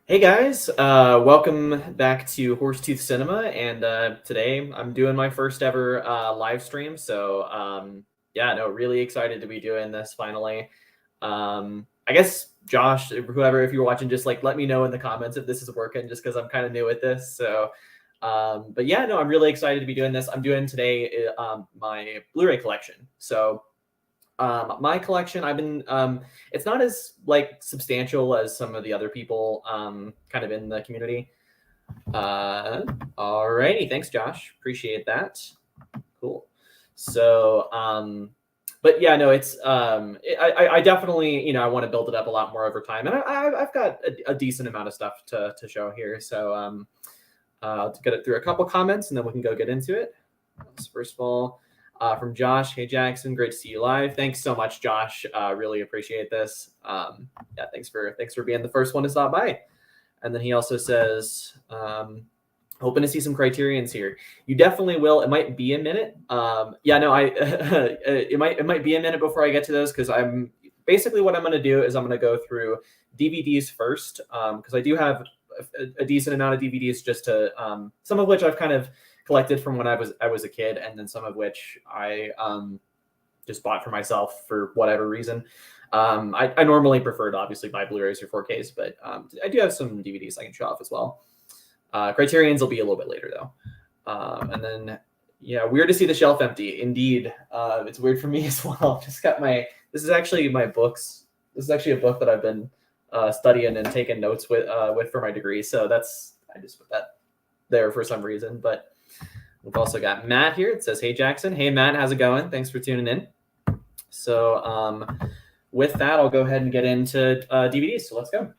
Hey guys, welcome back to Horsetooth Cinema, and today I'm doing my first ever live stream. Yeah, no, really excited to be doing this finally. I guess Josh, whoever, if you're watching, just like let me know in the comments if this is working, just because I'm kind of new at this. But yeah, no, I'm really excited to be doing this. I'm doing today my Blu-ray collection. My collection, I've been it's not as like substantial as some of the other people kind of in the community. Alrighty, thanks Josh, appreciate that. Cool. so um but yeah, no, I definitely, I want to build it up a lot more over time, and I've got a decent amount of stuff to show here. I'll get it through a couple comments and then we can go get into it. First of all, from Josh, hey Jackson, great to see you live. Thanks so much, Josh. Really appreciate this. Yeah, thanks for being the first one to stop by. And then he also says, hoping to see some Criterions here. You definitely will. It might be a minute. Yeah, no, it might be a minute before I get to those, because I'm basically, what I'm going to do is I'm going to go through DVDs first, because I do have a decent amount of DVDs, just to some of which I've kind of collected from when I was a kid, and then some of which I just bought for myself for whatever reason. I normally prefer to obviously buy Blu-rays or 4Ks, but I do have some DVDs I can show off as well. Criterions will be a little bit later though. And then, yeah, weird to see the shelf empty. Indeed, it's weird for me as well. Just got this is actually my books. This is actually a book that I've been studying and taking notes with for my degree. So I just put that there for some reason. But we've also got Matt here. It says, hey Jackson. Hey Matt, how's it going? Thanks for tuning in. With that, I'll go ahead and get into DVDs. So let's go.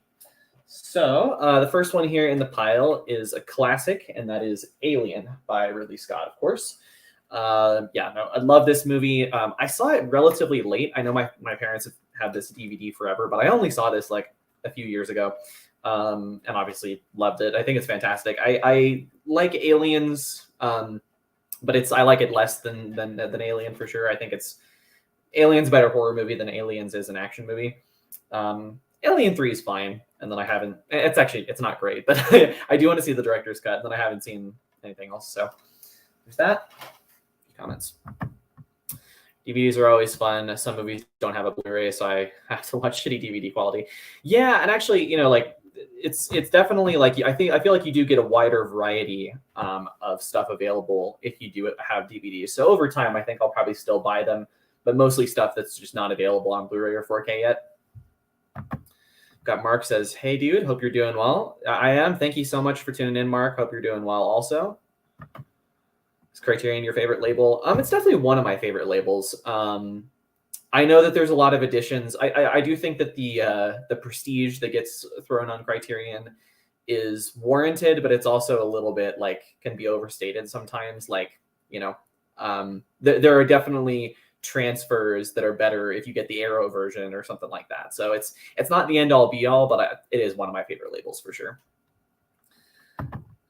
The first one here in the pile is a classic, and that is Alien by Ridley Scott, of course. Yeah, no, I love this movie. I saw it relatively late. I know my parents have had this DVD forever, but I only saw this like a few years ago, and obviously loved it. I think it's fantastic. I like Aliens, but I like it less than Alien for sure. I think Alien's a better horror movie than Aliens is an action movie. Alien 3 is fine, and then it's not great, but I do want to see the director's cut, and then I haven't seen anything else. So there's that. Comments. DVDs are always fun. Some movies don't have a Blu-ray, so I have to watch shitty DVD quality. Yeah, and actually, like it's definitely like I feel like you do get a wider variety of stuff available if you do have DVDs. So over time, I think I'll probably still buy them, but mostly stuff that's just not available on Blu-ray or 4K yet. Got Mark says, hey dude, hope you're doing well. I am. Thank you so much for tuning in, Mark. Hope you're doing well also. Is Criterion your favorite label? It's definitely one of my favorite labels. I know that there's a lot of editions. I do think that the prestige that gets thrown on Criterion is warranted, but it's also a little bit can be overstated sometimes. There are definitely transfers that are better if you get the Arrow version or something like that. So it's not the end all be all, but it is one of my favorite labels for sure.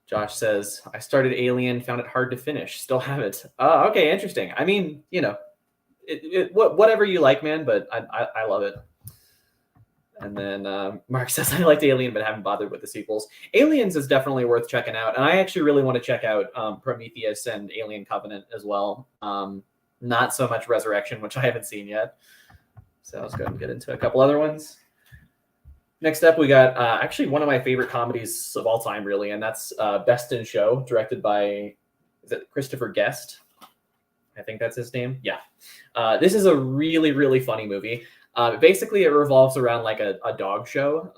Josh says, I started Alien, found it hard to finish, still have it. Okay, interesting. I mean, whatever you like, man, but I love it. And then Mark says, I liked Alien, but haven't bothered with the sequels. Aliens is definitely worth checking out, and I actually really want to check out Prometheus and Alien Covenant as well. Not so much Resurrection, which I haven't seen yet. So let's go ahead and get into a couple other ones. Next up, we got actually one of my favorite comedies of all time, really, and that's Best in Show, directed by, is it Christopher Guest? I think that's his name. Yeah. This is a really, really funny movie. Basically, it revolves around like a dog show,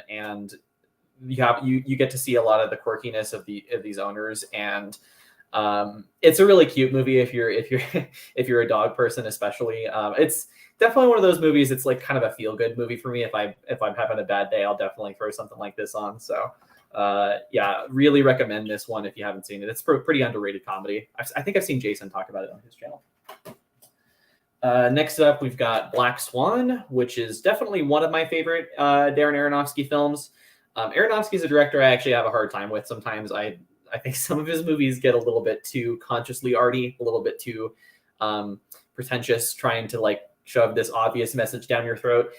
and you get to see a lot of the quirkiness of these owners, and it's a really cute movie if you're a dog person, especially. It's definitely one of those movies. It's like kind of a feel good movie for me. If I'm having a bad day, I'll definitely throw something like this on. So yeah, really recommend this one if you haven't seen it. It's a pretty underrated comedy. I think I've seen Jason talk about it on his channel. Next up, we've got Black Swan, which is definitely one of my favorite Darren Aronofsky films. Aronofsky's a director I actually have a hard time with sometimes. I think some of his movies get a little bit too consciously arty, a little bit too pretentious, trying to shove this obvious message down your throat.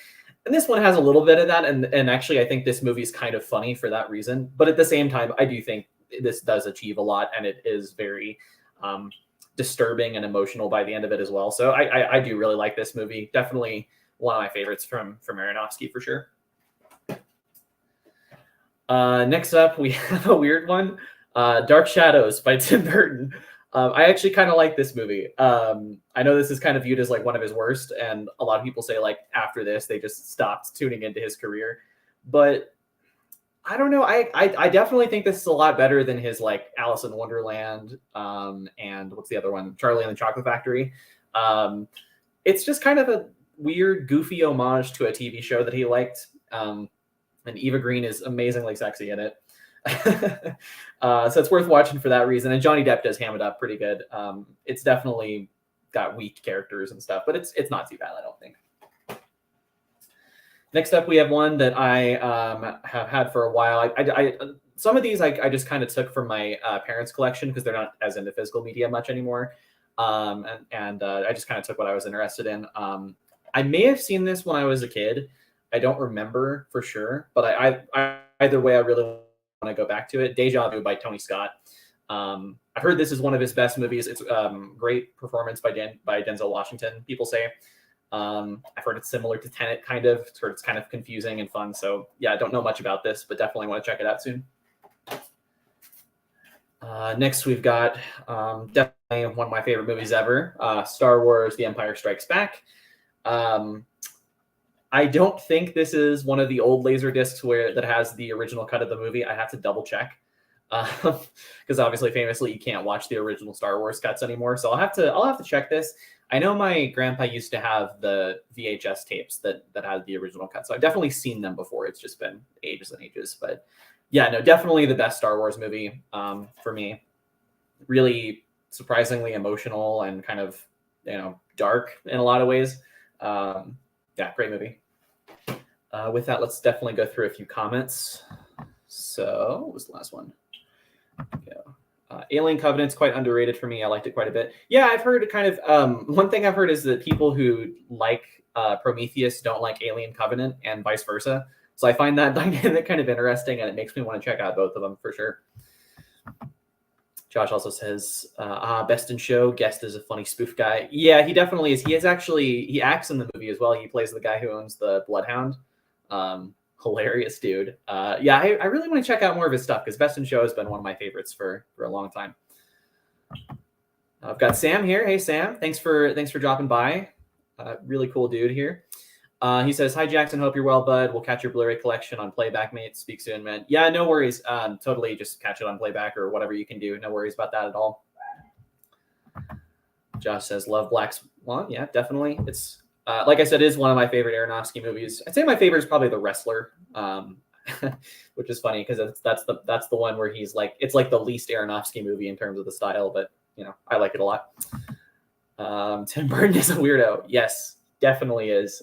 And this one has a little bit of that, and actually I think this movie is kind of funny for that reason. But at the same time, I do think this does achieve a lot, and it is very disturbing and emotional by the end of it as well. So I do really like this movie. Definitely one of my favorites from Aronofsky for sure. Next up, we have a weird one, Dark Shadows by Tim Burton. I actually kind of like this movie. I know this is kind of viewed as like one of his worst, and a lot of people say like after this they just stopped tuning into his career. But I don't know. I definitely think this is a lot better than his like Alice in Wonderland, and what's the other one? Charlie and the Chocolate Factory. It's just kind of a weird, goofy homage to a TV show that he liked. And Eva Green is amazingly sexy in it. So it's worth watching for that reason. And Johnny Depp does ham it up pretty good. It's definitely got weak characters and stuff, but it's not too bad, I don't think. Next up, we have one that I have had for a while. Some of these I just kind of took from my parents' collection because they're not as into physical media much anymore. And I just kind of took what I was interested in. I may have seen this when I was a kid. I don't remember for sure, but I either way, I really want to go back to it. Deja Vu by Tony Scott. I heard this is one of his best movies. It's great performance by Denzel Washington, people say. I've heard it's similar to Tenet, kind of. I've heard it's kind of confusing and fun. So yeah, I don't know much about this, but definitely want to check it out soon. Next, we've got definitely one of my favorite movies ever, Star Wars: The Empire Strikes Back. I don't think this is one of the old laser discs that has the original cut of the movie. I have to double check because obviously, famously, you can't watch the original Star Wars cuts anymore. So I'll have to check this. I know my grandpa used to have the VHS tapes that had the original cut, so I've definitely seen them before. It's just been ages and ages, but yeah, no, definitely the best Star Wars movie for me. Really surprisingly emotional and kind of dark in a lot of ways. Yeah, great movie. With that, let's definitely go through a few comments. So, what was the last one? Alien Covenant's quite underrated for me. I liked it quite a bit. Yeah, I've heard kind of one thing I've heard is that people who like Prometheus don't like Alien Covenant and vice versa. So I find that dynamic kind of interesting, and it makes me want to check out both of them for sure. Josh also says, Best in Show, Guest is a funny spoof guy. Yeah, he definitely is. He acts in the movie as well. He plays the guy who owns the Bloodhound. Hilarious dude. Yeah, I really want to check out more of his stuff because Best in Show has been one of my favorites for a long time. I've got Sam here. Hey, Sam. Thanks for dropping by. Really cool dude here. He says, hi, Jackson. Hope you're well, bud. We'll catch your Blu-ray collection on Playback, mate. Speak soon, man. Yeah, no worries. Totally just catch it on Playback or whatever you can do. No worries about that at all. Josh says, love Black Swan. Yeah, definitely. It's, like I said, it is one of my favorite Aronofsky movies. I'd say my favorite is probably The Wrestler, which is funny because that's the one where he's like, it's like the least Aronofsky movie in terms of the style, but, I like it a lot. Tim Burton is a weirdo. Yes, definitely is.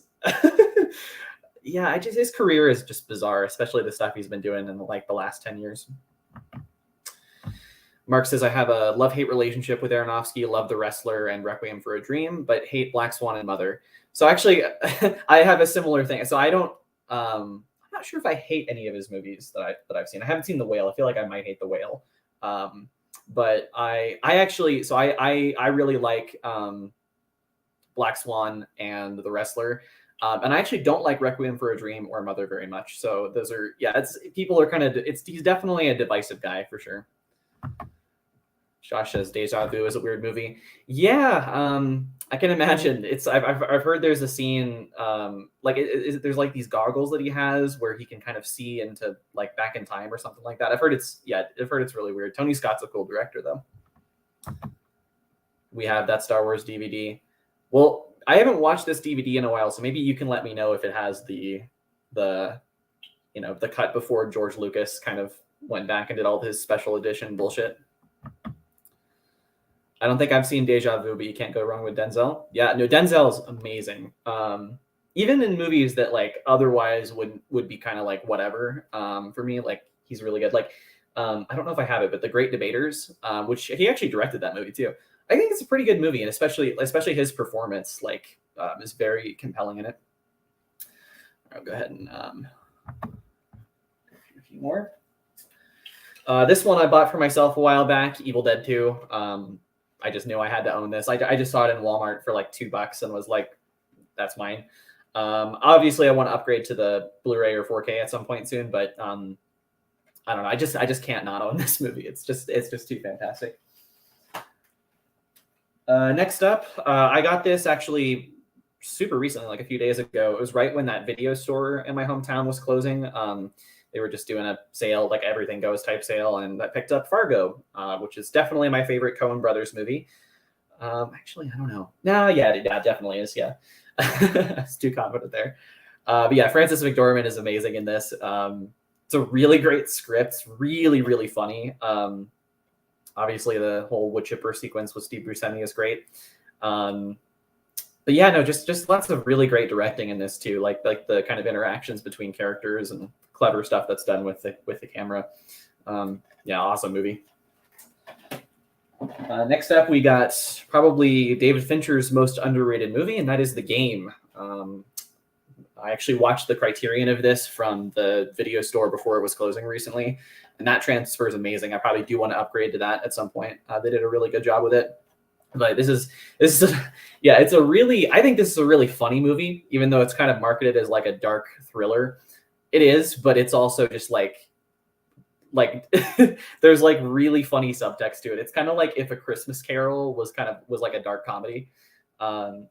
Yeah, his career is just bizarre, especially the stuff he's been doing in the last 10 years. Mark says, I have a love-hate relationship with Aronofsky, love The Wrestler and Requiem for a Dream, but hate Black Swan and Mother. So actually, I have a similar thing. So I'm not sure if I hate any of his movies that I've seen. I haven't seen The Whale. I feel like I might hate The Whale. But I actually, so I really like Black Swan and The Wrestler. And I actually don't like Requiem for a Dream or Mother very much. So those are, yeah, people are kind of, he's definitely a divisive guy for sure. Josh says Deja Vu is a weird movie. Yeah, I can imagine. I've heard there's a scene there's like these goggles that he has where he can kind of see into like back in time or something like that. I've heard it's really weird. Tony Scott's a cool director though. We have that Star Wars DVD. Well, I haven't watched this DVD in a while, so maybe you can let me know if it has the cut before George Lucas kind of went back and did all his special edition bullshit. I don't think I've seen Deja Vu, but you can't go wrong with Denzel. Yeah, no, Denzel's amazing. Even in movies that like otherwise would be kind of like whatever. For me, like he's really good. Like I don't know if I have it, but The Great Debaters, which he actually directed that movie too. I think it's a pretty good movie, and especially his performance, like, is very compelling in it. I'll go ahead and a few more. This one I bought for myself a while back, Evil Dead 2. I just knew I had to own this. I just saw it in Walmart for like $2 and was like, that's mine. Obviously, I want to upgrade to the Blu-ray or 4K at some point soon, but I don't know. I just can't not own this movie. It's just too fantastic. Next up, I got this actually super recently, like a few days ago. It was right when that video store in my hometown was closing. They were just doing a sale, like everything goes type sale, and I picked up Fargo, which is definitely my favorite Coen Brothers movie. Actually, I don't know. No, yeah, definitely is. Yeah, I was too confident there. But yeah, Frances McDormand is amazing in this. It's a really great script. It's really, really funny. Obviously, the whole wood chipper sequence with Steve Buscemi is great. But yeah, no, just lots of really great directing in this too, like the kind of interactions between characters and clever stuff that's done with the camera. Yeah, awesome movie. Next up, we got probably David Fincher's most underrated movie, and that is The Game. I actually watched the Criterion of this from the video store before it was closing recently, and that transfer is amazing. I probably do want to upgrade to that at some point. They did a really good job with it. But this is yeah, I think this is a really funny movie, even though it's kind of marketed as like a dark thriller. It is, but it's also just like there's like really funny subtext to it. It's kind of like if A Christmas Carol was like a dark comedy.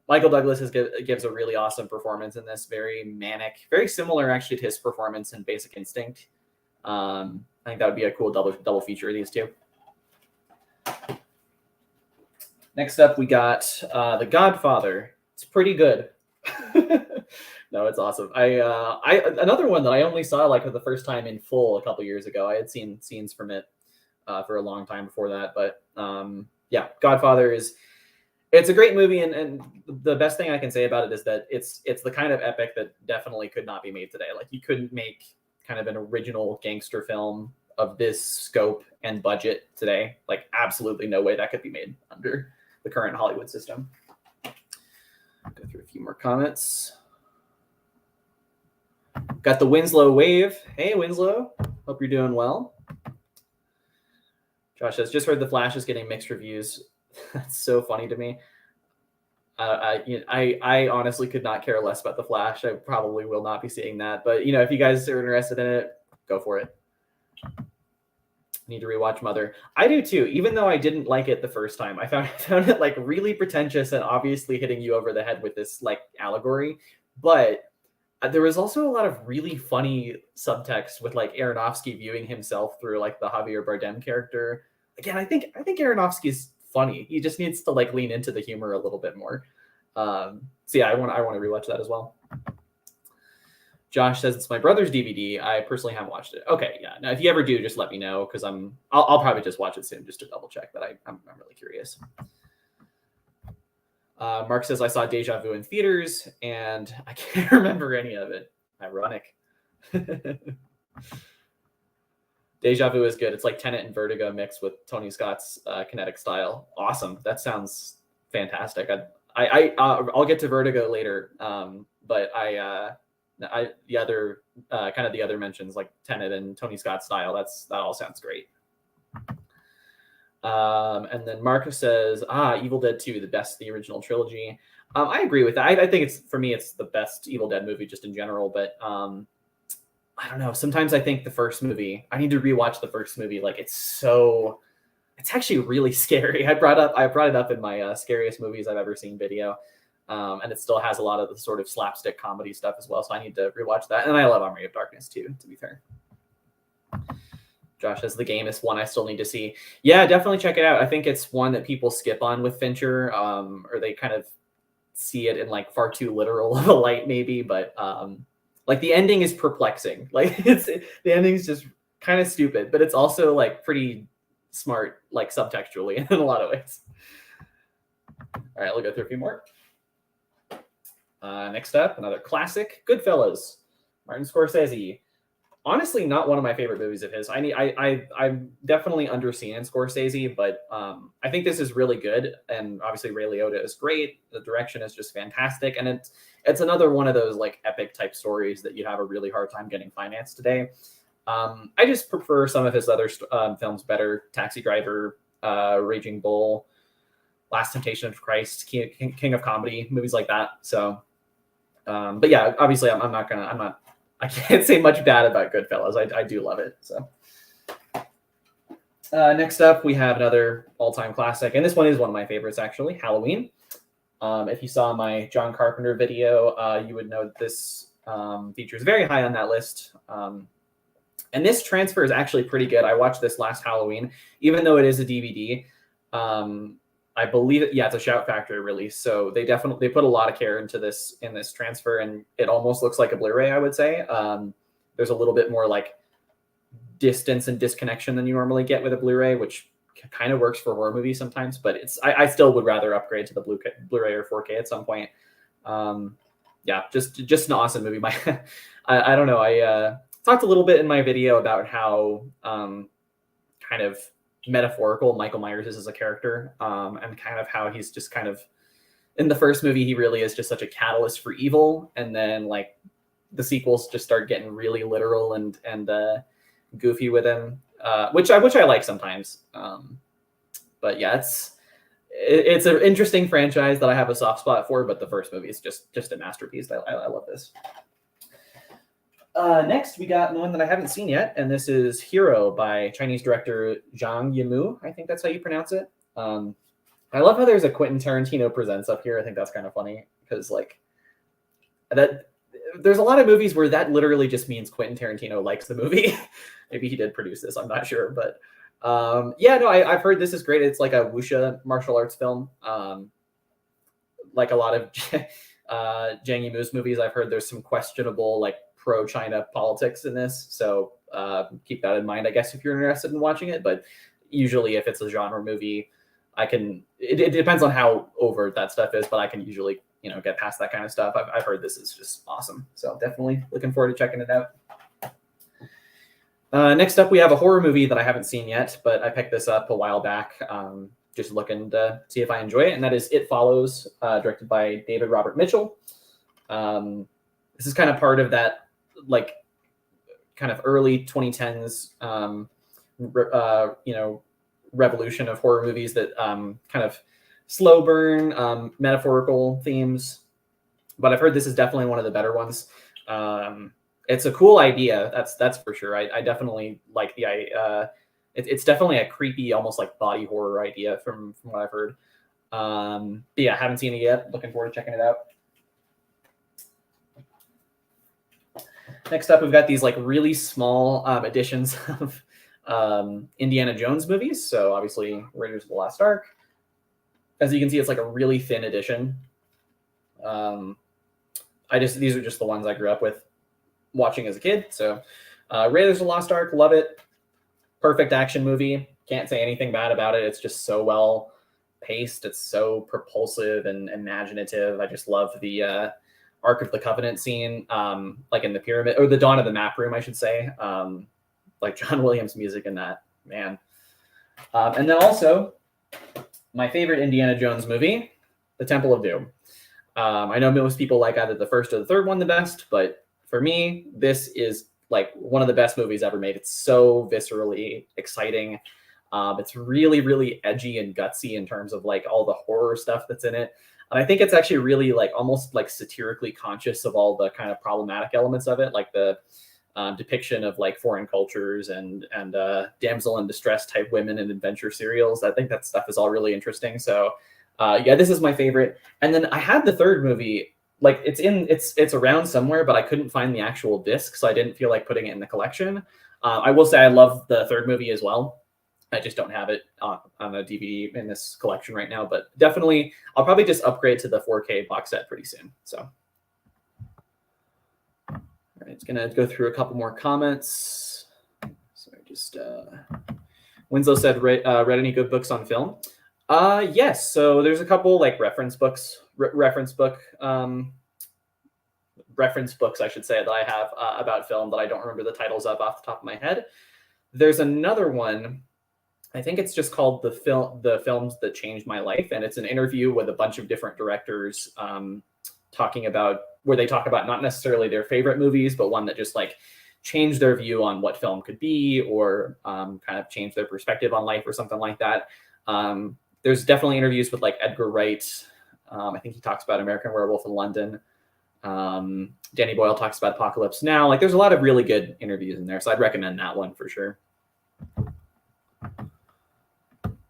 Michael Douglas gives a really awesome performance in this, very manic, very similar actually to his performance in Basic Instinct. I think that would be a cool double feature of these two. Next up, we got The Godfather. It's pretty good. No, it's awesome. Another one that I only saw like for the first time in full a couple years ago. I had seen scenes from it for a long time before that, but yeah, Godfather it's a great movie, and the best thing I can say about it is that it's the kind of epic that definitely could not be made today. Like you couldn't make kind of an original gangster film of this scope and budget today. Like absolutely no way that could be made under the current Hollywood system. Go through a few more comments. Got the Winslow wave. Hey, Winslow. Hope you're doing well. Josh says, just heard The Flash is getting mixed reviews. That's so funny to me. I honestly could not care less about The Flash. I probably will not be seeing that. But, if you guys are interested in it, go for it. Need to rewatch Mother. I do too, even though I didn't like it the first time. I found it like really pretentious and obviously hitting you over the head with this like allegory. But there was also a lot of really funny subtext with like Aronofsky viewing himself through like the Javier Bardem character. Again, I think Aronofsky's funny. He just needs to like lean into the humor a little bit more. So yeah, I want to rewatch that as well. Josh says it's my brother's DVD. I personally haven't watched it. Okay, yeah. Now, if you ever do, just let me know because I'll probably just watch it soon just to double check. But I'm really curious. Mark says I saw Deja Vu in theaters and I can't remember any of it. Ironic. Deja Vu is good. It's like Tenet and Vertigo mixed with Tony Scott's kinetic style. Awesome. That sounds fantastic. I'll get to Vertigo later, but the other mentions like Tenet and Tony Scott's style. That all sounds great. And then Marcus says, Evil Dead 2, the original trilogy. I agree with that. I think it's the best Evil Dead movie just in general, but I don't know. Sometimes I think the first movie, I need to rewatch the first movie. Like it's actually really scary. I brought it up in my scariest movies I've ever seen video. And it still has a lot of the sort of slapstick comedy stuff as well. So I need to rewatch that. And I love Army of Darkness too, to be fair. Josh says The Game is one I still need to see. Yeah, definitely check it out. I think it's one that people skip on with Fincher, or they kind of see it in like far too literal of a light maybe. But like the ending is perplexing. Like the ending is just kind of stupid, but it's also like pretty smart, like subtextually in a lot of ways. All right, we'll go through a few more. Next up, another classic, Goodfellas, Martin Scorsese. honestly not one of my favorite movies of his. I'm definitely underseen in Scorsese, but I think this is really good. And obviously Ray Liotta is great. The direction is just fantastic, and it's another one of those like epic type stories that you have a really hard time getting financed today. I just prefer some of his other films better. Taxi Driver, Raging Bull, Last Temptation of Christ, King of Comedy, movies like that. So, but yeah, obviously I can't say much bad about Goodfellas. I do love it. So next up, we have another all-time classic, and this one is one of my favorites actually, Halloween. If you saw my John Carpenter video, you would know that this features very high on that list. And this transfer is actually pretty good. I watched this last Halloween, even though it is a DVD. I believe it's a Shout Factory release, so they put a lot of care into this in this transfer, and it almost looks like a Blu-ray, I would say. There's a little bit more like distance and disconnection than you normally get with a Blu-ray, which kind of works for horror movies sometimes, but I still would rather upgrade to the Blu-ray or 4K at some point. Just an awesome movie. I don't know. I talked a little bit in my video about how kind of metaphorical Michael Myers is as a character, and kind of how he's just kind of in the first movie he really is just such a catalyst for evil, and then like the sequels just start getting really literal and goofy with him, which I like sometimes. But yeah, it's an interesting franchise that I have a soft spot for, but the first movie is just a masterpiece. I love this. Next, we got one that I haven't seen yet, and this is Hero by Chinese director Zhang Yimou. I think that's how you pronounce it. I love how there's a Quentin Tarantino Presents up here. I think that's kind of funny because like that. There's a lot of movies where that literally just means Quentin Tarantino likes the movie. Maybe he did produce this. I'm not sure, but I've heard this is great. It's like a wuxia martial arts film. Like a lot of Zhang Yimou's movies, I've heard there's some questionable like pro-China politics in this, so keep that in mind, I guess, if you're interested in watching it. But usually if it's a genre movie, it depends on how overt that stuff is, but I can usually get past that kind of stuff. I've heard this is just awesome, so definitely looking forward to checking it out. Next up, we have a horror movie that I haven't seen yet, but I picked this up a while back, just looking to see if I enjoy it, and that is It Follows, directed by David Robert Mitchell. This is kind of part of that like kind of early 2010s revolution of horror movies that kind of slow burn, metaphorical themes, but I've heard this is definitely one of the better ones. It's a cool idea, that's for sure. I definitely like the it's definitely a creepy, almost like body horror idea from what I've heard. But yeah, haven't seen it yet, looking forward to checking it out. Next up, we've got these like really small editions of Indiana Jones movies. So obviously Raiders of the Lost Ark. As you can see, it's like a really thin edition. These are just the ones I grew up with watching as a kid. So Raiders of the Lost Ark, love it. Perfect action movie. Can't say anything bad about it. It's just so well paced. It's so propulsive and imaginative. I just love the Ark of the Covenant scene, like in the pyramid, or the Dawn of the Map Room, I should say. Like John Williams music in that, man. And then also my favorite Indiana Jones movie, The Temple of Doom. I know most people like either the first or the third one the best, but for me, this is like one of the best movies ever made. It's so viscerally exciting. It's really, really edgy and gutsy in terms of like all the horror stuff that's in it. And I think it's actually really like almost like satirically conscious of all the kind of problematic elements of it, like the depiction of like foreign cultures and damsel in distress type women in adventure serials. I think that stuff is all really interesting. So this is my favorite. And then I had the third movie, like it's around somewhere, but I couldn't find the actual disc, so I didn't feel like putting it in the collection. I will say I love the third movie as well. I just don't have it on a DVD in this collection right now, but definitely I'll probably just upgrade to the 4K box set pretty soon. So, all right, it's gonna go through a couple more comments. So just Winslow said, read any good books on film? Yes. So there's a couple like reference book reference books, I should say, that I have about film that I don't remember the titles of off the top of my head. There's another one. I think it's just called the films that changed my life, and it's an interview with a bunch of different directors talking about where they talk about not necessarily their favorite movies, but one that just like changed their view on what film could be, or kind of changed their perspective on life or something like that. There's definitely interviews with like Edgar Wright. I think he talks about American Werewolf in London. Danny Boyle talks about Apocalypse Now. Like there's a lot of really good interviews in there. So I'd recommend that one for sure.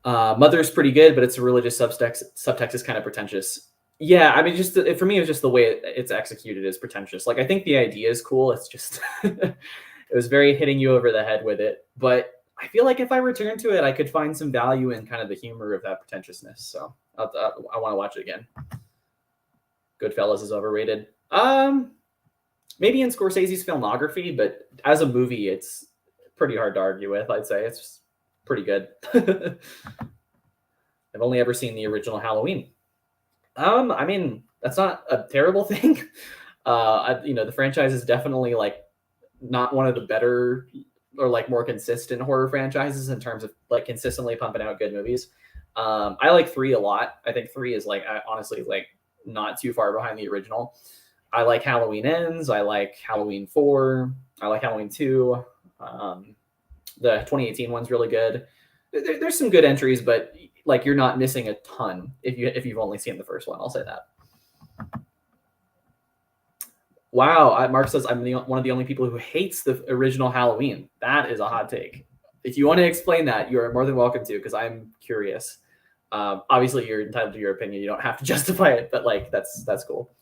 Mother's pretty good, but it's a religious subtext is kind of pretentious. Yeah, I mean, just for me, it was just the way it's executed is pretentious. Like I think the idea is cool. It's just it was very hitting you over the head with it. But I feel like if I return to it, I could find some value in kind of the humor of that pretentiousness. So I want to watch it again. Goodfellas is overrated. Maybe in Scorsese's filmography, but as a movie, it's pretty hard to argue with. I'd say it's just pretty good. I've only ever seen the original Halloween. I mean, that's not a terrible thing. The franchise is definitely like not one of the better or like more consistent horror franchises in terms of like consistently pumping out good movies. I like 3 a lot. I think 3 is like honestly like not too far behind the original. I like Halloween Ends. I like Halloween 4. I like Halloween 2. The 2018 one's really good. There's some good entries, but like you're not missing a ton if you've only seen the first one. I'll say that. Wow, Mark says I'm one of the only people who hates the original Halloween. That is a hot take. If you want to explain that, you are more than welcome to, because I'm curious. Obviously, you're entitled to your opinion. You don't have to justify it, but like that's cool.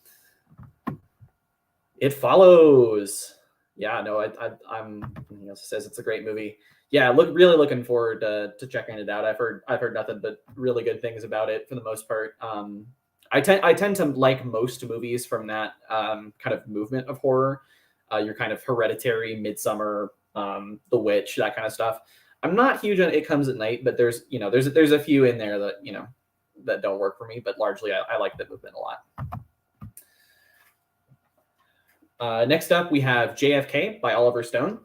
It Follows. Yeah, no, I'm. It says it's a great movie. Yeah, really looking forward to checking it out. I've heard nothing but really good things about it for the most part. I tend to like most movies from that kind of movement of horror. Your kind of Hereditary, Midsummer, The Witch, that kind of stuff. I'm not huge on It Comes at Night, but there's a few in there that that don't work for me. But largely, I like the movement a lot. Next up, we have JFK by Oliver Stone.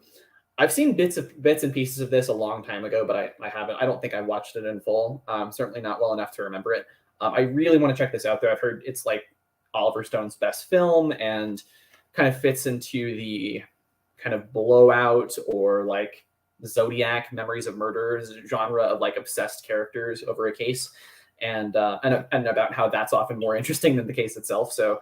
I've seen bits and pieces of this a long time ago, but I haven't. I don't think I watched it in full. Certainly not well enough to remember it. I really want to check this out, though. I've heard it's like Oliver Stone's best film and kind of fits into the kind of Blowout or like Zodiac, Memories of Murder genre of like obsessed characters over a case, and about how that's often more interesting than the case itself. So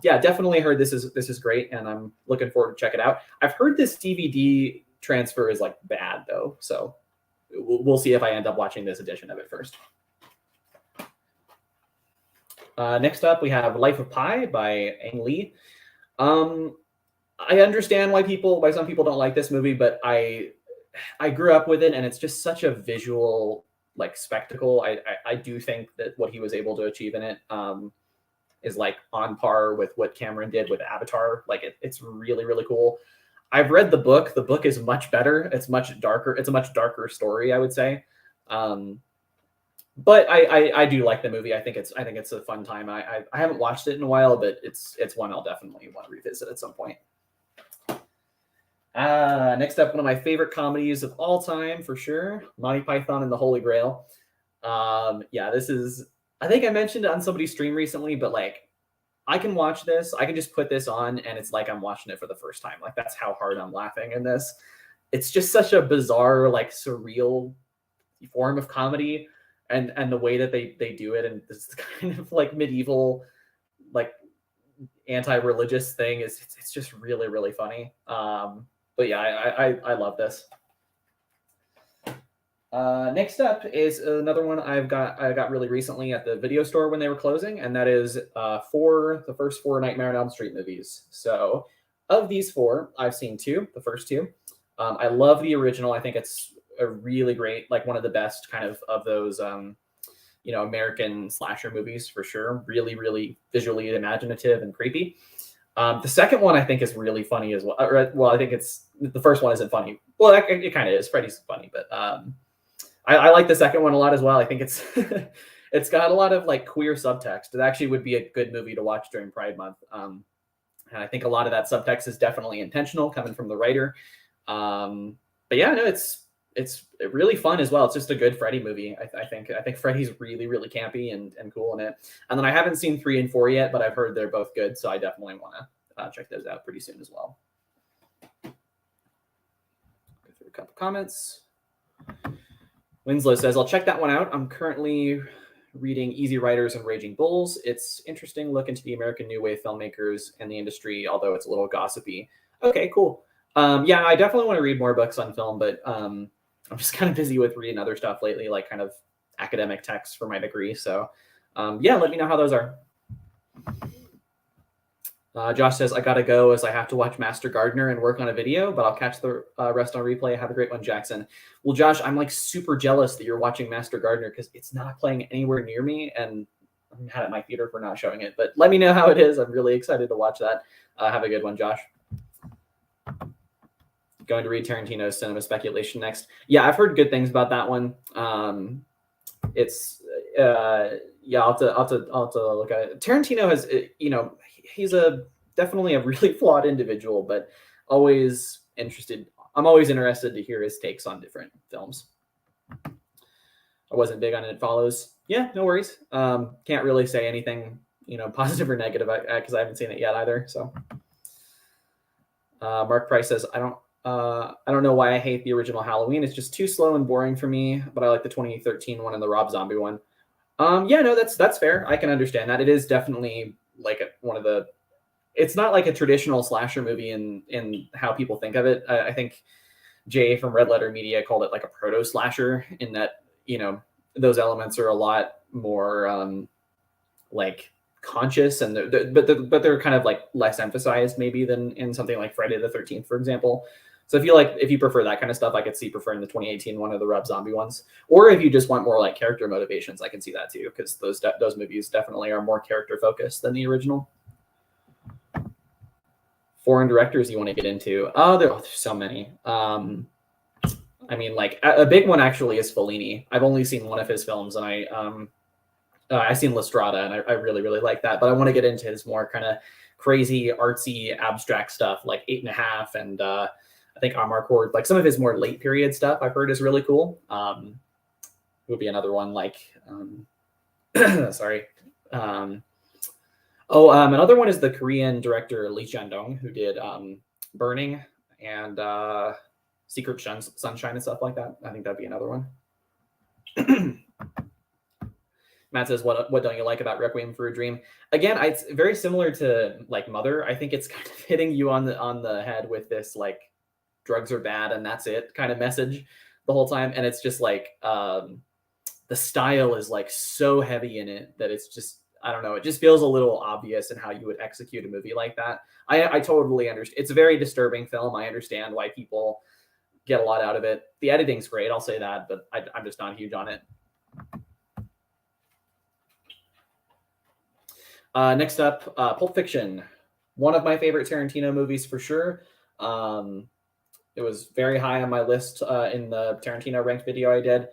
yeah, definitely heard this is great, and I'm looking forward to check it out. I've heard this DVD transfer is like bad though, so we'll see if I end up watching this edition of it first. Next up, we have Life of Pi by Ang Lee. I understand why some people don't like this movie, but I grew up with it, and it's just such a visual like spectacle. I do think that what he was able to achieve in it is like on par with what Cameron did with Avatar. Like it's really, really cool. I've read the book. The book is much better. It's much darker. It's a much darker story, I would say. But I do like the movie. I think it's a fun time. I haven't watched it in a while, but it's one I'll definitely want to revisit at some point. Next up, one of my favorite comedies of all time for sure, Monty Python and the Holy Grail. Yeah, this is, I think I mentioned it on somebody's stream recently, but like I can watch this. I can just put this on and it's like I'm watching it for the first time. Like that's how hard I'm laughing in this. It's just such a bizarre, like surreal form of comedy. And the way that they do it, and this kind of like medieval, like anti-religious thing it's just really, really funny. But yeah, I love this. Next up is another one I got really recently at the video store when they were closing, and that is the first 4 Nightmare on Elm Street movies. So of these 4, I've seen 2, the first 2. I love the original. I think it's a really great, like one of the best kind of those American slasher movies for sure. Really, really visually imaginative and creepy. The second one I think is really funny as well. I think the first one isn't funny. Well, it kind of is. Freddy's funny, but I like the second one a lot as well. I think it's it's got a lot of like queer subtext. It actually would be a good movie to watch during Pride Month. And I think a lot of that subtext is definitely intentional, coming from the writer. But yeah, no, it's really fun as well. It's just a good Freddy movie. I think Freddy's really, really campy and cool in it. And then I haven't seen 3 and 4 yet, but I've heard they're both good, so I definitely want to check those out pretty soon as well. Go through a couple comments. Winslow says, I'll check that one out. I'm currently reading Easy Riders and Raging Bulls. It's interesting look into the American New Wave filmmakers and the industry, although it's a little gossipy. Okay, cool. Yeah, I definitely want to read more books on film, but I'm just kind of busy with reading other stuff lately, like kind of academic texts for my degree. So yeah, let me know how those are. Josh says, I gotta go as I have to watch Master Gardener and work on a video, but I'll catch the rest on replay. Have a great one, Jackson. Well, Josh, I'm like super jealous that you're watching Master Gardener because it's not playing anywhere near me, and I'm mad at my theater for not showing it. But let me know how it is. I'm really excited to watch that. Have a good one, Josh. Going to read Tarantino's Cinema Speculation next. Yeah, I've heard good things about that one. Yeah, I'll have to look at it. Tarantino has, he's definitely a really flawed individual, but always interested. I'm always interested to hear his takes on different films. I wasn't big on It Follows. Yeah, no worries. Can't really say anything, positive or negative because I haven't seen it yet either. So, Mark Price says, I don't know why I hate the original Halloween. It's just too slow and boring for me, but I like the 2013 one and the Rob Zombie one. Yeah, no, that's fair. I can understand that. It is definitely like it's not like a traditional slasher movie in how people think of it. I think Jay from Red Letter Media called it like a proto slasher in that, those elements are a lot more like conscious and but they're kind of like less emphasized maybe than in something like Friday the 13th, for example. So if you prefer that kind of stuff, I could see preferring the 2018 one or the Rob Zombie ones. Or if you just want more like character motivations, I can see that too, because those movies definitely are more character focused than the original. Foreign directors you want to get into? Oh, there's so many. I mean, like a big one actually is Fellini. I've only seen one of his films, and I've seen La Strada, and I really, really like that. But I want to get into his more kind of crazy, artsy, abstract stuff, like 8.5, and I think Amarcord, like some of his more late period stuff I've heard is really cool. Would be another one like, sorry. Another one is the Korean director Lee Chan-dong, who did Burning and Secret Sunshine and stuff like that. I think that'd be another one. Matt says, what don't you like about Requiem for a Dream? Again, it's very similar to like Mother. I think it's kind of hitting you on the head with this like drugs are bad and that's it kind of message the whole time. And it's just like the style is like so heavy in it that it's just, I don't know, it just feels a little obvious in how you would execute a movie like that. I totally understand. It's a very disturbing film. I understand why people get a lot out of it. The editing's great, I'll say that, but I'm just not huge on it. Next up, Pulp Fiction. One of my favorite Tarantino movies for sure. It was very high on my list in the Tarantino ranked video I did.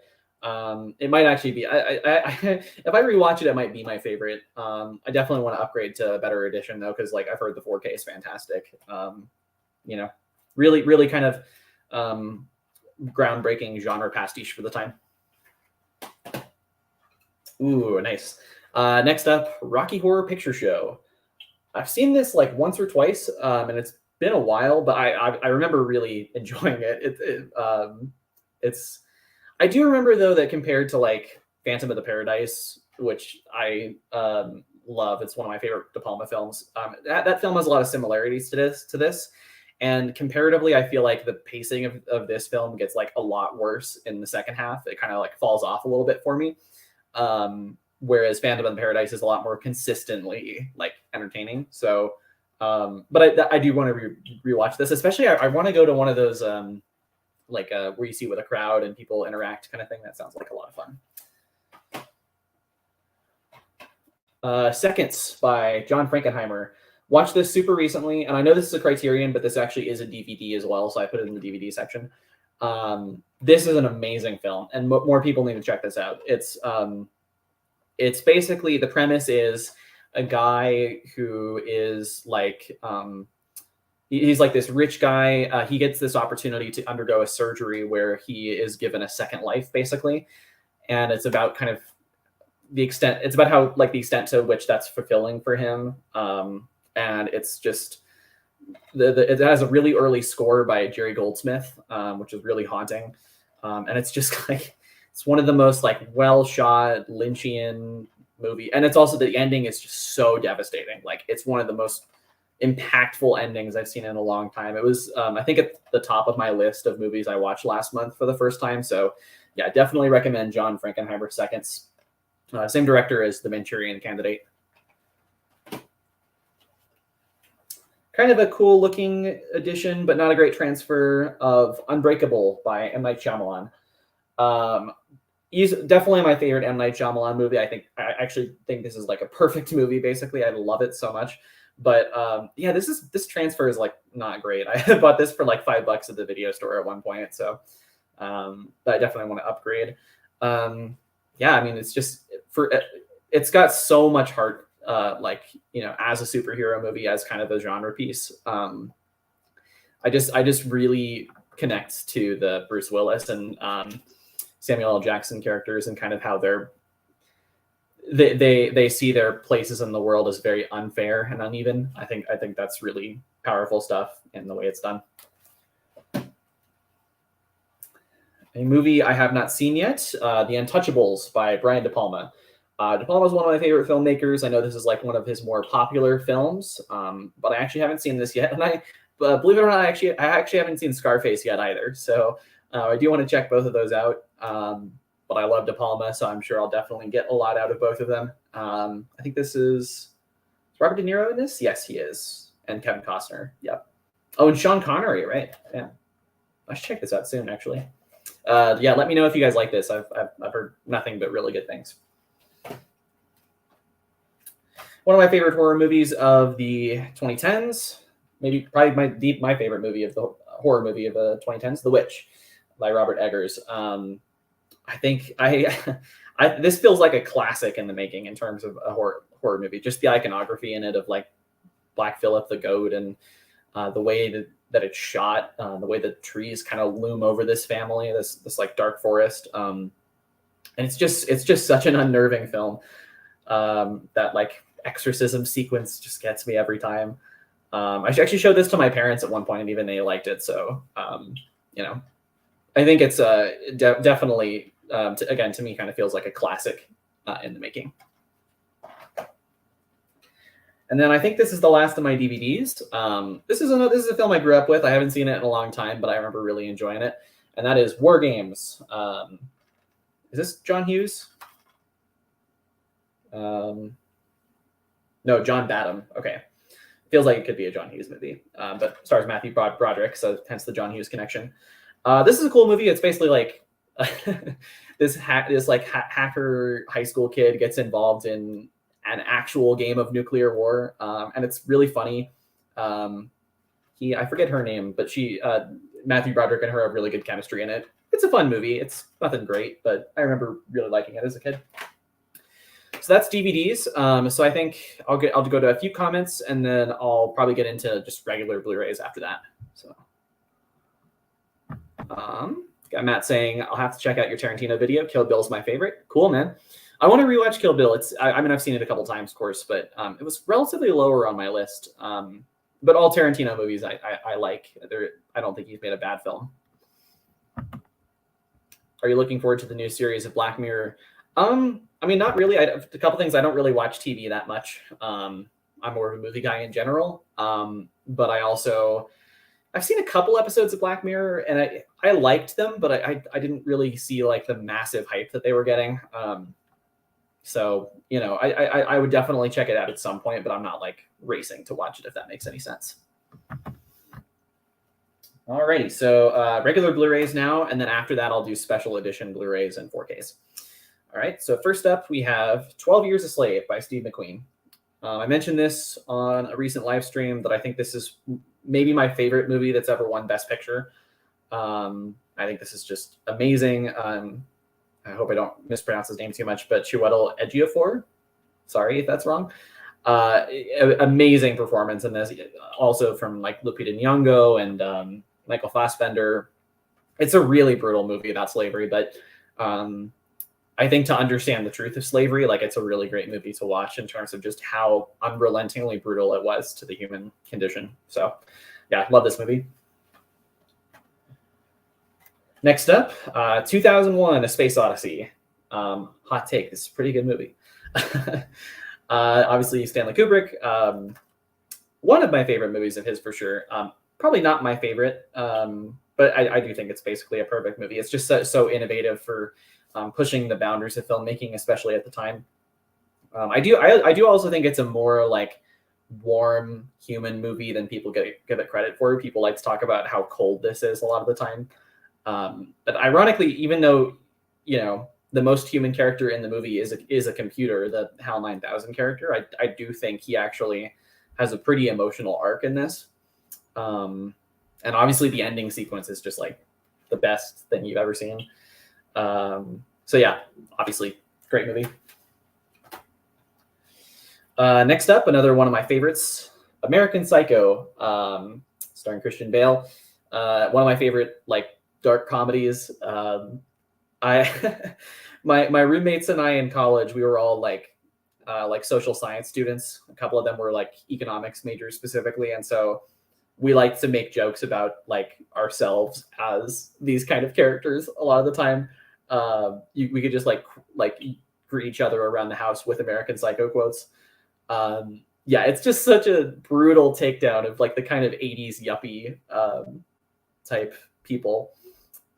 It might actually be, if I rewatch it, it might be my favorite. I definitely want to upgrade to a better edition though, because like I've heard the 4K is fantastic. Really, really kind of groundbreaking genre pastiche for the time. Ooh, nice. Next up, Rocky Horror Picture Show. I've seen this like once or twice, and it's been a while, but I remember really enjoying it. I do remember though that compared to like Phantom of the Paradise, which I love, it's one of my favorite De Palma films. That film has a lot of similarities to this, and comparatively, I feel like the pacing of this film gets like a lot worse in the second half. It kind of like falls off a little bit for me. Whereas Phantom of the Paradise is a lot more consistently like entertaining. So, but I do want to rewatch this, especially I want to go to one of those where you see with a crowd and people interact kind of thing. That sounds like a lot of fun. Seconds by John Frankenheimer. Watched this super recently, and I know this is a Criterion, but this actually is a DVD as well, so I put it in the DVD section. This is an amazing film, and more people need to check this out. It's basically, the premise is a guy who is like he's like this rich guy. He gets this opportunity to undergo a surgery where he is given a second life, basically, and it's about kind of the extent. It's about how like the extent to which that's fulfilling for him, and it's just it has a really early score by Jerry Goldsmith, which is really haunting, and it's just like it's one of the most like well shot Lynchian movie, and it's also the ending is just so devastating. Like it's one of the most impactful endings I've seen in a long time. It was, I think, at the top of my list of movies I watched last month for the first time. So, yeah, definitely recommend John Frankenheimer Seconds. Same director as The Manchurian Candidate. Kind of a cool looking addition, but not a great transfer of Unbreakable by M. Night Shyamalan. He's definitely my favorite M. Night Shyamalan movie. I actually think this is like a perfect movie. Basically, I love it so much. But yeah, this transfer is like not great. I bought this for like $5 at the video store at one point, so but I definitely want to upgrade. Yeah, I mean, it's just it's got so much heart, like as a superhero movie, as kind of a genre piece. I just really connect to the Bruce Willis and Samuel L. Jackson characters and kind of how they see their places in the world as very unfair and uneven. I think that's really powerful stuff in the way it's done. A movie I have not seen yet, The Untouchables by Brian De Palma. De Palma is one of my favorite filmmakers. I know this is like one of his more popular films, but I actually haven't seen this yet. And believe it or not, I actually haven't seen Scarface yet either. So I do want to check both of those out. But I love De Palma, so I'm sure I'll definitely get a lot out of both of them. I think this is Robert De Niro in this? Yes, he is. And Kevin Costner. Yep. Oh, and Sean Connery, right? Yeah. I should check this out soon, actually. Yeah, let me know if you guys like this. I've heard nothing but really good things. One of my favorite horror movies of the 2010s, probably my favorite movie of the horror movie of the 2010s, The Witch by Robert Eggers. I think this feels like a classic in the making in terms of a horror movie. Just the iconography in it of like Black Phillip the goat and the way that it's shot, the way the trees kind of loom over this family, this like dark forest, and it's just such an unnerving film. That like exorcism sequence just gets me every time. I actually showed this to my parents at one point, and even they liked it. So I think it's definitely to me kind of feels like a classic in the making. And then I think this is the last of my DVDs. This is a film I grew up with. I haven't seen it in a long time, but I remember really enjoying it. And that is War Games. Is this John Hughes? No, John Badham. Okay. Feels like it could be a John Hughes movie, but stars Matthew Broderick, so hence the John Hughes connection. This is a cool movie. It's basically like this hacker high school kid gets involved in an actual game of nuclear war, and it's really funny. I forget her name, but Matthew Broderick and her have really good chemistry in it. It's a fun movie. It's nothing great, but I remember really liking it as a kid. So that's DVDs. So I think I'll go to a few comments, and then I'll probably get into just regular Blu-rays after that. So, got Matt saying I'll have to check out your Tarantino video. Kill Bill's my favorite. Cool, man. I want to rewatch Kill Bill. I mean, I've seen it a couple times, of course, but it was relatively lower on my list. But all Tarantino movies I like. I don't think he's made a bad film. Are you looking forward to the new series of Black Mirror? I mean, not really. A couple things. I don't really watch TV that much. I'm more of a movie guy in general. But I've seen a couple episodes of Black Mirror, and I liked them, but I didn't really see like the massive hype that they were getting. So I would definitely check it out at some point, but I'm not like racing to watch it, if that makes any sense. Alrighty, so regular Blu-rays now, and then after that I'll do special edition Blu-rays and 4Ks. All right, so first up we have 12 Years a Slave by Steve McQueen. I mentioned this on a recent live stream that I think this is maybe my favorite movie that's ever won Best Picture. I think this is just amazing. I hope I don't mispronounce his name too much, but Chiwetel Ejiofor. Sorry if that's wrong. Amazing performance in this, also from like Lupita Nyong'o and Michael Fassbender. It's a really brutal movie about slavery, but I think to understand the truth of slavery, like it's a really great movie to watch in terms of just how unrelentingly brutal it was to the human condition. So yeah, love this movie. Next up, 2001, A Space Odyssey. Hot take, this is a pretty good movie. Obviously, Stanley Kubrick. One of my favorite movies of his for sure. Probably not my favorite, but I do think it's basically a perfect movie. It's just so innovative for pushing the boundaries of filmmaking, especially at the time. I do also think it's a more like warm human movie than people give it credit for. People like to talk about how cold this is a lot of the time. But ironically, even though, you know, the most human character in the movie is a computer, the HAL 9000 character, I do think he actually has a pretty emotional arc in this. And obviously the ending sequence is just like the best thing you've ever seen. So yeah, obviously great movie. Next up, another one of my favorites, American Psycho, starring Christian Bale. One of my favorite like dark comedies. I my roommates and I in college, we were all like social science students. A couple of them were like economics majors specifically, and so we like to make jokes about like ourselves as these kind of characters a lot of the time. We could just like greet each other around the house with American Psycho quotes. Yeah, it's just such a brutal takedown of like the kind of 80s yuppie type people.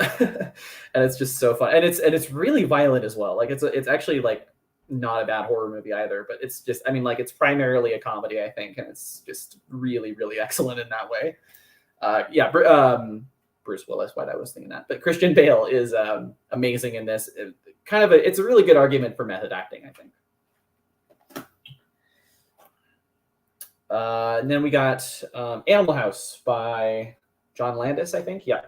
And it's just so fun, and it's really violent as well. Like it's actually like not a bad horror movie either, but it's just, I mean, like it's primarily a comedy, I think, and it's just really, really excellent in that way. Yeah, Bruce Willis, why I was thinking that, but Christian Bale is amazing in this. It's a really good argument for method acting, I think. And then we got Animal House by John Landis, I think. Yeah.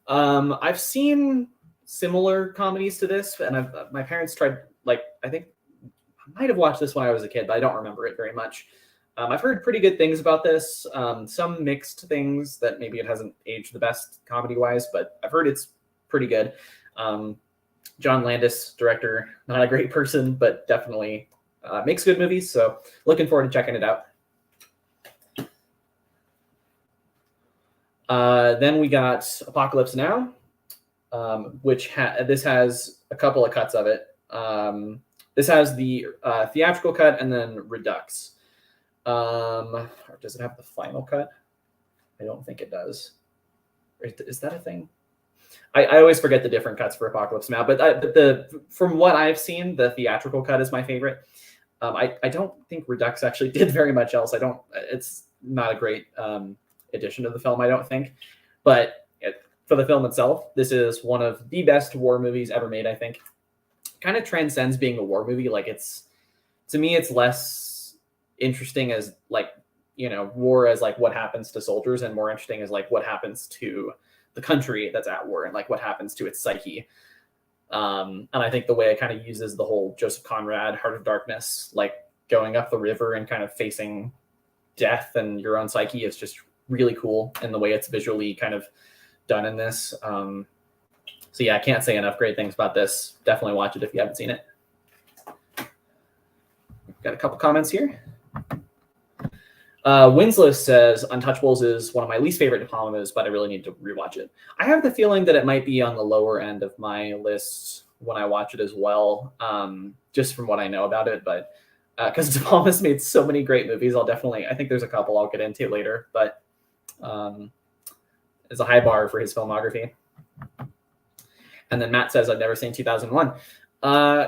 I've seen similar comedies to this, and my parents tried, like, I think I might have watched this when I was a kid, but I don't remember it very much. I've heard pretty good things about this, some mixed things that maybe it hasn't aged the best comedy-wise, but I've heard it's pretty good. John Landis, director, not a great person, but definitely makes good movies, so looking forward to checking it out. Then we got Apocalypse Now, which this has a couple of cuts of it. This has the theatrical cut and then Redux. Or does it have the final cut? I don't think it does. Is that a thing? I always forget the different cuts for Apocalypse Now, but from what I've seen, the theatrical cut is my favorite. I don't think Redux actually did very much else. It's not a great addition to the film, I don't think. But for the film itself, this is one of the best war movies ever made, I think. Kind of transcends being a war movie. Like to me, it's less interesting as like, you know, war as like what happens to soldiers, and more interesting as like what happens to the country that's at war and like what happens to its psyche. And I think the way it kind of uses the whole Joseph Conrad Heart of Darkness, like going up the river and kind of facing death and your own psyche, is just really cool, and the way it's visually kind of done in this. So yeah, I can't say enough great things about this. Definitely watch it if you haven't seen it. Got a couple comments here. Winslow says Untouchables is one of my least favorite De Palma movies, but I really need to rewatch it. I have the feeling that it might be on the lower end of my list when I watch it as well, just from what I know about it. But because De Palma's made so many great movies, I think there's a couple I'll get into later, but it's a high bar for his filmography. And then Matt says, I've never seen 2001.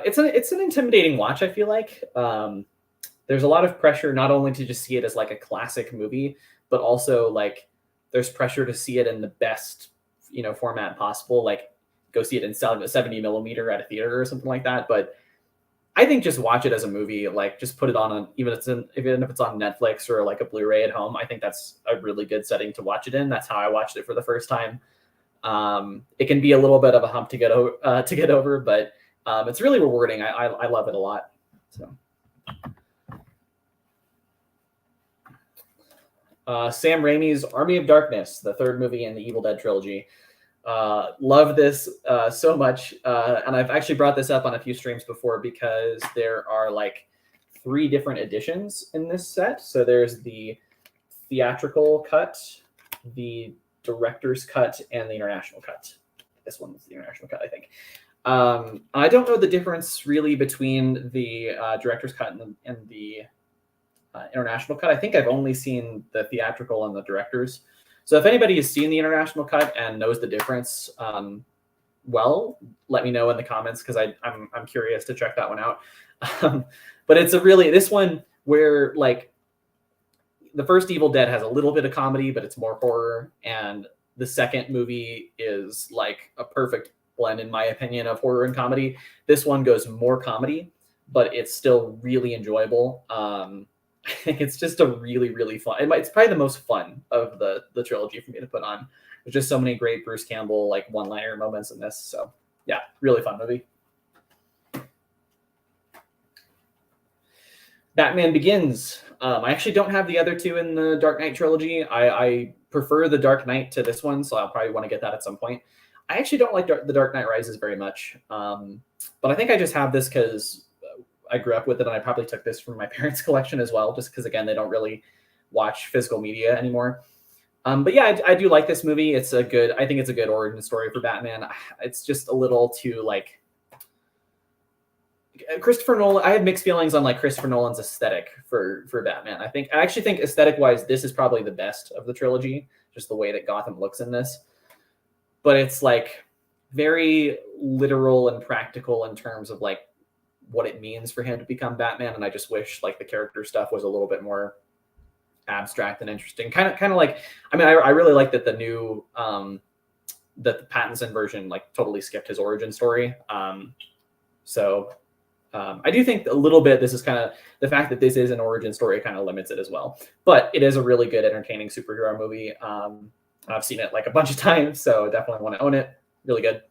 It's an intimidating watch, I feel like. There's a lot of pressure not only to just see it as like a classic movie, but also like there's pressure to see it in the best, you know, format possible. Like go see it in 70 millimeter at a theater or something like that. But I think just watch it as a movie. Like just put it on even if it's on Netflix or like a Blu-ray at home. I think that's a really good setting to watch it in. That's how I watched it for the first time. It can be a little bit of a hump to get over, but it's really rewarding. I love it a lot. So. Sam Raimi's Army of Darkness, the third movie in the Evil Dead trilogy. Love this so much, and I've actually brought this up on a few streams before because there are like 3 different editions in this set. So there's the theatrical cut, the director's cut, and the international cut. This one's the international cut, I think. I don't know the difference really between the director's cut and the international cut. I think I've only seen the theatrical and the director's. So if anybody has seen the international cut and knows the difference, well, let me know in the comments because I'm curious to check that one out. But it's this one where like the first Evil Dead has a little bit of comedy, but it's more horror, and the second movie is like a perfect blend, in my opinion, of horror and comedy. This one goes more comedy, but it's still really enjoyable. I think it's just a really, really fun. It's probably the most fun of the trilogy for me to put on. There's just so many great Bruce Campbell like one-liner moments in this. So yeah, really fun movie. Batman Begins. I actually don't have the other 2 in the Dark Knight trilogy. I prefer the Dark Knight to this one, so I'll probably want to get that at some point. I actually don't like the Dark Knight Rises very much, but I think I just have this because I grew up with it, and I probably took this from my parents' collection as well, just because, again, they don't really watch physical media anymore. But yeah, I do like this movie. I think it's a good origin story for Batman. It's just a little too like Christopher Nolan. I have mixed feelings on like Christopher Nolan's aesthetic for Batman. I actually think aesthetic wise, this is probably the best of the trilogy, just the way that Gotham looks in this. But it's like very literal and practical in terms of like what it means for him to become Batman. And I just wish like the character stuff was a little bit more abstract and interesting. Kind of like, I mean, I really like that the new, that the Pattinson version like totally skipped his origin story. So I do think a little bit, this is kind of the fact that this is an origin story kind of limits it as well, but it is a really good, entertaining superhero movie. I've seen it like a bunch of times, so definitely want to own it. Really good.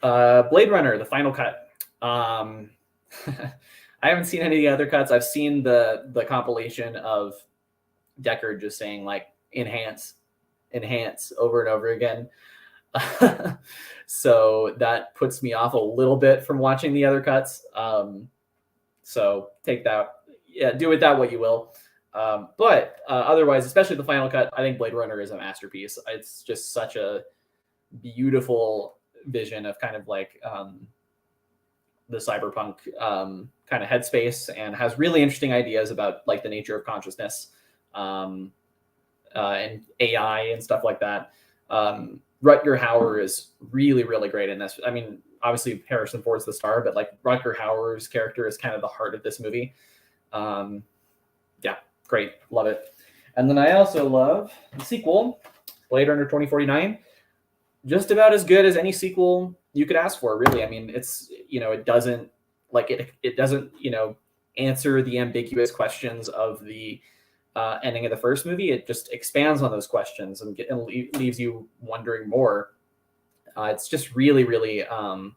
Blade Runner, the final cut. I haven't seen any of the other cuts. I've seen the compilation of Deckard just saying like enhance over and over again. So that puts me off a little bit from watching the other cuts. So take that, do with that what you will. But otherwise, especially the final cut, I think Blade Runner is a masterpiece. It's just such a beautiful vision of kind of like the cyberpunk kind of headspace, and has really interesting ideas about like the nature of consciousness and AI and stuff like that. Rutger Hauer is really, really great in this. I mean, obviously Harrison Ford's the star, but like Rutger Hauer's character is kind of the heart of this movie. Yeah, great. Love it. And then I also love the sequel, Blade Runner 2049. Just about as good as any sequel you could ask for, really. I mean, it's, it doesn't like it doesn't, answer the ambiguous questions of the ending of the first movie. It just expands on those questions and leaves you wondering more. It's just really, really kind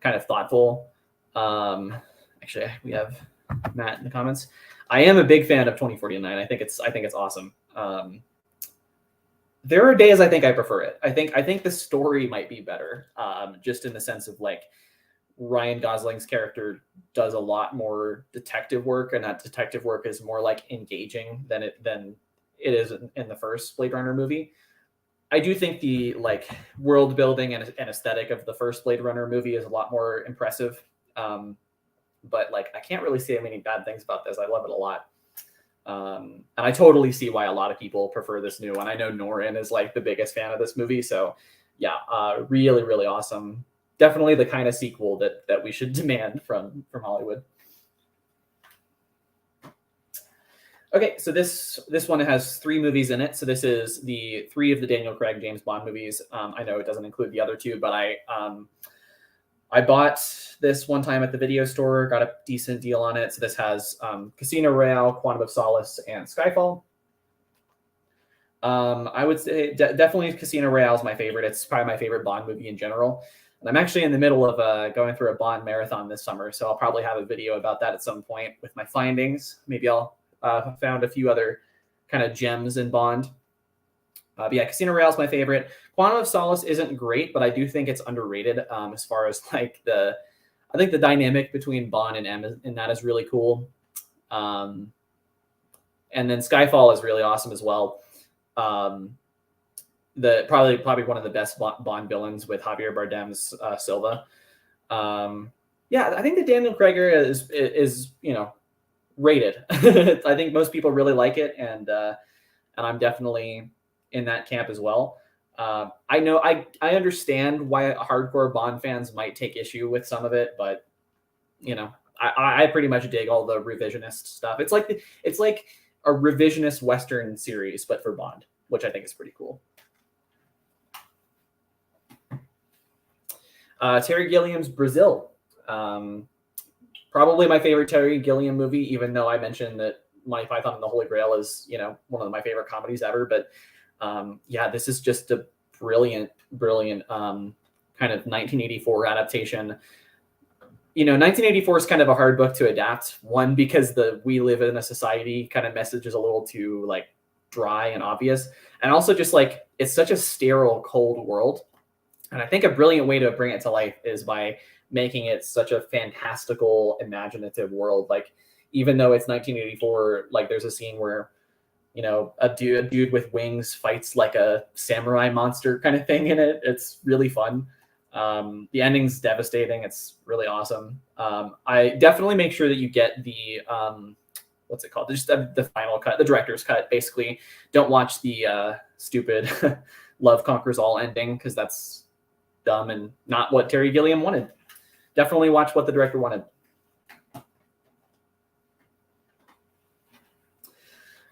of thoughtful. Actually, we have Matt in the comments. I am a big fan of 2049. I think it's awesome. There are days I think I prefer it. I think the story might be better, just in the sense of like Ryan Gosling's character does a lot more detective work, and that detective work is more like engaging than it is in the first Blade Runner movie. I do think the like world building and aesthetic of the first Blade Runner movie is a lot more impressive. But like I can't really say many bad things about this. I love it a lot. And I totally see why a lot of people prefer this new one. I know Norin is like the biggest fan of this movie. So yeah, really, really awesome. Definitely the kind of sequel that we should demand from Hollywood. Okay, so this one has 3 movies in it. So this is the 3 of the Daniel Craig James Bond movies. I know it doesn't include the other 2, but I bought this one time at the video store, got a decent deal on it. So this has Casino Royale, Quantum of Solace, and Skyfall. I would say definitely Casino Royale is my favorite. It's probably my favorite Bond movie in general. And I'm actually in the middle of going through a Bond marathon this summer, so I'll probably have a video about that at some point with my findings. Maybe I'll found a few other kind of gems in Bond. But yeah, Casino Royale is my favorite. Quantum of Solace isn't great, but I do think it's underrated as far as like I think the dynamic between Bond and M in that is really cool. And then Skyfall is really awesome as well. Probably one of the best Bond villains with Javier Bardem's Silva. Yeah, I think the Daniel Craig era is rated. I think most people really like it, and I'm definitely in that camp as well. I know I understand why hardcore Bond fans might take issue with some of it, but I pretty much dig all the revisionist stuff. It's like a revisionist Western series, but for Bond, which I think is pretty cool. Terry Gilliam's Brazil. Probably my favorite Terry Gilliam movie, even though I mentioned that Monty Python and the Holy Grail is, one of my favorite comedies ever. But yeah, this is just a brilliant kind of 1984 adaptation. 1984 is kind of a hard book to adapt. One, because we live in a society kind of message is a little too like dry and obvious. And also just like, it's such a sterile, cold world. And I think a brilliant way to bring it to life is by making it such a fantastical, imaginative world. Like, even though it's 1984, like there's a scene where, a dude with wings fights like a samurai monster kind of thing in it. It's really fun. The ending's devastating. It's really awesome. I definitely make sure that you get the, what's it called? Just the final cut, the director's cut, basically. Don't watch the stupid Love Conquers All ending, because that's dumb and not what Terry Gilliam wanted. Definitely watch what the director wanted.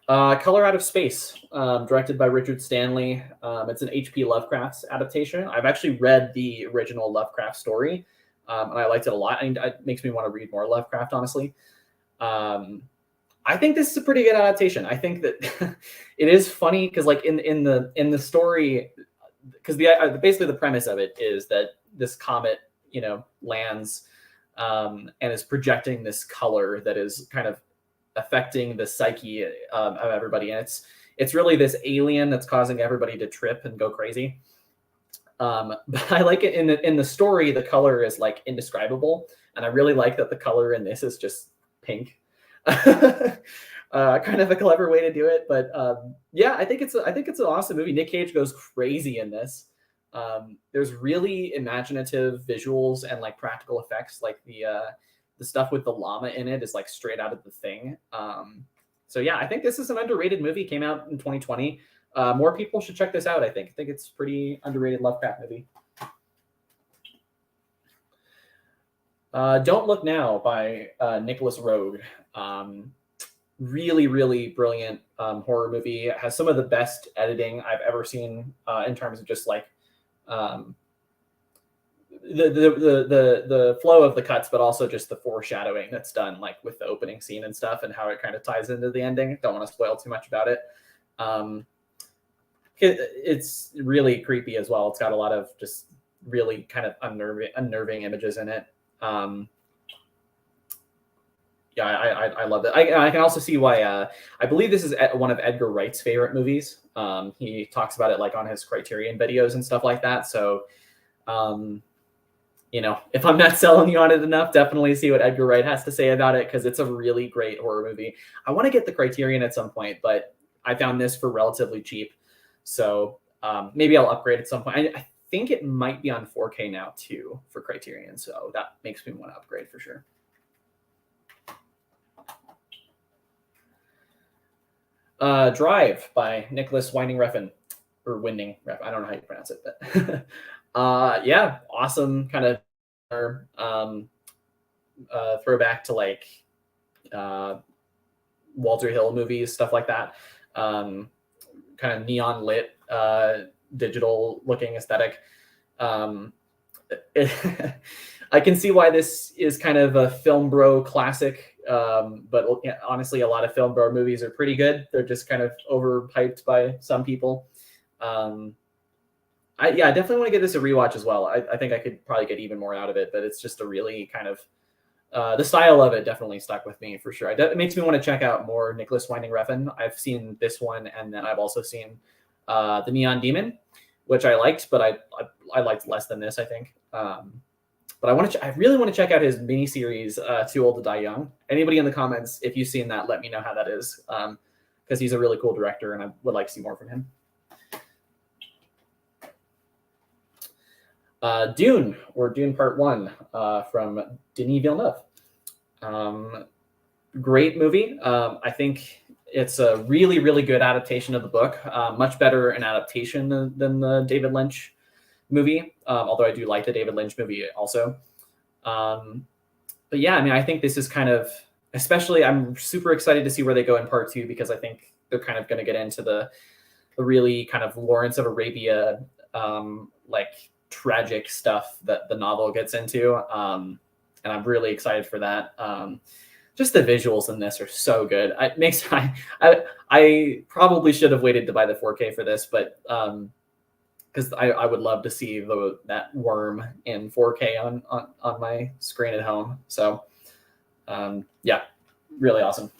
Color Out of Space, directed by Richard Stanley. It's an H.P. Lovecraft's adaptation. I've actually read the original Lovecraft story, and I liked it a lot. It makes me want to read more Lovecraft, honestly. I think this is a pretty good adaptation. I think that it is funny because, like, in the story, because basically the premise of it is that this comet, lands and is projecting this color that is kind of affecting the psyche of everybody, and it's really this alien that's causing everybody to trip and go crazy. But I like it in the story. The color is like indescribable, and I really like that the color in this is just pink. Kind of a clever way to do it, but yeah, I think it's an awesome movie. Nick Cage goes crazy in this. There's really imaginative visuals and like practical effects, like the stuff with the llama in it is like straight out of The Thing. So yeah, I think this is an underrated movie. Came out in 2020. More people should check this out. I think it's a pretty underrated Lovecraft movie. Don't Look Now by Nicholas Roeg. Really, really brilliant horror movie. It has some of the best editing I've ever seen in terms of just like the flow of the cuts, but also just the foreshadowing that's done, like with the opening scene and stuff, and how it kind of ties into the ending. Don't want to spoil too much about it. It's really creepy as well. It's got a lot of just really kind of unnerving images in it. Yeah, I love it. I can also see why. I believe this is one of Edgar Wright's favorite movies. He talks about it like on his Criterion videos and stuff like that. So, if I'm not selling you on it enough, definitely see what Edgar Wright has to say about it, because it's a really great horror movie. I want to get the Criterion at some point, but I found this for relatively cheap. So maybe I'll upgrade at some point. I think it might be on 4K now too for Criterion. So that makes me want to upgrade for sure. Drive by Nicholas Winding Refn, or Winding Refn. I don't know how you pronounce it, but yeah, awesome kind of throwback to like Walter Hill movies, stuff like that. Kind of neon lit, digital looking aesthetic. I can see why this is kind of a film bro classic. But honestly, a lot of film bro movies are pretty good. They're just kind of overhyped by some people. I definitely want to get this a rewatch as well. I think I could probably get even more out of it, but it's just a really kind of the style of it definitely stuck with me for sure. It makes me want to check out more Nicholas Winding Refn. I've seen this one, and then I've also seen The Neon Demon, which I liked, but I liked less than this, I think. But I really want to check out his miniseries, Too Old to Die Young. Anybody in the comments, if you've seen that, let me know how that is, because he's a really cool director, and I would like to see more from him. Dune, or Dune Part 1, from Denis Villeneuve. Great movie. I think it's a really, really good adaptation of the book. Much better an adaptation than the David Lynch movie, although I do like the David Lynch movie also. But yeah, I mean, I think this is kind of, especially, I'm super excited to see where they go in Part 2, because I think they're kind of going to get into the really kind of Lawrence of Arabia, like tragic stuff that the novel gets into. And I'm really excited for that. Just the visuals in this are so good. It makes I probably should have waited to buy the 4K for this, but because I would love to see that worm in 4K on my screen at home. So yeah, really awesome.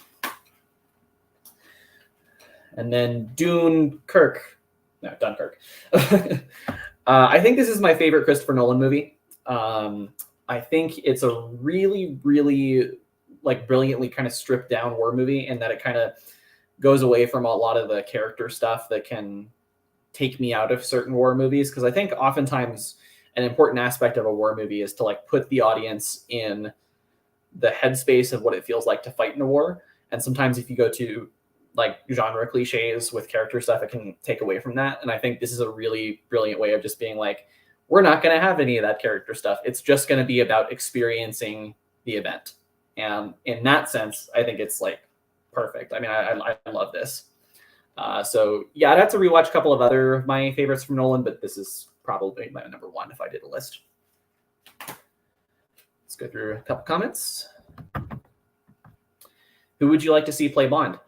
And then Dunkirk. I think this is my favorite Christopher Nolan movie. I think it's a really, really like brilliantly kind of stripped down war movie, in that it kind of goes away from a lot of the character stuff that can take me out of certain war movies. Because I think oftentimes an important aspect of a war movie is to like put the audience in the headspace of what it feels like to fight in a war. And sometimes if you go to like genre cliches with character stuff, it can take away from that. And I think this is a really brilliant way of just being like, we're not going to have any of that character stuff. It's just going to be about experiencing the event. And in that sense, I think it's like perfect. I mean, I love this. So yeah, I'd have to rewatch a couple of other of my favorites from Nolan, but this is probably my number one if I did a list. Let's go through a couple comments. Who would you like to see play Bond?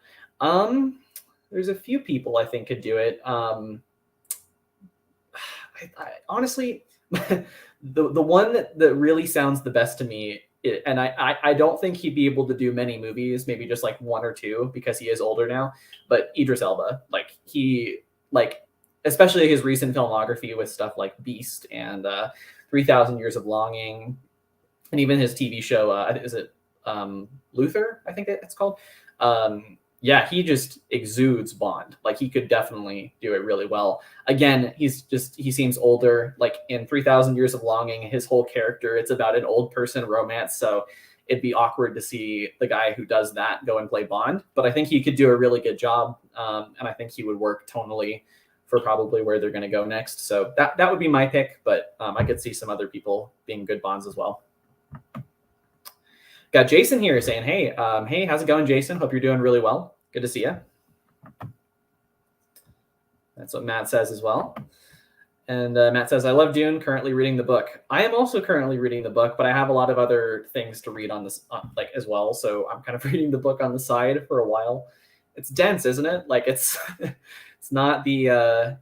There's a few people I think could do it. I honestly, the one that really sounds the best to me, and I don't think he'd be able to do many movies, maybe just like one or two, because he is older now, but Idris Elba, especially his recent filmography with stuff like Beast and 3,000 Years of Longing, and even his TV show, is it Luther, I think it's called. Yeah, he just exudes Bond. Like, he could definitely do it really well. Again, he seems older. Like in 3,000 Years of Longing, his whole character, it's about an old person romance. So it'd be awkward to see the guy who does that go and play Bond. But I think he could do a really good job. And I think he would work tonally for probably where they're going to go next. So that would be my pick. But I could see some other people being good Bonds as well. Got Jason here saying, hey, how's it going, Jason? Hope you're doing really well. Good to see you. That's what Matt says as well. And Matt says, I love Dune, currently reading the book. I am also currently reading the book, but I have a lot of other things to read on this, as well. So I'm kind of reading the book on the side for a while. It's dense, isn't it? Like it's not the,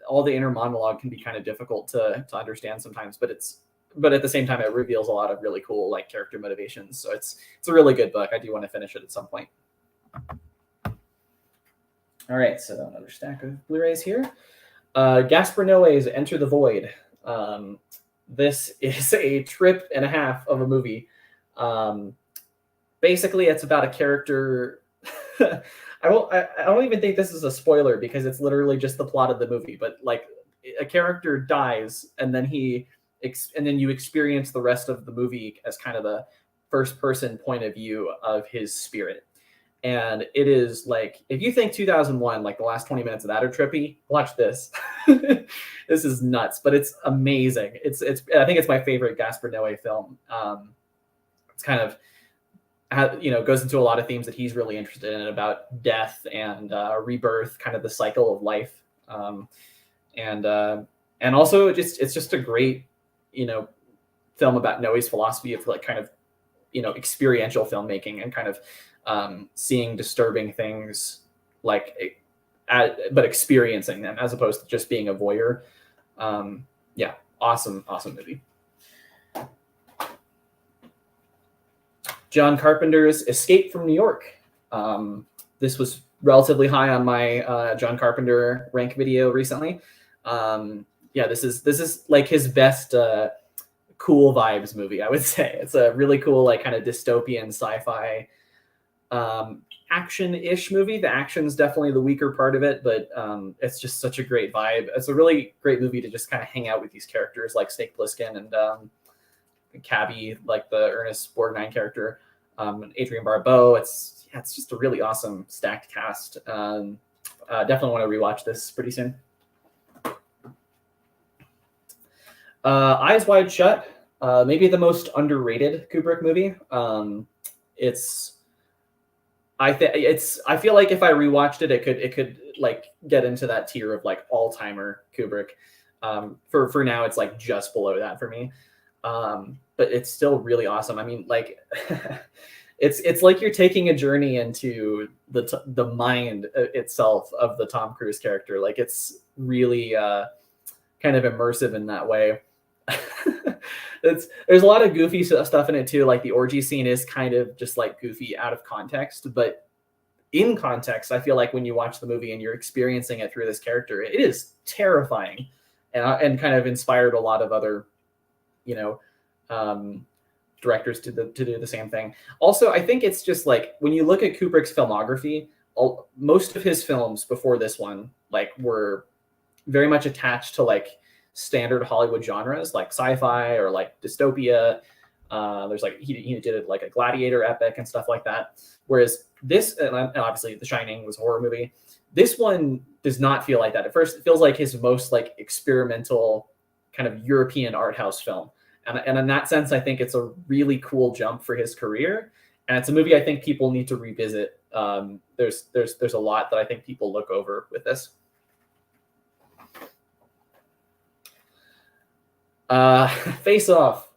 all the inner monologue can be kind of difficult to understand sometimes, but at the same time, it reveals a lot of really cool like character motivations. So it's a really good book. I do want to finish it at some point. All right, so another stack of Blu-rays here. Gaspar Noé's Enter the Void. This is a trip and a half of a movie. Basically, it's about a character. I don't even think this is a spoiler because it's literally just the plot of the movie. But like, a character dies, and then you experience the rest of the movie as kind of the first person point of view of his spirit. And it is like, if you think 2001, like the last 20 minutes of that are trippy, watch this. This is nuts, but it's amazing. I think it's my favorite Gaspar Noé film. It's kind of, goes into a lot of themes that he's really interested in about death and rebirth, kind of the cycle of life. And also it's just a great, film about Noé's philosophy of like kind of, experiential filmmaking and kind of seeing disturbing things like but experiencing them as opposed to just being a voyeur. Yeah, awesome movie. John Carpenter's Escape from New York. This was relatively high on my John Carpenter rank video recently. Yeah, this is like his best cool vibes movie, I would say. It's a really cool, like, kind of dystopian sci-fi action-ish movie. The action's definitely the weaker part of it, but it's just such a great vibe. It's a really great movie to just kind of hang out with these characters like Snake Plissken and Cabby, like the Ernest Borgnine character, and Adrienne Barbeau. It's just a really awesome stacked cast. Definitely want to rewatch this pretty soon. Eyes Wide Shut, maybe the most underrated Kubrick movie. I feel like if I rewatched it, it could like get into that tier of like all-timer Kubrick. For now, it's like just below that for me. But it's still really awesome. I mean, like, it's like you're taking a journey into the mind itself of the Tom Cruise character. Like, it's really kind of immersive in that way. There's a lot of goofy stuff in it too. Like the orgy scene is kind of just like goofy out of context, but in context, I feel like when you watch the movie and you're experiencing it through this character, it is terrifying, and kind of inspired a lot of other, directors to do the same thing. Also, I think it's just like when you look at Kubrick's filmography, most of his films before this one like were very much attached to like standard Hollywood genres like sci-fi or like dystopia. There's like he did it like a gladiator epic and stuff like that. Whereas this, and obviously The Shining was a horror movie. This one does not feel like that. At first, it feels like his most like experimental kind of European art house film. And in that sense, I think it's a really cool jump for his career. And it's a movie I think people need to revisit. There's a lot that I think people look over with this. Face Off,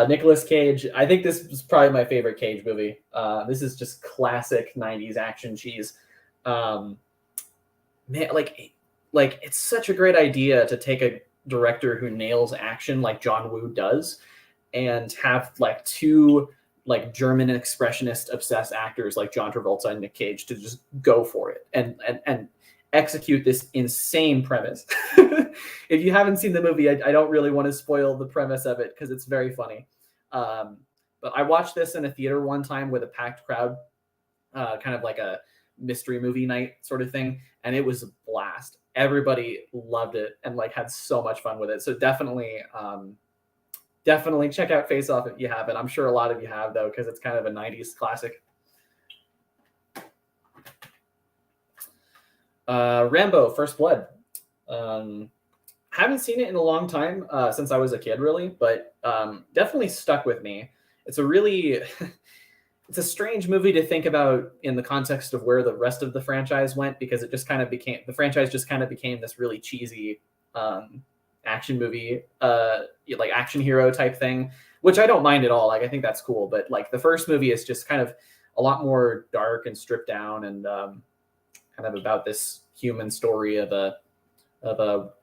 Nicolas Cage. I think this was probably my favorite Cage movie. This is just classic 90s action cheese. Man, like it's such a great idea to take a director who nails action like John Woo does and have like two like German expressionist obsessed actors like John Travolta and Nick Cage to just go for it and execute this insane premise. If you haven't seen the movie, I don't really want to spoil the premise of it because it's very funny. But I watched this in a theater one time with a packed crowd, kind of like a mystery movie night sort of thing, and it was a blast. Everybody loved it and like had so much fun with it. So definitely check out Face Off if you haven't. I'm sure a lot of you have though, because it's kind of a 90s classic. Rambo: First Blood. Haven't seen it in a long time, since I was a kid, really, but definitely stuck with me. It's a really, it's a strange movie to think about in the context of where the rest of the franchise went, because it just kind of became, the franchise just kind of became this really cheesy action movie, like action hero type thing, which I don't mind at all. Like, I think that's cool, but like the first movie is just kind of a lot more dark and stripped down and kind of about this human story of a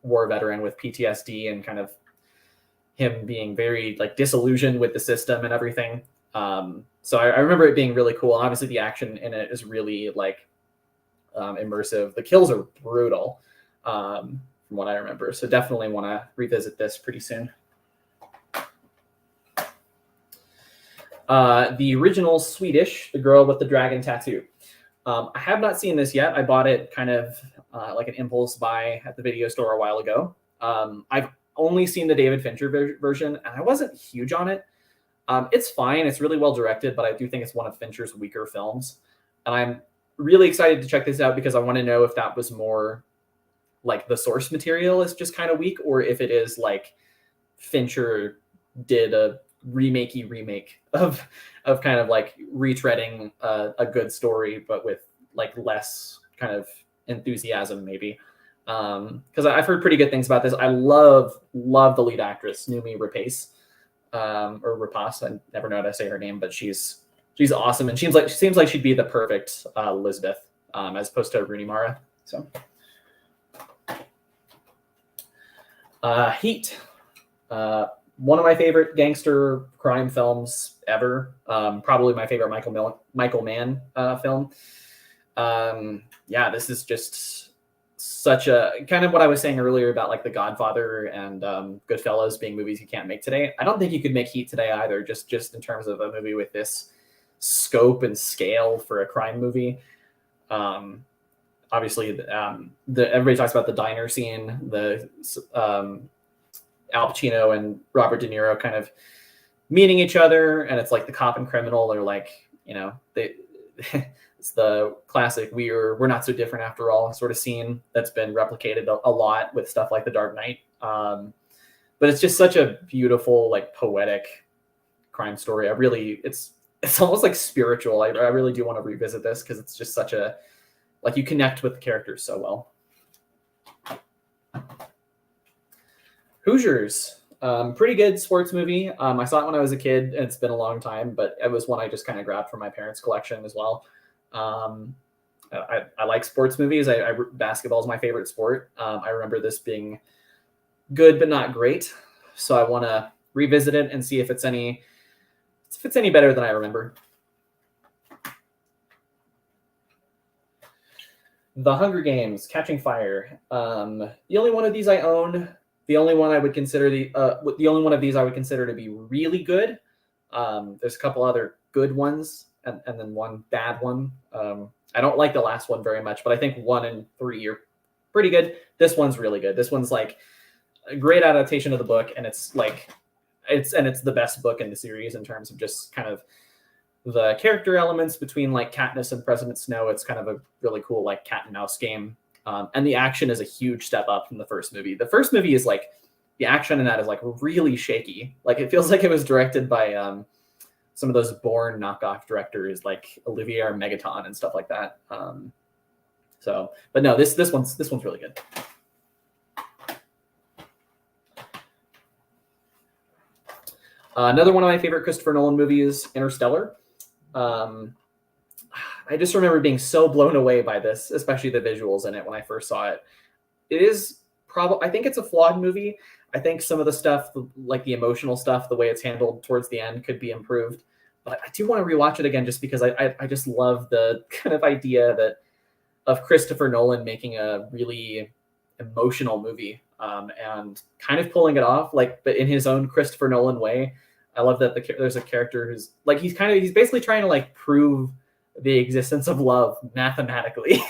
war veteran with PTSD and kind of him being very like disillusioned with the system and everything. So I remember it being really cool. And obviously the action in it is really like immersive. The kills are brutal, from what I remember. So definitely want to revisit this pretty soon. The original Swedish, The Girl with the Dragon Tattoo. I have not seen this yet. I bought it kind of like an impulse buy at the video store a while ago. I've only seen the David Fincher version, and I wasn't huge on it. It's fine. It's really well directed, but I do think it's one of Fincher's weaker films. And I'm really excited to check this out because I want to know if that was more like the source material is just kind of weak, or if it is like Fincher did a remake of kind of like retreading a good story, but with like less kind of enthusiasm maybe. Because I've heard pretty good things about this. I love the lead actress, Noomi Rapace, or Rapace. I never know how to say her name, but she's awesome, and she seems like she'd be the perfect Elizabeth, as opposed to Rooney Mara. So, Heat, one of my favorite gangster crime films ever. Probably my favorite Michael Mann film. Yeah, this is just such a kind of what I was saying earlier about like The Godfather and Goodfellas being movies you can't make today. I don't think you could make Heat today either, just in terms of a movie with this scope and scale for a crime movie. Obviously, everybody talks about the diner scene, the Al Pacino and Robert De Niro kind of meeting each other, and it's like the cop and criminal are like, they it's the classic we're not so different after all sort of scene that's been replicated a lot with stuff like The Dark Knight. But it's just such a beautiful, like poetic crime story. It's almost like spiritual. I really do want to revisit this because it's just such a, like, you connect with the characters so well. Hoosiers, pretty good sports movie. I saw it when I was a kid, and it's been a long time, but it was one I just kind of grabbed from my parents' collection as well. I like sports movies. Basketball is my favorite sport. I remember this being good but not great, so I want to revisit it and see if it's any better than I remember. The Hunger Games: Catching Fire. The only one of these I own. The only one I would consider the only one of these I would consider to be really good. There's a couple other good ones, and then one bad one. I don't like the last one very much, but I think 1 and 3 are pretty good. This one's really good. This one's like a great adaptation of the book, and it's the best book in the series in terms of just kind of the character elements between like Katniss and President Snow. It's kind of a really cool like cat and mouse game. And the action is a huge step up from the first movie. The first movie is like, the action in that is like really shaky. Like it feels like it was directed by some of those Bourne knockoff directors like Olivier Megaton and stuff like that. But no, this one's really good. Another one of my favorite Christopher Nolan movies, Interstellar. I just remember being so blown away by this, especially the visuals in it when I first saw it. It is I think it's a flawed movie. I think some of the stuff, like the emotional stuff, the way it's handled towards the end could be improved. But I do want to rewatch it again just because I just love the kind of idea of Christopher Nolan making a really emotional movie and kind of pulling it off, like, but in his own Christopher Nolan way. I love that there's a character who's like, he's basically trying to like prove the existence of love mathematically,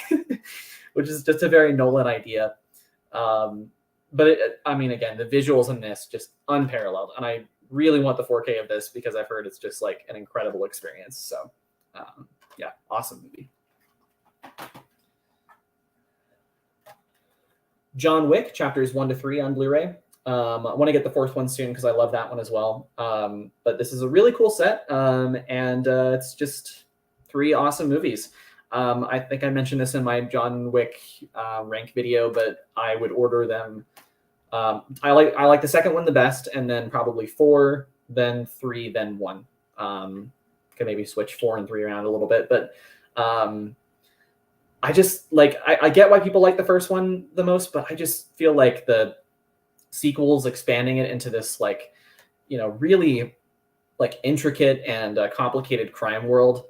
which is just a very Nolan idea. But again, the visuals in this just unparalleled, and I really want the 4K of this because I've heard it's just like an incredible experience. So, yeah, awesome movie. John Wick chapters 1 to 3 on Blu-ray. I want to get the 4th one soon because I love that one as well. But this is a really cool set, and it's just 3 awesome movies. I think I mentioned this in my John Wick rank video, but I would order them. I like the second one the best, and then probably 4, then 3, then 1. Can maybe switch 4 and 3 around a little bit, but I just like, I get why people like the first one the most, but I just feel like the sequels expanding it into this like, really like intricate and complicated crime world,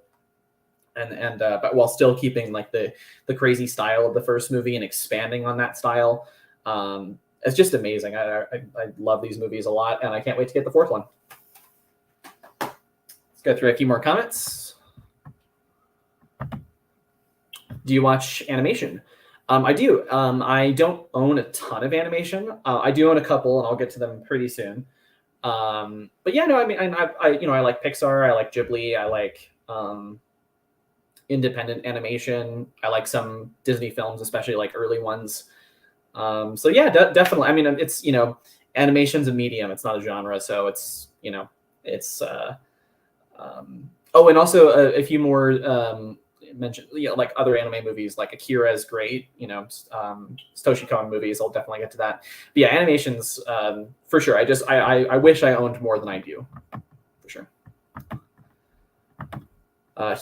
and but while still keeping like the crazy style of the first movie and expanding on that style. It's just amazing. I love these movies a lot, and I can't wait to get the 4th one. Let's go through a few more comments. Do you watch animation? I do. I don't own a ton of animation. I do own a couple, and I'll get to them pretty soon. But yeah, no, I mean, I like Pixar. I like Ghibli. I like independent animation. I like some Disney films, especially like early ones. So yeah, definitely. I mean, it's, animation's a medium. It's not a genre. So it's, it's, oh, and also a few more, mentioned, like other anime movies, like Akira is great, Satoshi Kon movies. I'll definitely get to that. But yeah, animations, for sure. I wish I owned more than I do, for sure.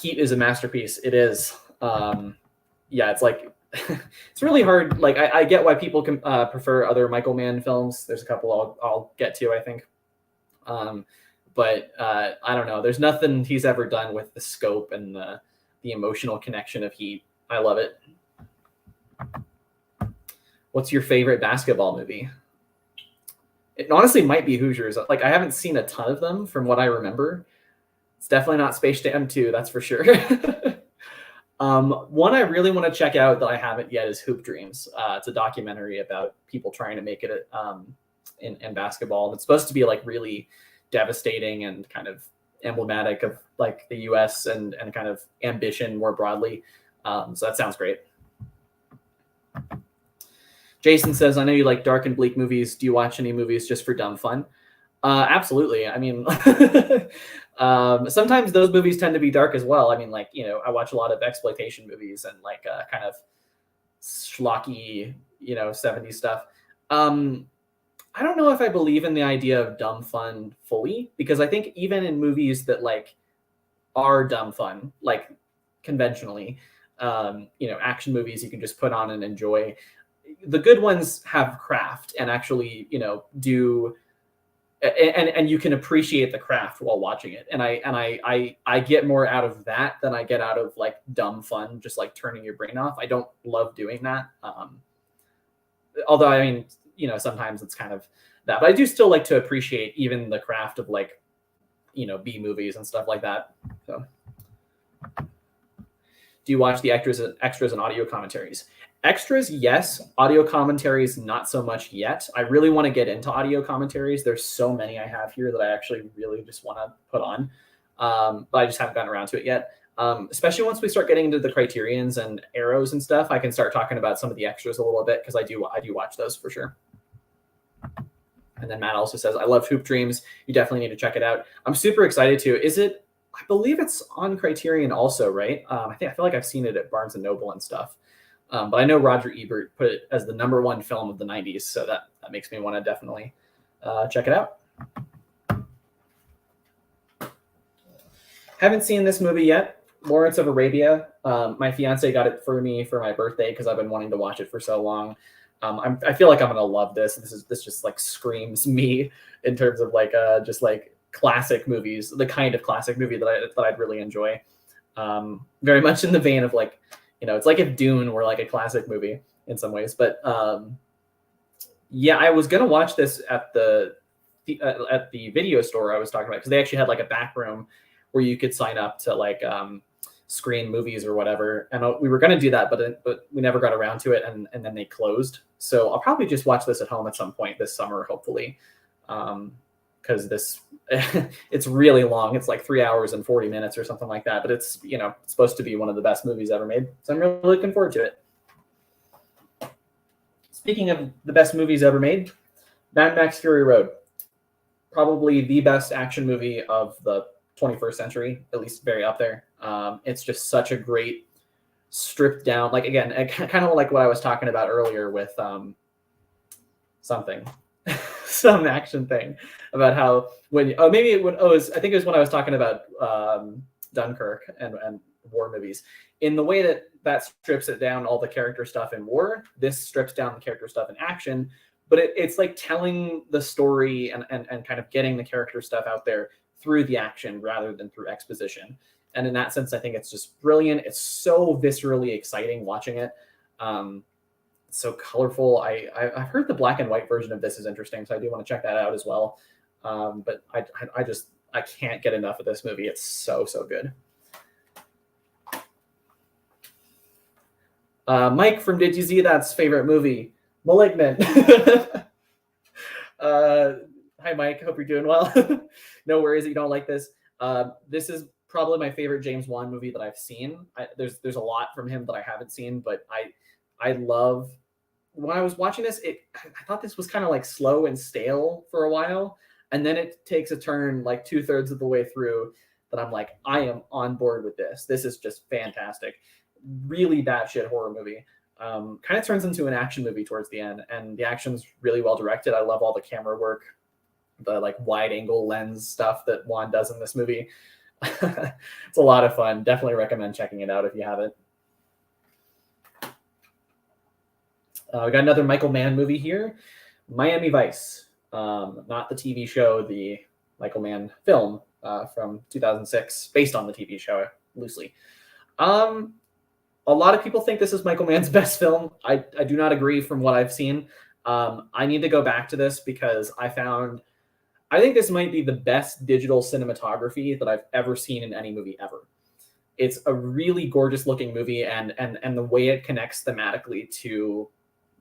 Heat is a masterpiece. It is. Yeah, it's like it's really hard. Like I get why people can prefer other Michael Mann films. There's a couple I'll get to, I think. But I don't know. There's nothing he's ever done with the scope and the emotional connection of Heat. I love it. What's your favorite basketball movie? It honestly might be Hoosiers. Like I haven't seen a ton of them from what I remember. It's definitely not Space Jam 2, that's for sure. One I really want to check out that I haven't yet is Hoop Dreams. It's a documentary about people trying to make it in basketball. It's supposed to be like really devastating and kind of emblematic of like the U.S. and kind of ambition more broadly. So that sounds great. Jason says, I know you like dark and bleak movies. Do you watch any movies just for dumb fun? Absolutely. I mean, sometimes those movies tend to be dark as well. I mean, like, you know, I watch a lot of exploitation movies and like kind of schlocky, you know, 70s stuff. I don't know if I believe in the idea of dumb fun fully, because I think even in movies that like are dumb fun, like conventionally, you know, action movies you can just put on and enjoy. The good ones have craft and actually, you know, do and you can appreciate the craft while watching it. And I get more out of that than I get out of like dumb fun, just like turning your brain off. I don't love doing that. Although I mean, you know, sometimes it's kind of that, but I do still like to appreciate even the craft of like, you know, B movies and stuff like that. So do you watch the extras and audio commentaries? Extras, yes. Audio commentaries, not so much yet. I really want to get into audio commentaries. There's so many I have here that I actually really just want to put on, but I just haven't gotten around to it yet. Especially once we start getting into the Criterions and Arrows and stuff, I can start talking about some of the extras a little bit because I do watch those for sure. And then Matt also says, I love Hoop Dreams. You definitely need to check it out. I'm super excited to. Is it? I believe it's on Criterion also, right? I feel like I've seen it at Barnes and Noble and stuff. But I know Roger Ebert put it as the #1 film of the 90s, so that makes me want to definitely check it out. Haven't seen this movie yet, Lawrence of Arabia. My fiance got it for me for my birthday because I've been wanting to watch it for so long. I feel like I'm gonna love this. This just like screams me in terms of like just like classic movies, the kind of classic movie that I'd really enjoy. Very much in the vein of like, you know, it's like if Dune were like a classic movie in some ways. But yeah, I was gonna watch this at the video store I was talking about because they actually had like a back room where you could sign up to like screen movies or whatever, and we were gonna do that, but we never got around to it, and then they closed. So I'll probably just watch this at home at some point this summer, hopefully, because this it's really long. It's like 3 hours and 40 minutes or something like that, but it's, you know, it's supposed to be one of the best movies ever made, so I'm really looking forward to it. Speaking of the best movies ever made, Mad Max Fury Road, probably the best action movie of the 21st century, at least very up there. It's just such a great stripped down, like again, kind of like what I was talking about earlier with something some action thing about how when I think it was when I was talking about Dunkirk and war movies, in the way that strips it down, all the character stuff in war, this strips down the character stuff in action, but it's like telling the story and kind of getting the character stuff out there through the action rather than through exposition. And in that sense, I think it's just brilliant. It's so viscerally exciting watching it. So colorful. I've heard the black and white version of this is interesting, so I do want to check that out as well. But I can't get enough of this movie. It's so good. Mike from Did You See That's favorite movie, Malignant. Hi Mike, hope you're doing well. No worries that you don't like this. This is probably my favorite James Wan movie that I've seen. There's a lot from him that I haven't seen, but I love, when I was watching this, I thought this was kind of like slow and stale for a while, and then it takes a turn like 2/3 of the way through that I'm like, I am on board with this. This is just fantastic. Really batshit horror movie. Kind of turns into an action movie towards the end, and the action's really well directed. I love all the camera work, the like wide angle lens stuff that Wan does in this movie. It's a lot of fun. Definitely recommend checking it out if you haven't. We got another Michael Mann movie here, Miami Vice. Not the TV show, the Michael Mann film from 2006, based on the TV show loosely. A lot of people think this is Michael Mann's best film. I do not agree from what I've seen. I need to go back to this because I think this might be the best digital cinematography that I've ever seen in any movie ever. It's a really gorgeous looking movie, and the way it connects thematically to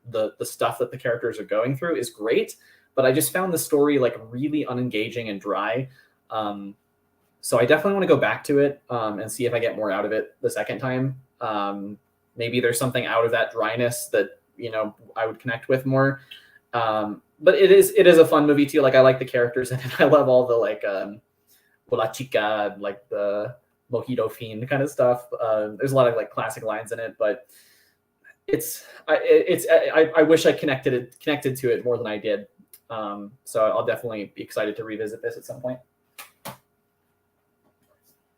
the stuff that the characters are going through is great. But I just found the story like really unengaging and dry. So I definitely want to go back to it and see if I get more out of it the second time. Maybe there's something out of that dryness that, you know, I would connect with more. But it is a fun movie too. Like, I like the characters and I love all the like Hola Chica, like the Mojito Fiend kind of stuff. There's a lot of like classic lines in it, but I wish I connected to it more than I did. So I'll definitely be excited to revisit this at some point.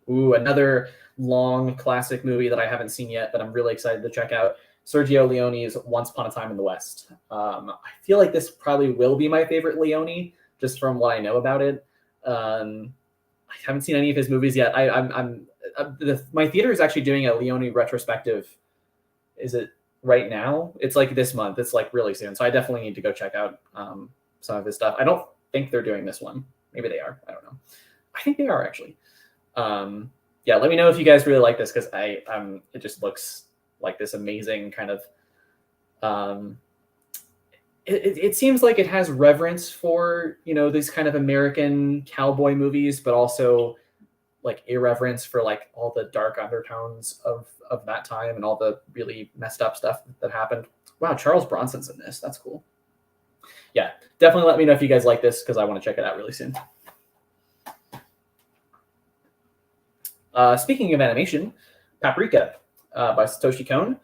Ooh, another long classic movie that I haven't seen yet, but I'm really excited to check out. Sergio Leone's Once Upon a Time in the West. I feel like this probably will be my favorite Leone, just from what I know about it. I haven't seen any of his movies yet. My theater is actually doing a Leone retrospective. Is it right now? It's like this month. It's like really soon. So I definitely need to go check out some of his stuff. I don't think they're doing this one. Maybe they are. I don't know. I think they are actually. Yeah, let me know if you guys really like this, because it just looks like this amazing kind of it seems like it has reverence for, you know, these kind of American cowboy movies, but also like irreverence for like all the dark undertones of that time and all the really messed up stuff that happened. Wow, Charles Bronson's in this. That's cool. Yeah, definitely let me know if you guys like this, because I want to check it out really soon. Speaking of animation, Paprika by Satoshi Kon.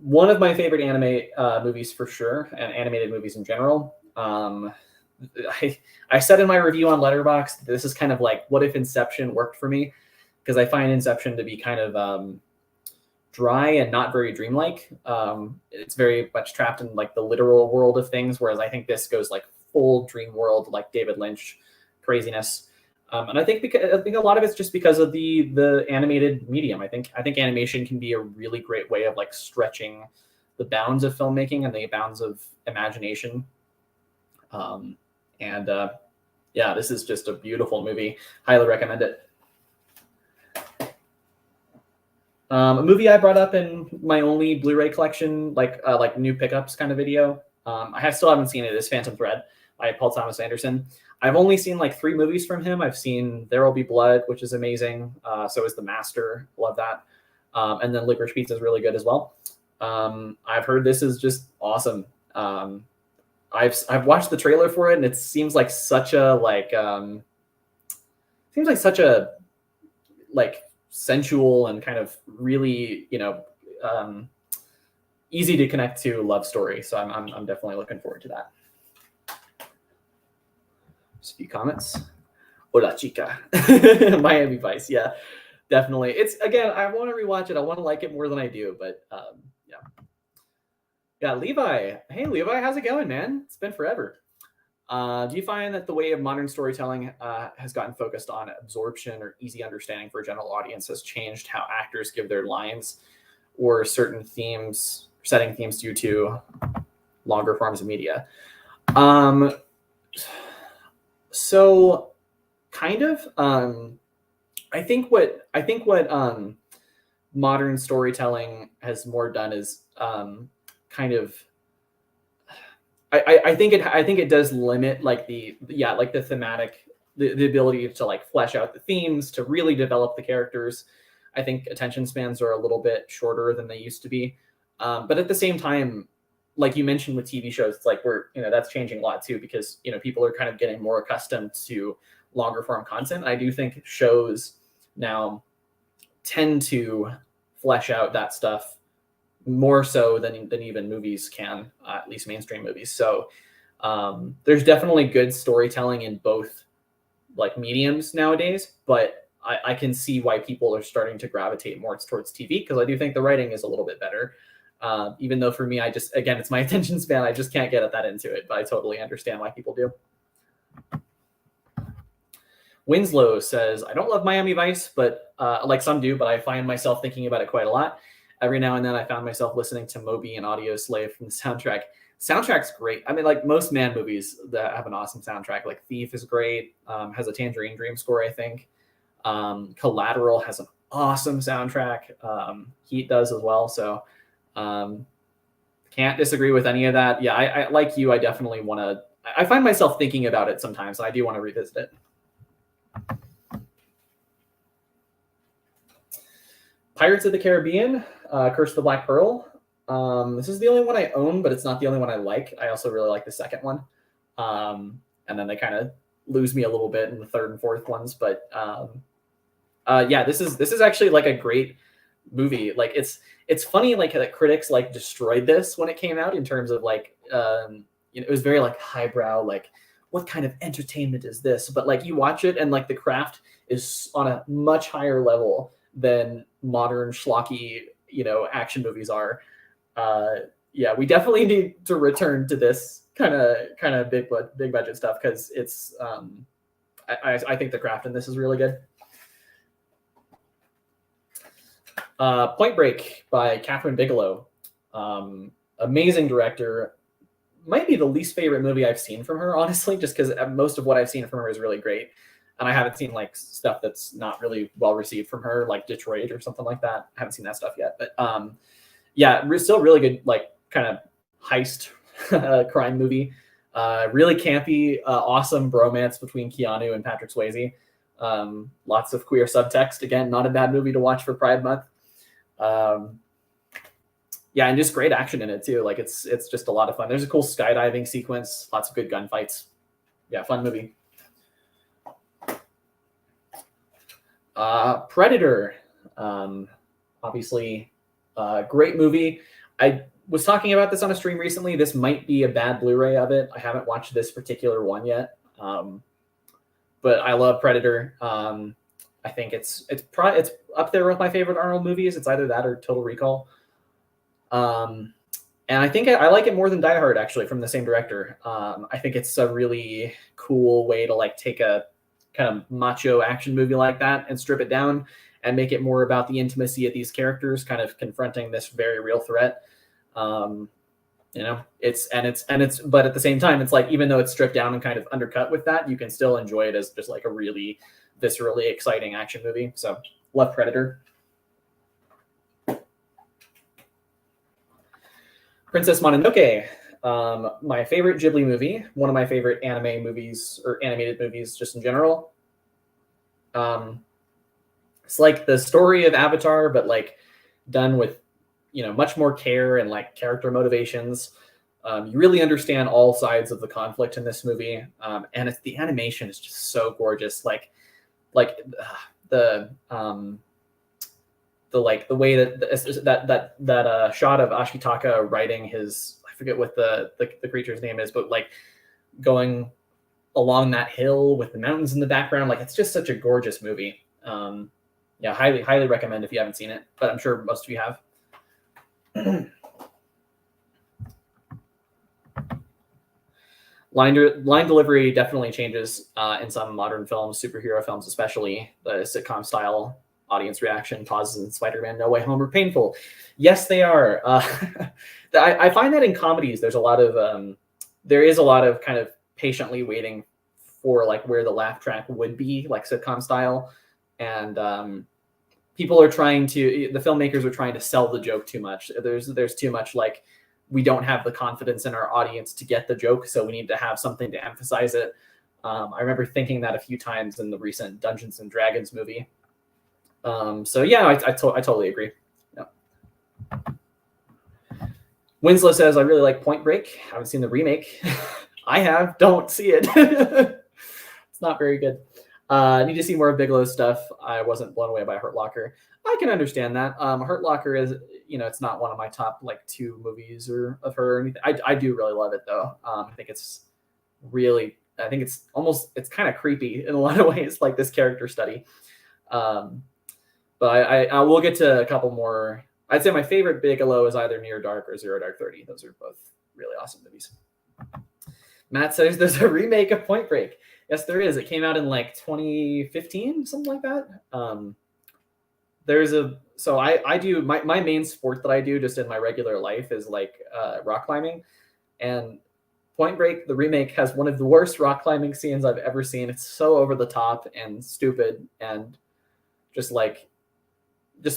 One of my favorite anime movies for sure, and animated movies in general. I said in my review on Letterboxd, this is kind of like, what if Inception worked for me? Because I find Inception to be kind of dry and not very dreamlike. It's very much trapped in like the literal world of things, whereas I think this goes like full dream world, like David Lynch craziness. And I think a lot of it's just because of the animated medium. I think animation can be a really great way of like stretching the bounds of filmmaking and the bounds of imagination. Yeah, this is just a beautiful movie. Highly recommend it. A movie I brought up in my only Blu-ray collection, like new pickups kind of video. I still haven't seen it. Is Phantom Thread by Paul Thomas Anderson. I've only seen like 3 movies from him. I've seen There Will Be Blood, which is amazing. So is The Master. Love that. And then Licorice Pizza is really good as well. I've heard this is just awesome. I've watched the trailer for it, and it seems like such a sensual and kind of really, you know, easy to connect to love story. So I'm definitely looking forward to that. Just a few comments. Hola Chica. Miami Vice. Yeah, definitely. It's, again, I want to rewatch it. I want to like it more than I do, but yeah. Yeah, Levi. Hey, Levi, how's it going, man? It's been forever. Do you find that the way of modern storytelling has gotten focused on absorption or easy understanding for a general audience has changed how actors give their lines or certain themes, setting themes due to longer forms of media? So kind of, I think what modern storytelling has more done is kind of, I think it does limit like the thematic, the ability to like flesh out the themes, to really develop the characters. I think attention spans are a little bit shorter than they used to be. But at the same time, like you mentioned with TV shows, it's like that's changing a lot too, because, people are kind of getting more accustomed to longer form content. I do think shows now tend to flesh out that stuff more so than even movies can, at least mainstream movies. So there's definitely good storytelling in both like mediums nowadays, but I can see why people are starting to gravitate more towards TV, because I do think the writing is a little bit better. Even though for me, again, it's my attention span. I just can't get that into it, but I totally understand why people do. Winslow says, I don't love Miami Vice, but like some do, but I find myself thinking about it quite a lot. Every now and then I found myself listening to Moby and Audio Slave from the soundtrack. Soundtrack's great. I mean, like most man movies that have an awesome soundtrack, like Thief is great, has a Tangerine Dream score, I think. Collateral has an awesome soundtrack. Heat does as well. So can't disagree with any of that. Yeah, I like you. I definitely want to. I find myself thinking about it sometimes, and I do want to revisit it. Pirates of the Caribbean, Curse of the Black Pearl. This is the only one I own, but it's not the only one I like. I also really like the second one. And then they kind of lose me a little bit in the third and fourth ones. But yeah, this is actually like a great movie. Like it's funny like that critics like destroyed this when it came out in terms of like it was very like highbrow, like what kind of entertainment is this? But like you watch it and like the craft is on a much higher level than modern schlocky, action movies are. Yeah, we definitely need to return to this kind of big budget stuff because it's I think the craft in this is really good. Point Break by Catherine Bigelow. Amazing director. Might be the least favorite movie I've seen from her, honestly, just because most of what I've seen from her is really great. And I haven't seen like stuff that's not really well received from her, like Detroit or something like that. I haven't seen that stuff yet. But yeah, still really good, like kind of heist crime movie. Really campy, awesome bromance between Keanu and Patrick Swayze. Lots of queer subtext. Again, not a bad movie to watch for Pride Month. Yeah, and just great action in it too. Like it's just a lot of fun. There's a cool skydiving sequence, lots of good gunfights. Yeah, fun movie. Predator, obviously, great movie. I was talking about this on a stream recently. This might be a bad Blu-ray of it. I haven't watched this particular one yet, but I love Predator. I think it's up there with my favorite Arnold movies. It's either that or Total Recall. And I think I like it more than Die Hard, actually, from the same director. I think it's a really cool way to like take a kind of macho action movie like that and strip it down and make it more about the intimacy of these characters kind of confronting this very real threat. But at the same time, it's like, even though it's stripped down and kind of undercut with that, you can still enjoy it as just like a really viscerally exciting action movie. So love Predator. Princess Mononoke, my favorite Ghibli movie, one of my favorite anime movies or animated movies just in general. It's like the story of Avatar, but like done with, much more care and like character motivations. You really understand all sides of the conflict in this movie. And the animation is just so gorgeous. The way that shot of Ashitaka riding his, I forget what the creature's name is, but like going along that hill with the mountains in the background, like it's just such a gorgeous movie. Yeah, highly recommend if you haven't seen it, but I'm sure most of you have. Line delivery definitely changes in some modern films, superhero films especially. The sitcom style audience reaction pauses in Spider-Man No Way Home are painful. Yes, they are. I find that in comedies there is a lot of kind of patiently waiting for like where the laugh track would be, like sitcom style, and the filmmakers are trying to sell the joke too much. There's too much like, we don't have the confidence in our audience to get the joke, so we need to have something to emphasize it. I remember thinking that a few times in the recent Dungeons and Dragons movie. So yeah, I totally agree. Yeah. Winslow says, I really like Point Break. I haven't seen the remake. I have. Don't see it. It's not very good. I need to see more of Bigelow's stuff. I wasn't blown away by Hurt Locker. I can understand that. Hurt Locker is, it's not one of my top like 2 movies of her or anything. I do really love it though. I think it's kind of creepy in a lot of ways, like this character study. But I will get to a couple more. I'd say my favorite Bigelow is either Near Dark or Zero Dark 30. Those are both really awesome movies. Matt says there's a remake of Point Break. Yes, there is. It came out in like 2015, something like that. I do my main sport that I do just in my regular life is like rock climbing, and Point Break, the remake, has one of the worst rock climbing scenes I've ever seen. It's so over the top and stupid and just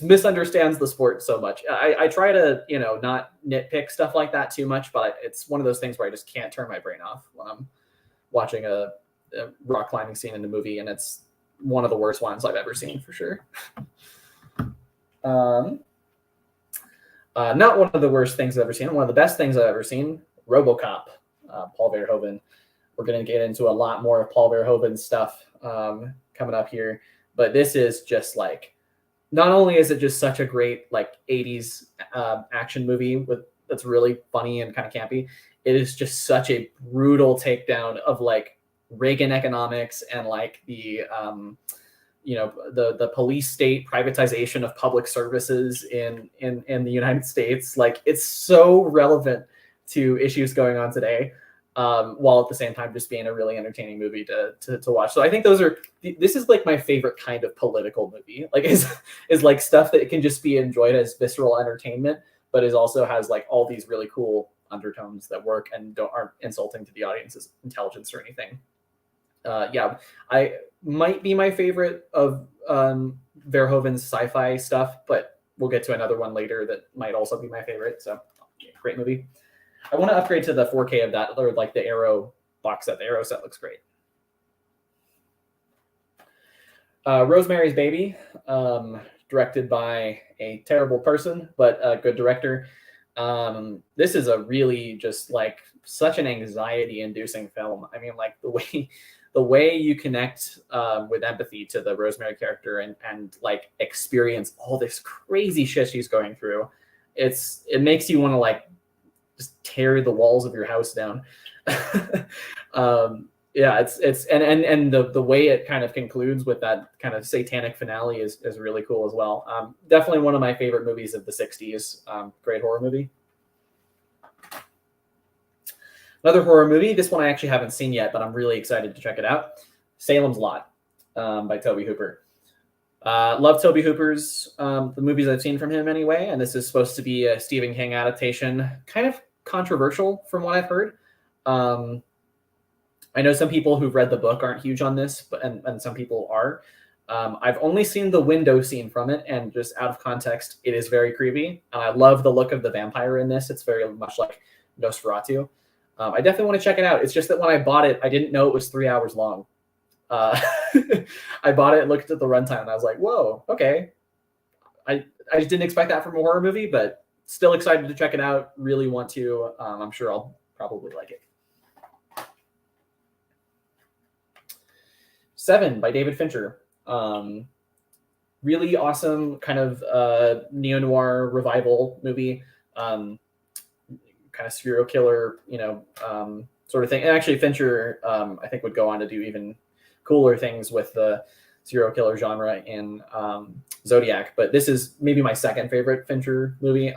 misunderstands the sport so much. I try to, not nitpick stuff like that too much, but it's one of those things where I just can't turn my brain off when I'm watching a rock climbing scene in the movie, and it's one of the worst ones I've ever seen for sure. Not one of the worst things I've ever seen. One of the best things I've ever seen, RoboCop, Paul Verhoeven. We're going to get into a lot more of Paul Verhoeven's stuff coming up here, but this is just like, not only is it just such a great like 80s action movie that's really funny and kind of campy, it is just such a brutal takedown of like Reagan economics and like the police state privatization of public services in the United States. Like, it's so relevant to issues going on today, while at the same time just being a really entertaining movie to watch. So I think this is like my favorite kind of political movie. Like, is like stuff that can just be enjoyed as visceral entertainment, but also has like all these really cool undertones that work and aren't insulting to the audience's intelligence or anything. I might be my favorite of Verhoeven's sci-fi stuff, but we'll get to another one later that might also be my favorite. So great movie. I want to upgrade to the 4K of that, or like the Arrow box set. The Arrow set looks great. Rosemary's Baby, directed by a terrible person, but a good director. This is a really just like such an anxiety-inducing film. I mean, like the way you connect with empathy to the Rosemary character and like experience all this crazy shit she's going through, it makes you want to like just tear the walls of your house down. It's the way it kind of concludes with that kind of satanic finale is really cool as well. Definitely one of my favorite movies of the 60s. Great horror movie. Another horror movie. This one I actually haven't seen yet, but I'm really excited to check it out. Salem's Lot, by Tobe Hooper. Love Tobe Hooper's the movies I've seen from him anyway, and this is supposed to be a Stephen King adaptation. Kind of controversial from what I've heard. I know some people who've read the book aren't huge on this, but and some people are. I've only seen the window scene from it, and just out of context, it is very creepy. I love the look of the vampire in this. It's very much like Nosferatu. I definitely want to check it out. It's just that when I bought it, I didn't know it was 3 hours long. I bought it and looked at the runtime, and I was like, whoa, okay. I just didn't expect that from a horror movie, but still excited to check it out. Really want to. I'm sure I'll probably like it. 7 by David Fincher. Really awesome kind of neo-noir revival movie. Kind of serial killer, sort of thing. And actually Fincher, I think, would go on to do even cooler things with the serial killer genre in Zodiac. But this is maybe my second favorite Fincher movie.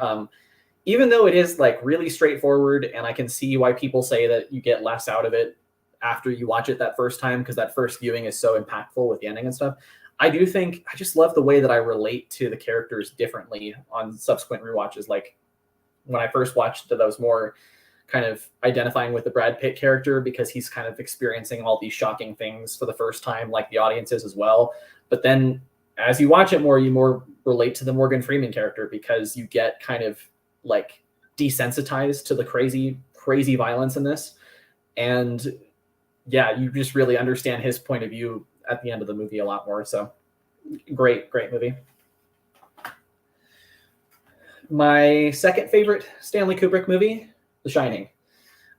Even though it is like really straightforward, and I can see why people say that you get less out of it after you watch it that first time, because that first viewing is so impactful with the ending and stuff. I do think I just love the way that I relate to the characters differently on subsequent rewatches. Like when I first watched it, I was more kind of identifying with the Brad Pitt character because he's kind of experiencing all these shocking things for the first time, like the audience is as well. But then as you watch it more, you more relate to the Morgan Freeman character because you get kind of like desensitized to the crazy violence in this. And yeah, you just really understand his point of view at the end of the movie a lot more. So great movie. My second favorite Stanley Kubrick movie, The Shining.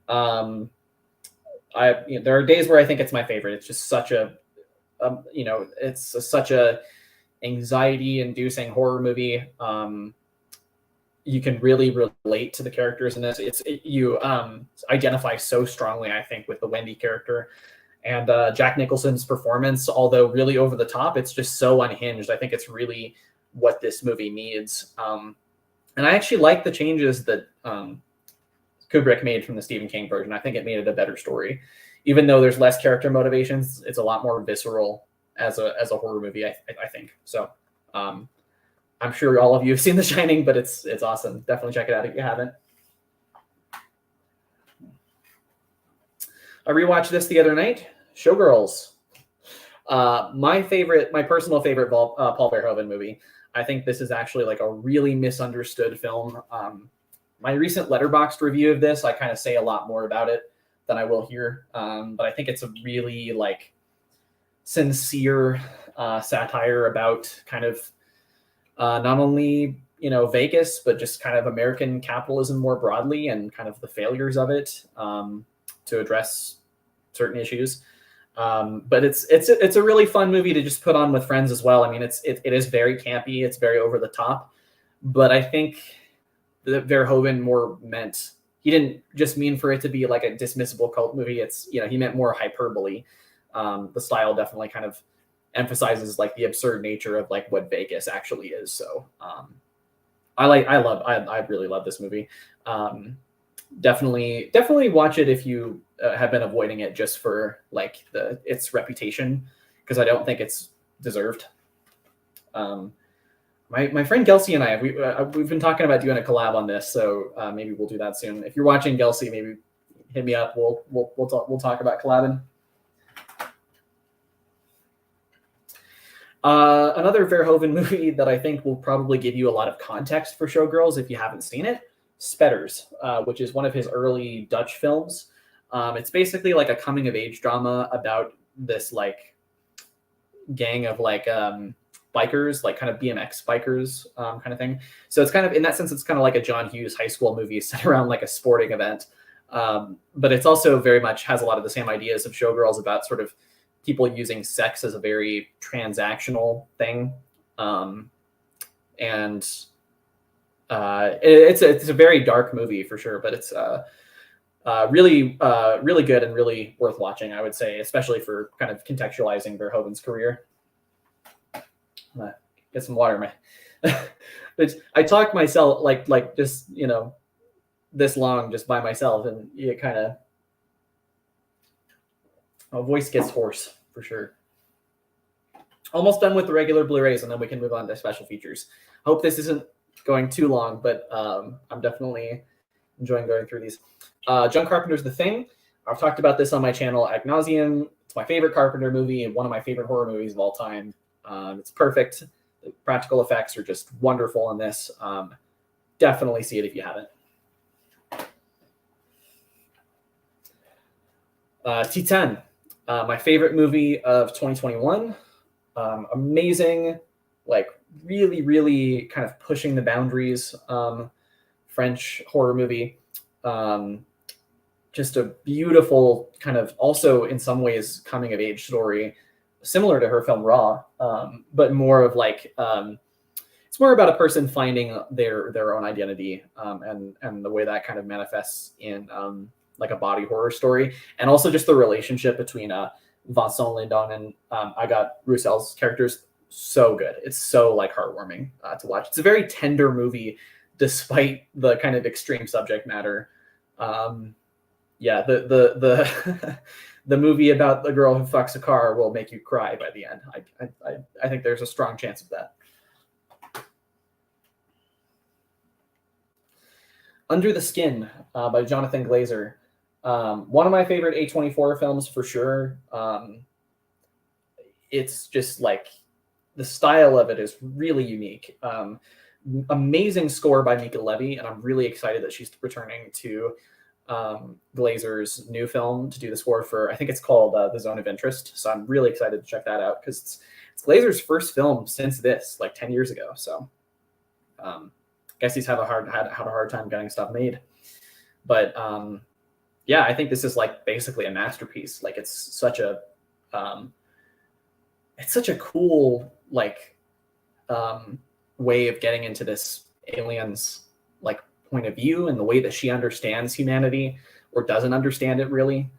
There are days where I think it's my favorite. It's just such such a anxiety-inducing horror movie. You can really relate to the characters in this. You identify so strongly, I think, with the Wendy character. And Jack Nicholson's performance, although really over the top, it's just so unhinged. I think it's really what this movie needs. And I actually like the changes that Kubrick made from the Stephen King version. I think it made it a better story, even though there's less character motivations. It's a lot more visceral as a horror movie. I think so. I'm sure all of you have seen The Shining, but it's awesome. Definitely check it out if you haven't. I rewatched this the other night. Showgirls. My personal favorite Paul Verhoeven movie. I think this is actually like a really misunderstood film. My recent Letterboxd review of this, I kind of say a lot more about it than I will here. But I think it's a really like sincere satire about kind of not only Vegas, but just kind of American capitalism more broadly and kind of the failures of it to address certain issues. But it's a really fun movie to just put on with friends as well. I mean, it is very campy, it's very over the top, but I think that Verhoeven more meant, he didn't just mean for it to be like a dismissible cult movie. It's he meant more hyperbole. The style definitely kind of emphasizes like the absurd nature of like what Vegas actually is. So I really love this movie. Definitely watch it if you have been avoiding it just for like its reputation, because I don't think it's deserved. My friend Gelsey and I we've been talking about doing a collab on this, so maybe we'll do that soon. If you're watching, Gelsey, maybe hit me up. We'll talk about collabing. Another Verhoeven movie that I think will probably give you a lot of context for Showgirls if you haven't seen it, Spetters, which is one of his early Dutch films. It's basically like a coming of age drama about this like gang of like bikers, like kind of BMX bikers kind of thing. So it's kind of, in that sense, it's kind of like a John Hughes high school movie set around like a sporting event. But it's also very much has a lot of the same ideas of Showgirls about sort of people using sex as a very transactional thing. And it's a very dark movie for sure, but it's really good and really worth watching, I would say, especially for kind of contextualizing Verhoeven's career. Get some water, man. But I talk myself like just this long just by myself, and you kind of, my voice gets hoarse for sure. Almost done with the regular Blu-rays, and then we can move on to special features. Hope this isn't going too long, but I'm definitely enjoying going through these. John Carpenter's The Thing. I've talked about this on my channel ad nauseum. It's my favorite Carpenter movie and one of my favorite horror movies of all time. It's perfect. The practical effects are just wonderful in this. Definitely see it if you haven't. Titan, my favorite movie of 2021. Amazing, like really kind of pushing the boundaries. French horror movie. Just a beautiful kind of, also in some ways, coming of age story, similar to her film Raw, but more of like it's more about a person finding their own identity, and the way that kind of manifests in like a body horror story, and also just the relationship between Vincent Lindon and Agathe Roussel's characters. So good. It's so like heartwarming to watch. It's a very tender movie despite the kind of extreme subject matter. Yeah, the the movie about the girl who fucks a car will make you cry by the end. I think there's a strong chance of that. Under the Skin by Jonathan Glazer. One of my favorite A24 films for sure. It's just like the style of it is really unique. Amazing score by Mika Levy, and I'm really excited that she's returning to Glazer's new film to do the score for, I think it's called The Zone of Interest. So I'm really excited to check that out, because it's Glazer's first film since this, like 10 years ago. So I guess he's had a hard time getting stuff made. But yeah, I think this is like basically a masterpiece. Like it's such a cool like way of getting into this alien's like point of view, and the way that she understands humanity or doesn't understand it really.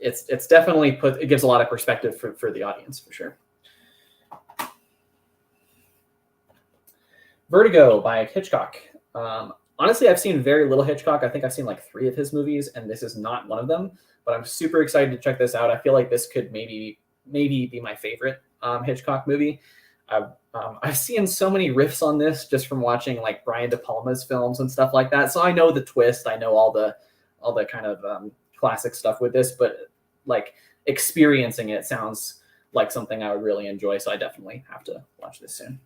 It's definitely it gives a lot of perspective for the audience for sure. Vertigo by Hitchcock. Honestly, I've seen very little Hitchcock. I think I've seen like 3 of his movies, and this is not one of them. But I'm super excited to check this out. I feel like this could maybe be my favorite Hitchcock movie. I've seen so many riffs on this just from watching like Brian De Palma's films and stuff like that. So I know the twist. I know all the kind of classic stuff with this, but like experiencing it sounds like something I would really enjoy. So I definitely have to watch this soon.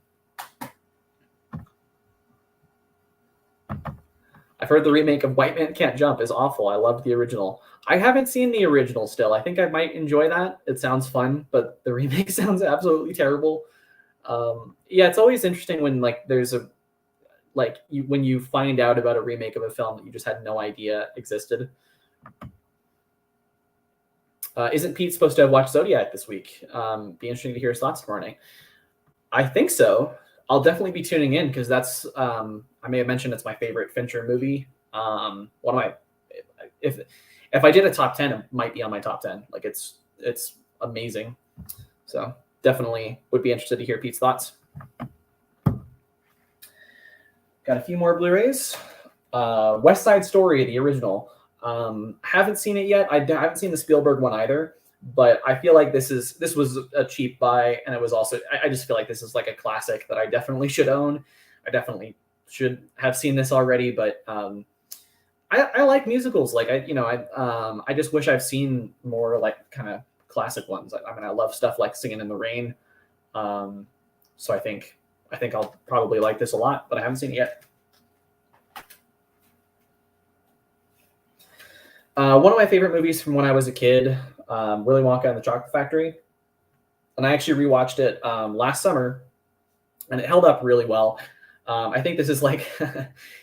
I've heard the remake of White Man Can't Jump is awful. I loved the original. I haven't seen the original still. I think I might enjoy that. It sounds fun, but the remake sounds absolutely terrible. Yeah, it's always interesting when like there's a when you find out about a remake of a film that you just had no idea existed. Isn't Pete supposed to have watched Zodiac this week? Be interesting to hear his thoughts tomorrow night. I think so. I'll definitely be tuning in because that's I may have mentioned it's my favorite Fincher movie. One of my if I did a top 10, it might be on my top 10. Like it's amazing. So definitely would be interested to hear Pete's thoughts. Got a few more Blu-rays. West Side Story, the original. Haven't seen it yet. I haven't seen the Spielberg one either. But I feel like this was a cheap buy, and it was also I just feel like this is like a classic that I definitely should own. I definitely should have seen this already, but I like musicals. Like I just wish I've seen more like kind of classic ones. I mean, I love stuff like Singing in the Rain. So I think I'll probably like this a lot, but I haven't seen it yet. One of my favorite movies from when I was a kid, Willy Wonka and the Chocolate Factory. And I actually rewatched it last summer, and it held up really well. I think this is like,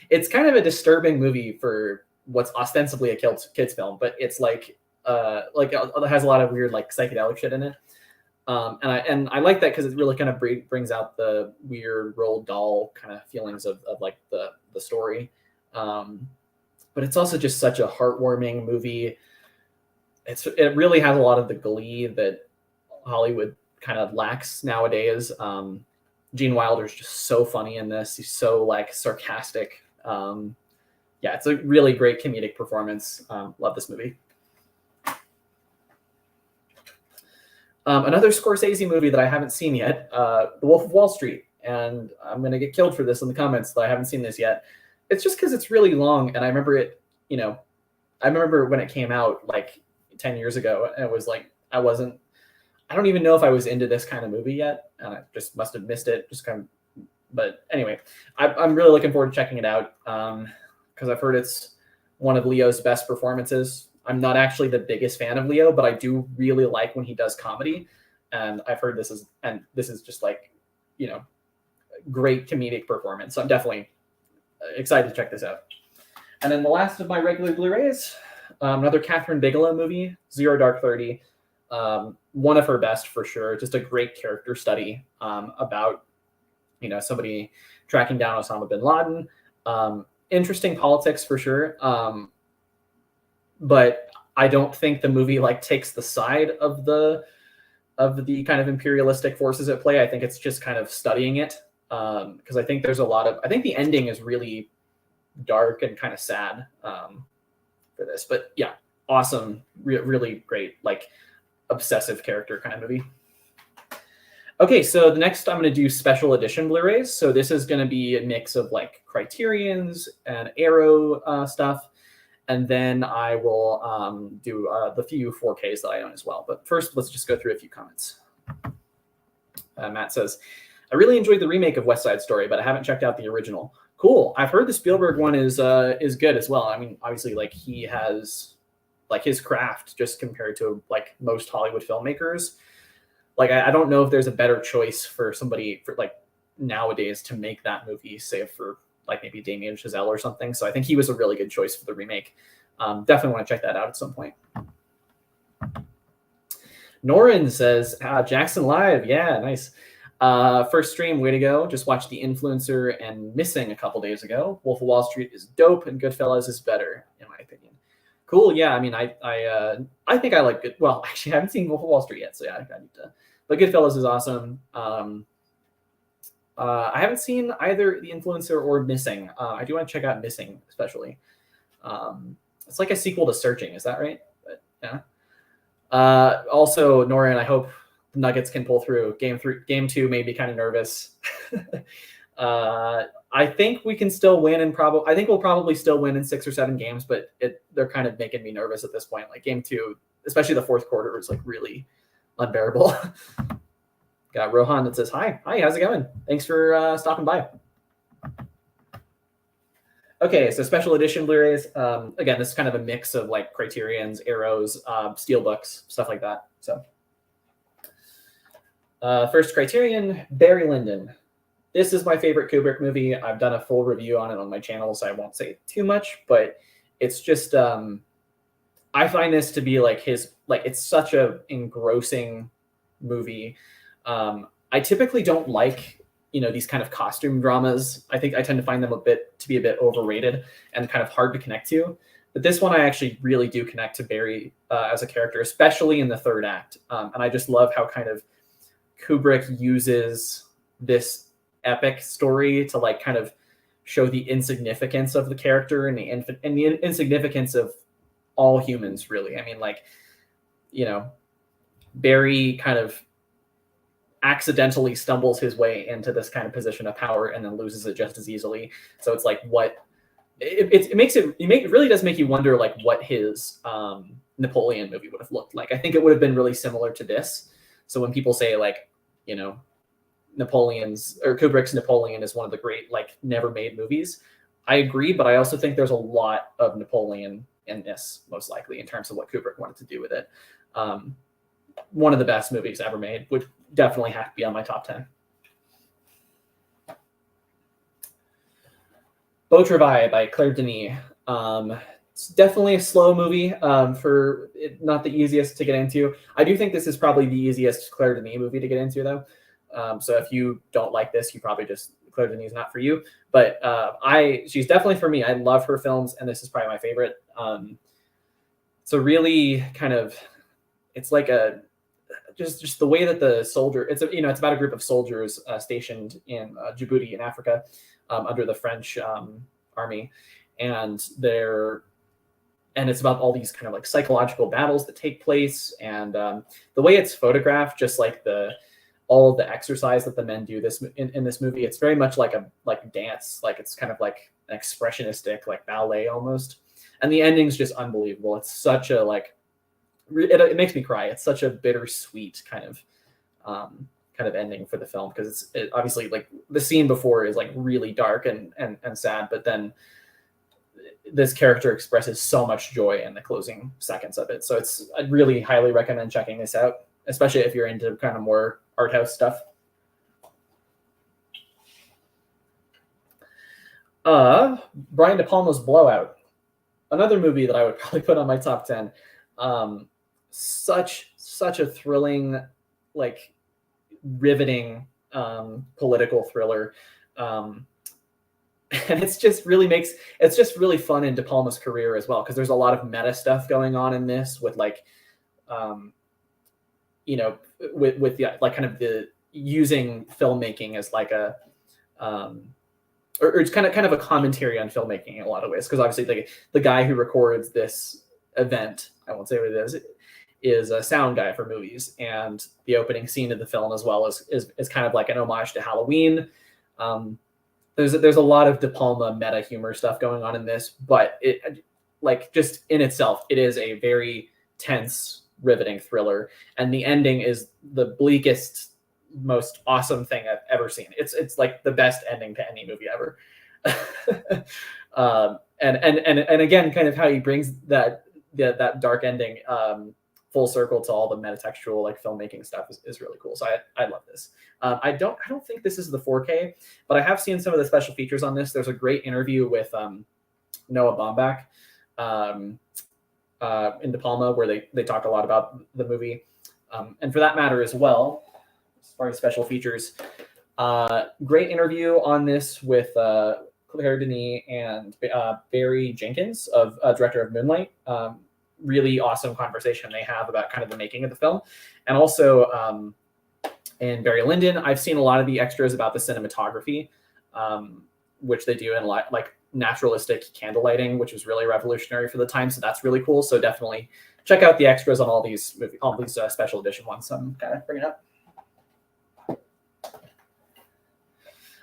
it's kind of a disturbing movie for what's ostensibly a kids film, but it's like it has a lot of weird like psychedelic shit in it. And I like that because it really kind of brings out the weird Roald Dahl kind of feelings of like the story. But it's also just such a heartwarming movie. It really has a lot of the glee that Hollywood kind of lacks nowadays. Gene Wilder's just so funny in this. He's so like sarcastic. Yeah, it's a really great comedic performance. Love this movie. Another Scorsese movie that I haven't seen yet, The Wolf of Wall Street. And I'm going to get killed for this in the comments that I haven't seen this yet. It's just because it's really long. And I remember it, I remember when it came out like 10 years ago, and it was like, I don't even know if I was into this kind of movie yet. And I just must have missed it. But anyway, I'm really looking forward to checking it out because I've heard it's one of Leo's best performances. I'm not actually the biggest fan of Leo, but I do really like when he does comedy. And I've heard this is just like, great comedic performance. So I'm definitely excited to check this out. And then the last of my regular Blu-rays, another Catherine Bigelow movie, Zero Dark 30. One of her best for sure. Just a great character study about, somebody tracking down Osama bin Laden. Interesting politics for sure. But I don't think the movie like takes the side of the kind of imperialistic forces at play. I think it's just kind of studying it. Because I think there's I think the ending is really dark and kind of sad for this. But yeah, awesome, really great, like obsessive character kind of movie. Okay, so the next I'm going to do special edition Blu-rays. So this is going to be a mix of like Criterion's and Arrow stuff. And then I will do the few 4Ks that I own as well. But first, let's just go through a few comments. Matt says, I really enjoyed the remake of West Side Story, but I haven't checked out the original. Cool. I've heard the Spielberg one is good as well. I mean, obviously, like he has like his craft just compared to like most Hollywood filmmakers. Like I don't know if there's a better choice for somebody for like nowadays to make that movie, save for like maybe Damien Chazelle or something. So I think he was a really good choice for the remake. Definitely want to check that out at some point. Norin says, Jackson Live. Yeah, nice. First stream, way to go. Just watched The Influencer and Missing a couple days ago. Wolf of Wall Street is dope and Goodfellas is better, in my opinion. Cool. Yeah, I mean, I think I like good. Well, actually, I haven't seen Wolf of Wall Street yet, so yeah, I need to. But Goodfellas is awesome. I haven't seen either The Influencer or Missing. I do want to check out Missing, especially. It's like a sequel to Searching, is that right? But, yeah. Also, Norian, I hope the Nuggets can pull through. Game 2 made me kind of nervous. I think we can still win, and I think we'll probably still win in 6 or 7 games, but they're kind of making me nervous at this point. Like Game 2, especially the fourth quarter, was like really unbearable. Got Rohan that says, hi, how's it going? Thanks for stopping by. Okay, so special edition Blu-rays. Again, this is kind of a mix of like Criterions, Arrows, Steelbooks, stuff like that. So first Criterion, Barry Lyndon. This is my favorite Kubrick movie. I've done a full review on it on my channel, so I won't say too much, but it's just, I find this to be like it's such a engrossing movie. I typically don't like, these kind of costume dramas. I think I tend to find them to be a bit overrated and kind of hard to connect to. But this one, I actually really do connect to Barry as a character, especially in the third act. And I just love how kind of Kubrick uses this epic story to like kind of show the insignificance of the character and the insignificance of all humans, really. I mean, like, Barry kind of accidentally stumbles his way into this kind of position of power and then loses it just as easily. So it's like it really does make you wonder like what his Napoleon movie would have looked like. I think it would have been really similar to this. So when people say like, Kubrick's Napoleon is one of the great like never made movies, I agree, but I also think there's a lot of Napoleon in this, most likely, in terms of what Kubrick wanted to do with it. One of the best movies ever made, would definitely have to be on my top 10. Beau Travail by Claire Denis. It's definitely a slow movie, for not the easiest to get into. I do think this is probably the easiest Claire Denis movie to get into, though. So if you don't like this, you probably Claire Denis is not for you. But she's definitely for me. I love her films, and this is probably my favorite. So really kind of, it's like just the way that the soldier, it's about a group of soldiers stationed in Djibouti in Africa under the French army, and it's about all these kind of like psychological battles that take place, and the way it's photographed, just like all of the exercise that the men do in this movie, it's very much like a dance, like it's kind of like an expressionistic like ballet almost, and the ending's just unbelievable. It's such a like, it makes me cry. It's such a bittersweet kind of ending for the film, because it's obviously like the scene before is like really dark and sad, but then this character expresses so much joy in the closing seconds of it. So I really highly recommend checking this out, especially if you're into kind of more art house stuff. Brian De Palma's Blowout, another movie that I would probably put on my top 10. Such a thrilling, like riveting political thriller. And it's just really fun in De Palma's career as well, because there's a lot of meta stuff going on in this with like with the like kind of the using filmmaking as like a or it's kind of a commentary on filmmaking in a lot of ways, because obviously the guy who records this event, I won't say what it is a sound guy for movies, and the opening scene of the film as well is kind of like an homage to Halloween. There's a lot of De Palma meta humor stuff going on in this, but it like just in itself, it is a very tense, riveting thriller, and the ending is the bleakest, most awesome thing I've ever seen. It's like the best ending to any movie ever. And again, kind of how he brings that dark ending full circle to all the metatextual like filmmaking stuff is really cool. So I love this. I don't think this is the 4K, but I have seen some of the special features on this. There's a great interview with Noah Baumbach in De Palma, where they talk a lot about the movie, and for that matter as well, as far as special features, great interview on this with Claire Denis and Barry Jenkins, director of Moonlight. Really awesome conversation they have about kind of the making of the film, and also and Barry Lyndon. I've seen a lot of the extras about the cinematography, which they do in a lot like naturalistic candle lighting, which was really revolutionary for the time. So that's really cool. So definitely check out the extras on all these special edition ones. So I'm kind of bringing up.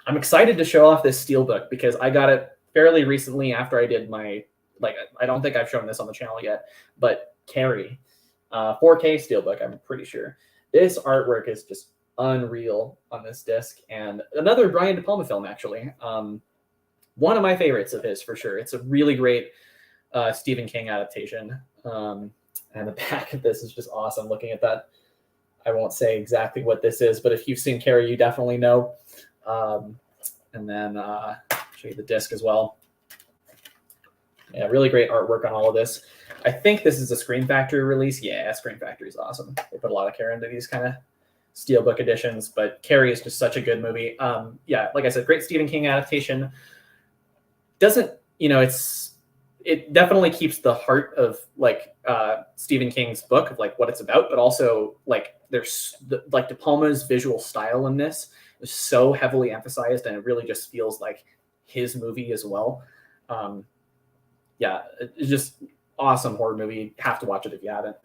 I'm excited to show off this steelbook because I got it fairly recently after I did my, like, I don't think I've shown this on the channel yet, but Carrie, 4K steelbook, I'm pretty sure. This artwork is just unreal on this disc, and another Brian De Palma film, actually. One of my favorites of his, for sure. It's a really great Stephen King adaptation. And the back of this is just awesome. Looking at that, I won't say exactly what this is, but if you've seen Carrie, you definitely know. And then show you the disc as well. Yeah, really great artwork on all of this. I think this is a Scream Factory release. Yeah, Scream Factory is awesome. They put a lot of care into these kind of steelbook editions, but Carrie is just such a good movie. Yeah, like I said, great Stephen King adaptation. Doesn't, you know, it definitely keeps the heart of like Stephen King's book of like what it's about, but also like there's like De Palma's visual style in this is so heavily emphasized, and it really just feels like his movie as well. Yeah, it's just awesome horror movie. Have to watch it if you haven't.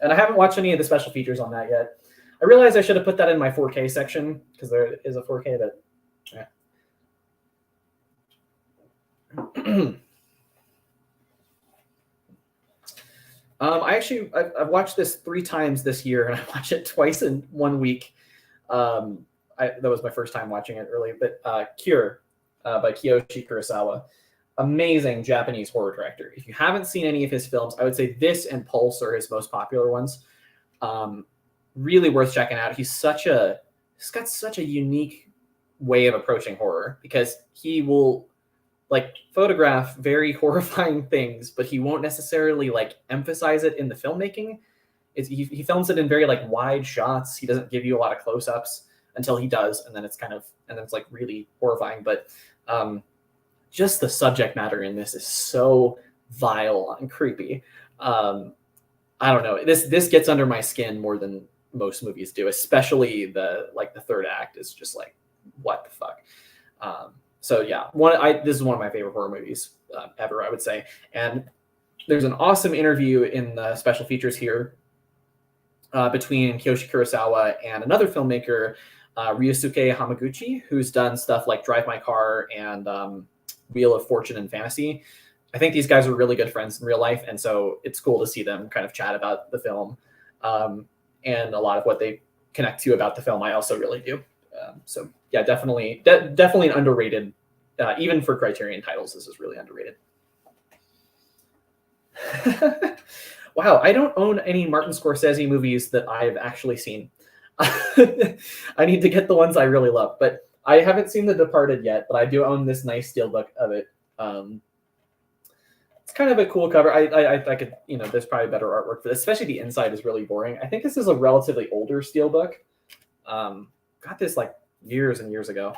And I haven't watched any of the special features on that yet. I realized I should have put that in my 4K section because there is a 4K that. Yeah. I've watched this 3 times this year, and I watched it twice in 1 week. That was my first time watching it early, but Cure by Kiyoshi Kurosawa, amazing Japanese horror director. If you haven't seen any of his films, I would say this and Pulse are his most popular ones. Really worth checking out. He's got such a unique way of approaching horror because he will like photograph very horrifying things, but he won't necessarily like emphasize it in the filmmaking. He films it in very like wide shots. He doesn't give you a lot of close-ups until he does, and then it's like really horrifying. But just the subject matter in this is so vile and creepy. I don't know. This gets under my skin more than most movies do, especially the third act is just like, what the fuck. So yeah, this is one of my favorite horror movies ever, I would say. And there's an awesome interview in the special features here between Kiyoshi Kurosawa and another filmmaker, Ryosuke Hamaguchi, who's done stuff like Drive My Car and Wheel of Fortune and Fantasy. I think these guys are really good friends in real life, and so it's cool to see them kind of chat about the film. And a lot of what they connect to about the film, I also really do. So yeah, definitely an underrated, even for Criterion titles, this is really underrated. Wow, I don't own any Martin Scorsese movies that I've actually seen. I need to get the ones I really love, but I haven't seen The Departed yet, but I do own this nice steelbook of it. It's kind of a cool cover. I could, you know, there's probably better artwork for this, especially the inside is really boring. I think this is a relatively older steelbook. Got this like years and years ago.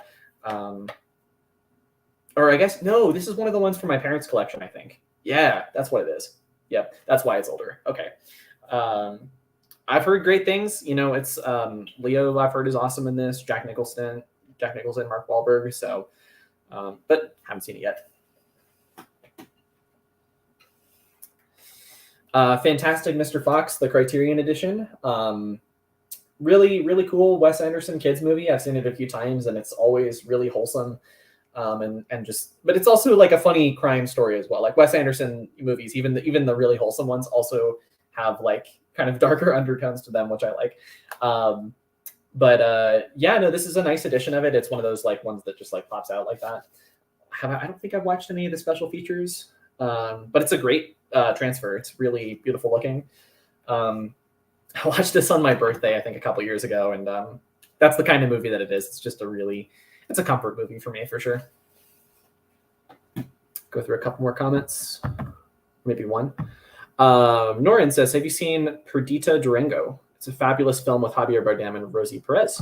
Or I guess, no, this is one of the ones from my parents' collection, I think. Yeah, that's what it is. Yep, that's why it's older. Okay. I've heard great things. You know, it's Leo, I've heard, is awesome in this. Jack Nicholson, Mark Wahlberg. So, but haven't seen it yet. Fantastic Mr. Fox, the Criterion edition. Really, really cool Wes Anderson kids movie. I've seen it a few times, and it's always really wholesome. But it's also like a funny crime story as well. Like Wes Anderson movies, even the really wholesome ones also have like kind of darker undertones to them, which I like. Yeah, no, this is a nice edition of it. It's one of those like ones that just like pops out like that. I don't think I've watched any of the special features, but it's a great transfer. It's really beautiful looking. I watched this on my birthday, I think a couple years ago, and that's the kind of movie that it is. It's just it's a comfort movie for me for sure. Go through a couple more comments, maybe one. Norin says, have you seen Perdita Durango? It's a fabulous film with Javier Bardem and Rosie Perez.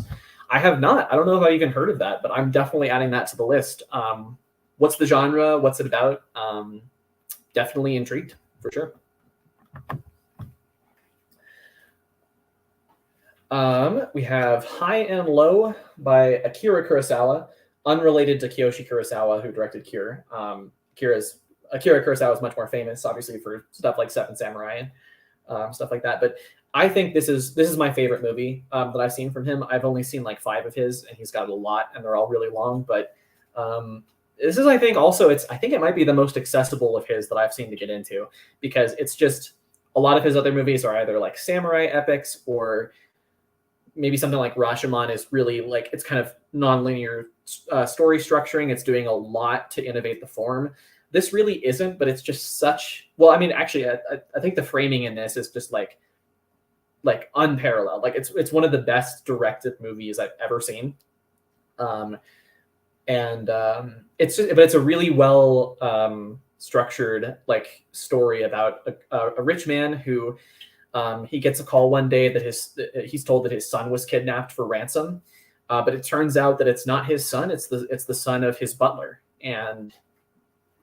I have not. I don't know if I even heard of that, but I'm definitely adding that to the list. What's the genre? What's it about? Definitely intrigued, for sure. We have High and Low by Akira Kurosawa, unrelated to Kiyoshi Kurosawa, who directed Cure. Akira Kurosawa is much more famous, obviously, for stuff like Seven Samurai and stuff like that. But I think this is my favorite movie that I've seen from him. I've only seen like 5 of his, and he's got a lot, and they're all really long. But this is, I think, also I think it might be the most accessible of his that I've seen to get into, because it's just a lot of his other movies are either like samurai epics, or maybe something like Rashomon is really like, it's kind of nonlinear story structuring. It's doing a lot to innovate the form. This really isn't, but it's just such, well, I mean, actually, I think the framing in this is just like unparalleled. Like it's one of the best directed movies I've ever seen. It's a really well structured like story about a rich man who he gets a call one day that he's told that his son was kidnapped for ransom, but it turns out that it's not his son. It's the son of his butler. And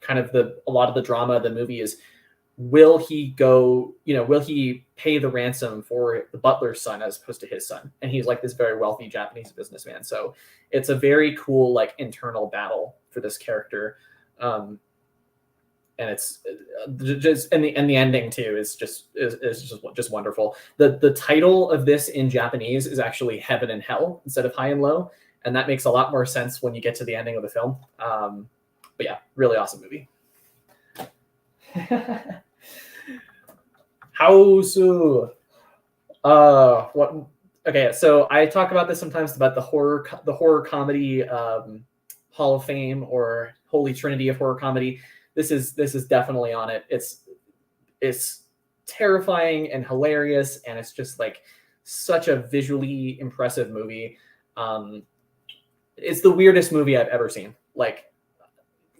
kind of a lot of the drama of the movie is, will he pay the ransom for the butler's son as opposed to his son? And he's like this very wealthy Japanese businessman. So it's a very cool like internal battle for this character. And it's just, and the ending too is just wonderful. The title of this in Japanese is actually Heaven and Hell instead of High and Low, and that makes a lot more sense when you get to the ending of the film. But yeah, really awesome movie. Hausu. What? Okay, so I talk about this sometimes about the horror comedy Hall of Fame, or Holy Trinity of horror comedy. This is definitely on it. It's terrifying and hilarious, and it's just like such a visually impressive movie. It's the weirdest movie I've ever seen.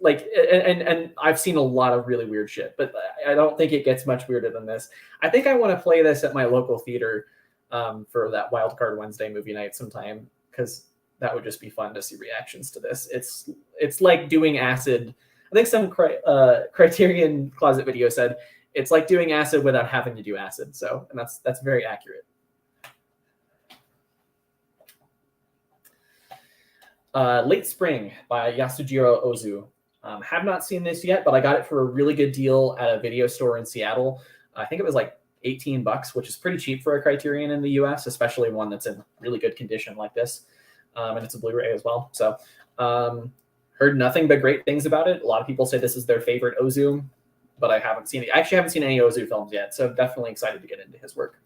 And I've seen a lot of really weird shit, but I don't think it gets much weirder than this. I think I want to play this at my local theater for that Wildcard Wednesday movie night sometime, because that would just be fun to see reactions to this. It's like doing acid. I think some Criterion Closet video said it's like doing acid without having to do acid. So, and that's very accurate. Late Spring by Yasujiro Ozu. Have not seen this yet, but I got it for a really good deal at a video store in Seattle. I think it was like $18, which is pretty cheap for a Criterion in the US, especially one that's in really good condition like this. And it's a Blu-ray as well. So heard nothing but great things about it. A lot of people say this is their favorite Ozu, but I haven't seen it. I actually haven't seen any Ozu films yet, so definitely excited to get into his work.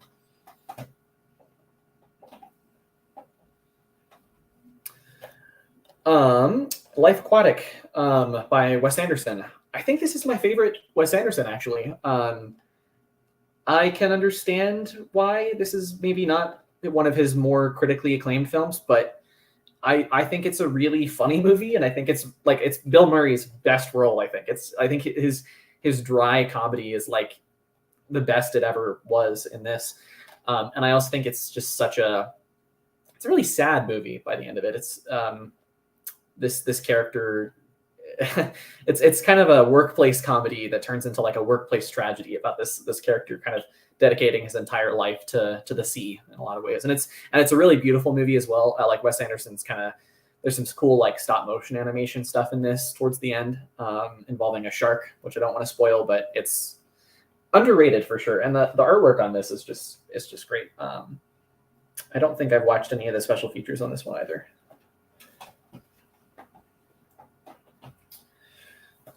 Life Aquatic by Wes Anderson. I think this is my favorite Wes Anderson, actually. I can understand why this is maybe not one of his more critically acclaimed films, but I think it's a really funny movie, and I think it's Bill Murray's best role. I think his dry comedy is like the best it ever was in this. And I also think it's just it's a really sad movie by the end of it. It's this character, it's kind of a workplace comedy that turns into like a workplace tragedy about this character kind of dedicating his entire life to the sea in a lot of ways. And it's a really beautiful movie as well. I like Wes Anderson's there's some cool like stop motion animation stuff in this towards the end, involving a shark, which I don't want to spoil, but it's underrated for sure. And the artwork on this is just great. I don't think I've watched any of the special features on this one either.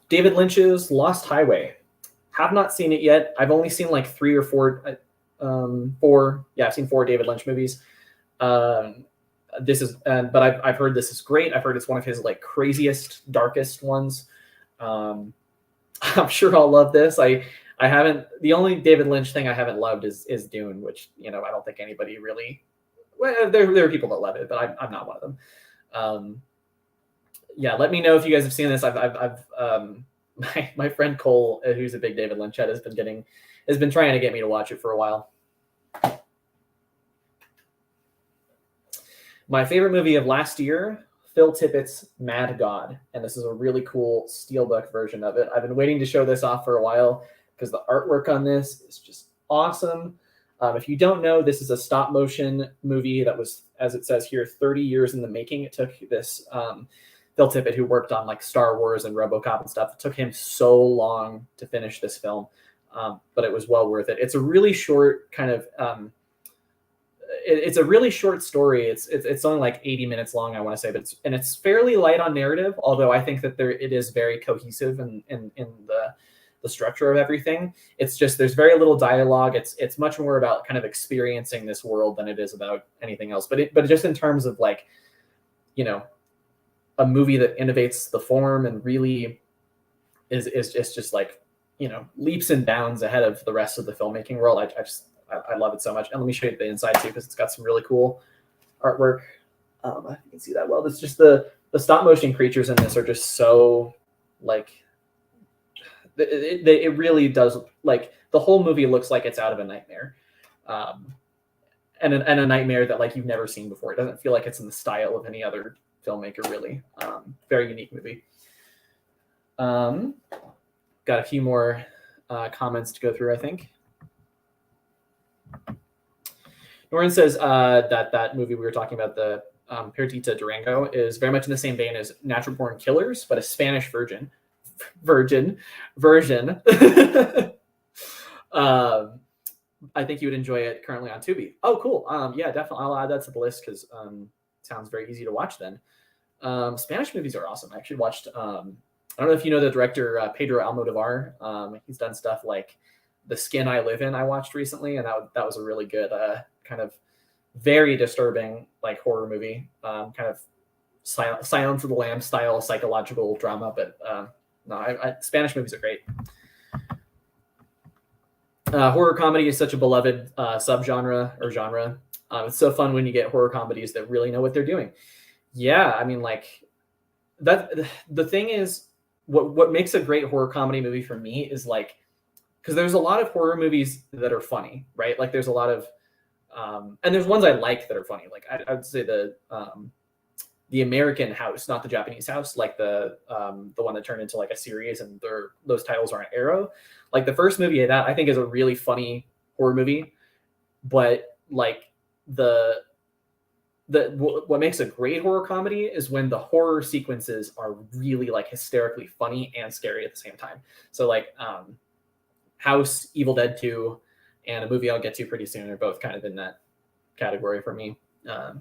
David Lynch's Lost Highway. Have not seen it yet. I've only seen like 3 or 4, I've seen 4 David Lynch movies. But I've heard this is great. I've heard it's one of his like craziest, darkest ones. I'm sure I'll love this. I haven't. The only David Lynch thing I haven't loved is Dune, which I don't think anybody really. Well, there are people that love it, but I'm not one of them. Yeah, let me know if you guys have seen this. My friend Cole, who's a big David Lynch head, has been trying to get me to watch it for a while. My favorite movie of last year, Phil Tippett's Mad God, and this is a really cool steelbook version of it. I've been waiting to show this off for a while because the artwork on this is just awesome. If you don't know, this is a stop motion movie that was, as it says here, 30 years in the making. It took this Phil Tippett, who worked on like Star Wars and RoboCop and stuff. It took him so long to finish this film, but it was well worth it. It's a really short kind of it's a really short story. It's only like 80 minutes long, I want to say, but it's fairly light on narrative. Although I think that it is very cohesive in the structure of everything. It's just there's very little dialogue. It's much more about kind of experiencing this world than it is about anything else. But just in terms of like, you know, a movie that innovates the form and really is just like, you know, leaps and bounds ahead of the rest of the filmmaking world. I love it so much. And let me show you the inside too, because it's got some really cool artwork. I think you can see that well. It's just the stop motion creatures in this are just so like, it really does, like, the whole movie looks like it's out of a nightmare, and a nightmare that like you've never seen before. It doesn't feel like it's in the style of any other filmmaker, really. Very unique movie. Got a few more comments to go through, I think. Norrin says that movie we were talking about, the Perdita Durango, is very much in the same vein as Natural Born Killers, but a Spanish version. I think you would enjoy it, currently on Tubi. Oh, cool. Yeah, definitely. I'll add that to the list because sounds very easy to watch then. Spanish movies are awesome. I actually watched, I don't know if you know the director, Pedro Almodovar. He's done stuff like The Skin I Live In, I watched recently, and that was a really good kind of very disturbing like horror movie, kind of Silence of the Lambs style psychological drama, but no, Spanish movies are great. Horror comedy is such a beloved subgenre or genre. It's so fun when you get horror comedies that really know what they're doing. Yeah, I mean, like that. The thing is, what makes a great horror comedy movie for me is like, because there's a lot of horror movies that are funny, right? Like there's a lot of, and there's ones I like that are funny. Like I would say the American House, not the Japanese House, like the one that turned into like a series, and those titles are on Arrow. Like the first movie of that, I think, is a really funny horror movie, but like what makes a great horror comedy is when the horror sequences are really like hysterically funny and scary at the same time. So like House, Evil Dead 2, and a movie I'll get to pretty soon are both kind of in that category for me. Yeah.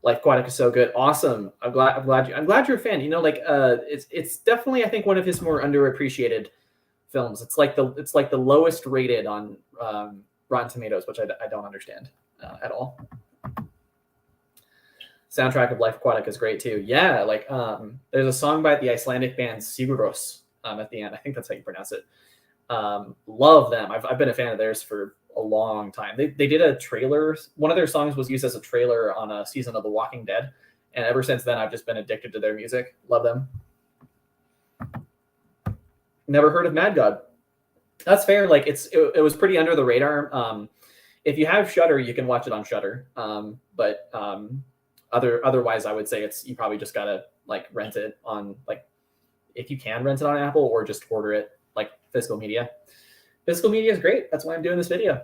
Life Aquatic is so good. Awesome. I'm glad you're a fan. You know, like it's definitely, I think, one of his more underappreciated films. It's like the lowest rated on Rotten Tomatoes, which I don't understand at all. Soundtrack of Life Aquatic is great too. Yeah, like there's a song by the Icelandic band Siguros at the end. I think that's how you pronounce it. Love them. I've been a fan of theirs for a long time. They did a trailer. One of their songs was used as a trailer on a season of The Walking Dead, and ever since then I've just been addicted to their music. Love them. Never heard of Mad God. That's fair. Like it was pretty under the radar. If you have Shudder, you can watch it on Shudder. But otherwise, I would say you probably just gotta like rent it on, like, if you can rent it on Apple, or just order it like physical media. Physical media is great. That's why I'm doing this video.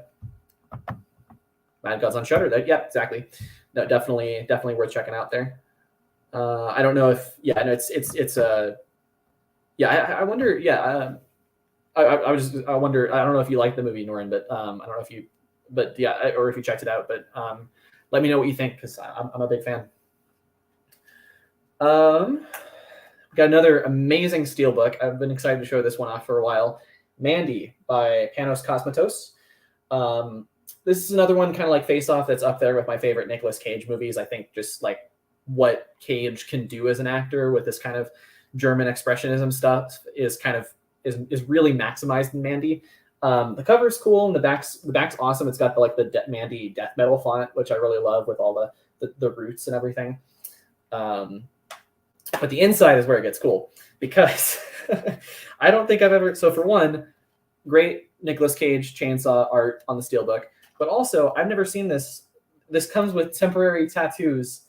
Mad God's on Shudder. Yeah, exactly. No, definitely worth checking out there. I don't know if I wonder. Yeah, I wonder. I don't know if you like the movie, Norrin, but I don't know if you, but yeah, or if you checked it out. But let me know what you think, because I'm a big fan. Got another amazing steelbook. I've been excited to show this one off for a while. Mandy by Panos Cosmatos. This is another one kind of like Face Off that's up there with my favorite Nicolas Cage movies. I think just like what Cage can do as an actor with this kind of German expressionism stuff is really maximized in Mandy. The cover's cool and the back's awesome. It's got the Mandy death metal font, which I really love, with all the roots and everything. But the inside is where it gets cool, because I don't think I've ever. So for one, great Nicolas Cage chainsaw art on the steelbook, but also I've never seen this. This comes with temporary tattoos,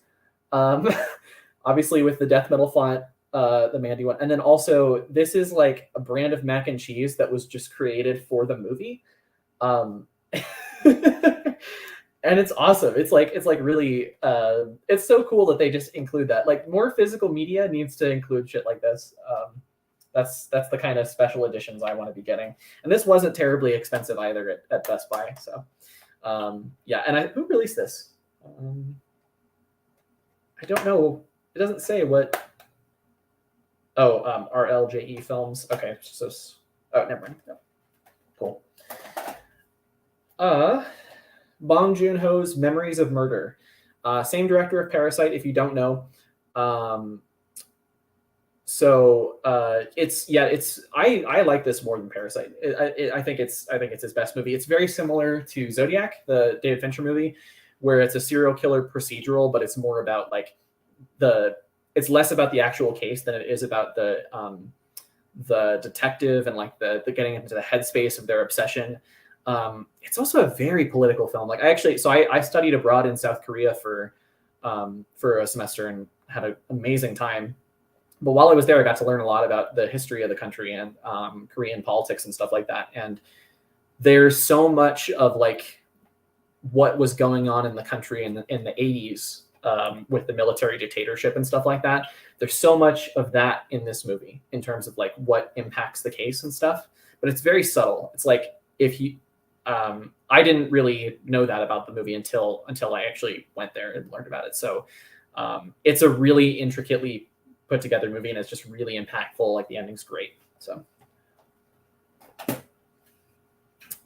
obviously with the death metal font the Mandy one. And then also this is like a brand of mac and cheese that was just created for the movie. Um, and it's awesome. It's like really it's so cool that they just include that. Like more physical media needs to include shit like this. That's the kind of special editions I want to be getting. And this wasn't terribly expensive either at Best Buy. So yeah, and who released this? I don't know. It doesn't say what. Oh, RLJE Films. Okay, so never mind. No. Cool. Bong Joon-ho's Memories of Murder. Same director of Parasite, if you don't know. I like this more than Parasite. I think it's his best movie. It's very similar to Zodiac, the David Fincher movie, where it's a serial killer procedural, but it's more about like it's less about the actual case than it is about the detective and like the getting into the headspace of their obsession. It's also a very political film. Like I studied abroad in South Korea for a semester and had an amazing time. But while I was there, I got to learn a lot about the history of the country and Korean politics and stuff like that. And there's so much of like what was going on in the country in the 80s with the military dictatorship and stuff like that. There's so much of that in this movie in terms of like what impacts the case and stuff. But it's very subtle. It's like if you I didn't really know that about the movie until I actually went there and learned about it. So it's a really intricately put together movie, and it's just really impactful. Like the ending's great. So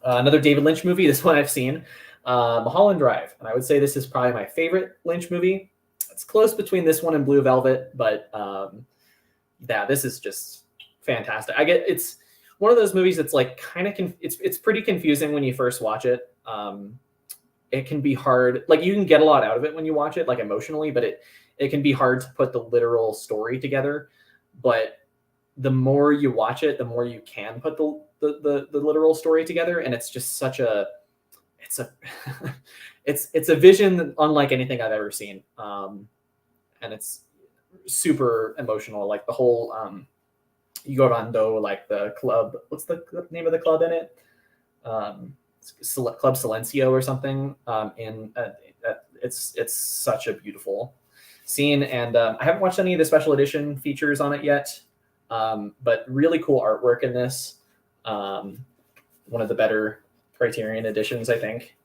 another David Lynch movie. This one I've seen, Mulholland Drive, and I would say this is probably my favorite Lynch movie. It's close between this one and Blue Velvet, but yeah, this is just fantastic. It's one of those movies that's like kind of it's pretty confusing when you first watch it. It can be hard. Like you can get a lot out of it when you watch it, like emotionally, but it can be hard to put the literal story together. But the more you watch it, the more you can put the literal story together, and it's just such a it's a vision unlike anything I've ever seen, and it's super emotional. Like the whole Yorando, like the club. What's the name of the club in it? Club Silencio or something. It's such a beautiful scene, and I haven't watched any of the special edition features on it yet, but really cool artwork in this. One of the better Criterion editions, I think,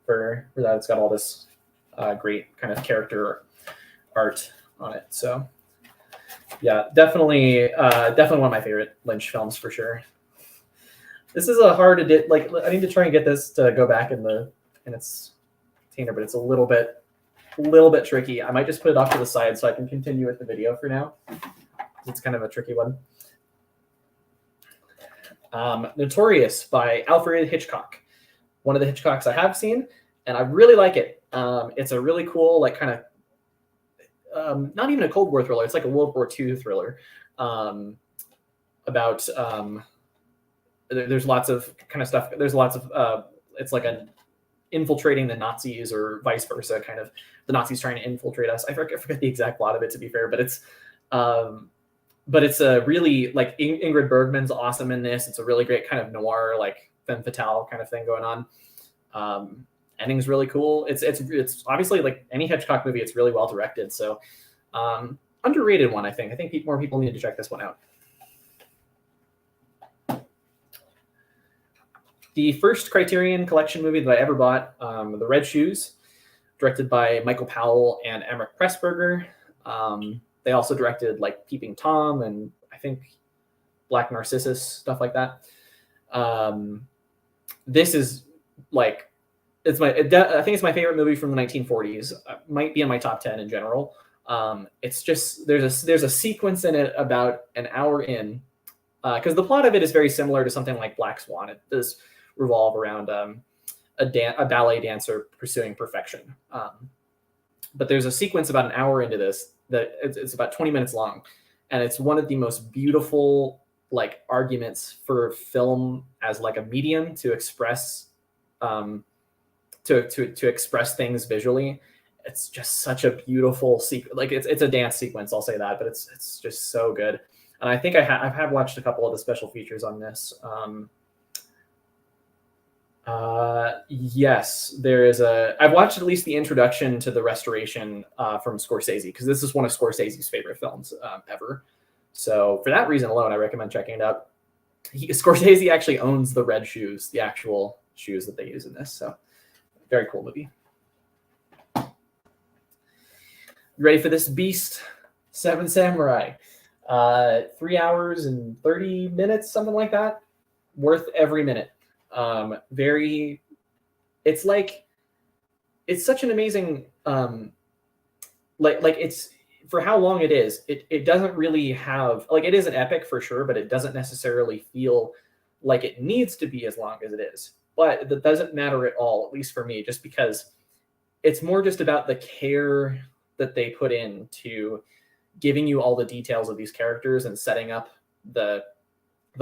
for that. It's got all this great kind of character art on it. So yeah, definitely one of my favorite Lynch films for sure. This is a hard edit. Like I need to try and get this to go back in its container, but it's a little bit tricky. I might just put it off to the side so I can continue with the video for now. It's kind of a tricky one. Notorious by Alfred Hitchcock. One of the Hitchcocks I have seen, and I really like it. It's a really cool, like kind of not even a Cold War thriller. It's like a World War II thriller about there's lots of kind of stuff. There's lots of it's like infiltrating the Nazis or vice versa, kind of the Nazis trying to infiltrate us. I forget the exact plot of it, to be fair, but it's a really like Ingrid Bergman's awesome in this. It's a really great kind of noir, like femme fatale kind of thing going on. Ending's really cool. It's obviously like any Hitchcock movie. It's really well directed. So underrated one, I think. I think more people need to check this one out. The first Criterion Collection movie that I ever bought, The Red Shoes, directed by Michael Powell and Emmerich Pressburger. They also directed like Peeping Tom and I think Black Narcissus, stuff like that. This is like I think it's my favorite movie from the 1940s. Might be in my top 10 in general. It's just there's a sequence in it about an hour in, because the plot of it is very similar to something like Black Swan. It does revolve around a ballet dancer pursuing perfection. But there's a sequence about an hour into this that it's about 20 minutes long, and it's one of the most beautiful like arguments for film as like a medium to express to express things visually. it's just such a beautiful sequence. Like it's a dance sequence, I'll say that, but it's just so good. And I think I have watched a couple of the special features on this. Yes, I've watched at least the introduction to the restoration from Scorsese, because this is one of Scorsese's favorite films ever. So for that reason alone, I recommend checking it out. Scorsese actually owns the red shoes, the actual shoes that they use in this. So very cool movie. You ready for this beast? Seven Samurai. 3 hours and 30 minutes, something like that. Worth every minute. It's such an amazing it's for how long it is. It doesn't really have, like, it is an epic for sure, but it doesn't necessarily feel like it needs to be as long as it is. But that doesn't matter at all, at least for me, just because it's more just about the care that they put into giving you all the details of these characters and setting up the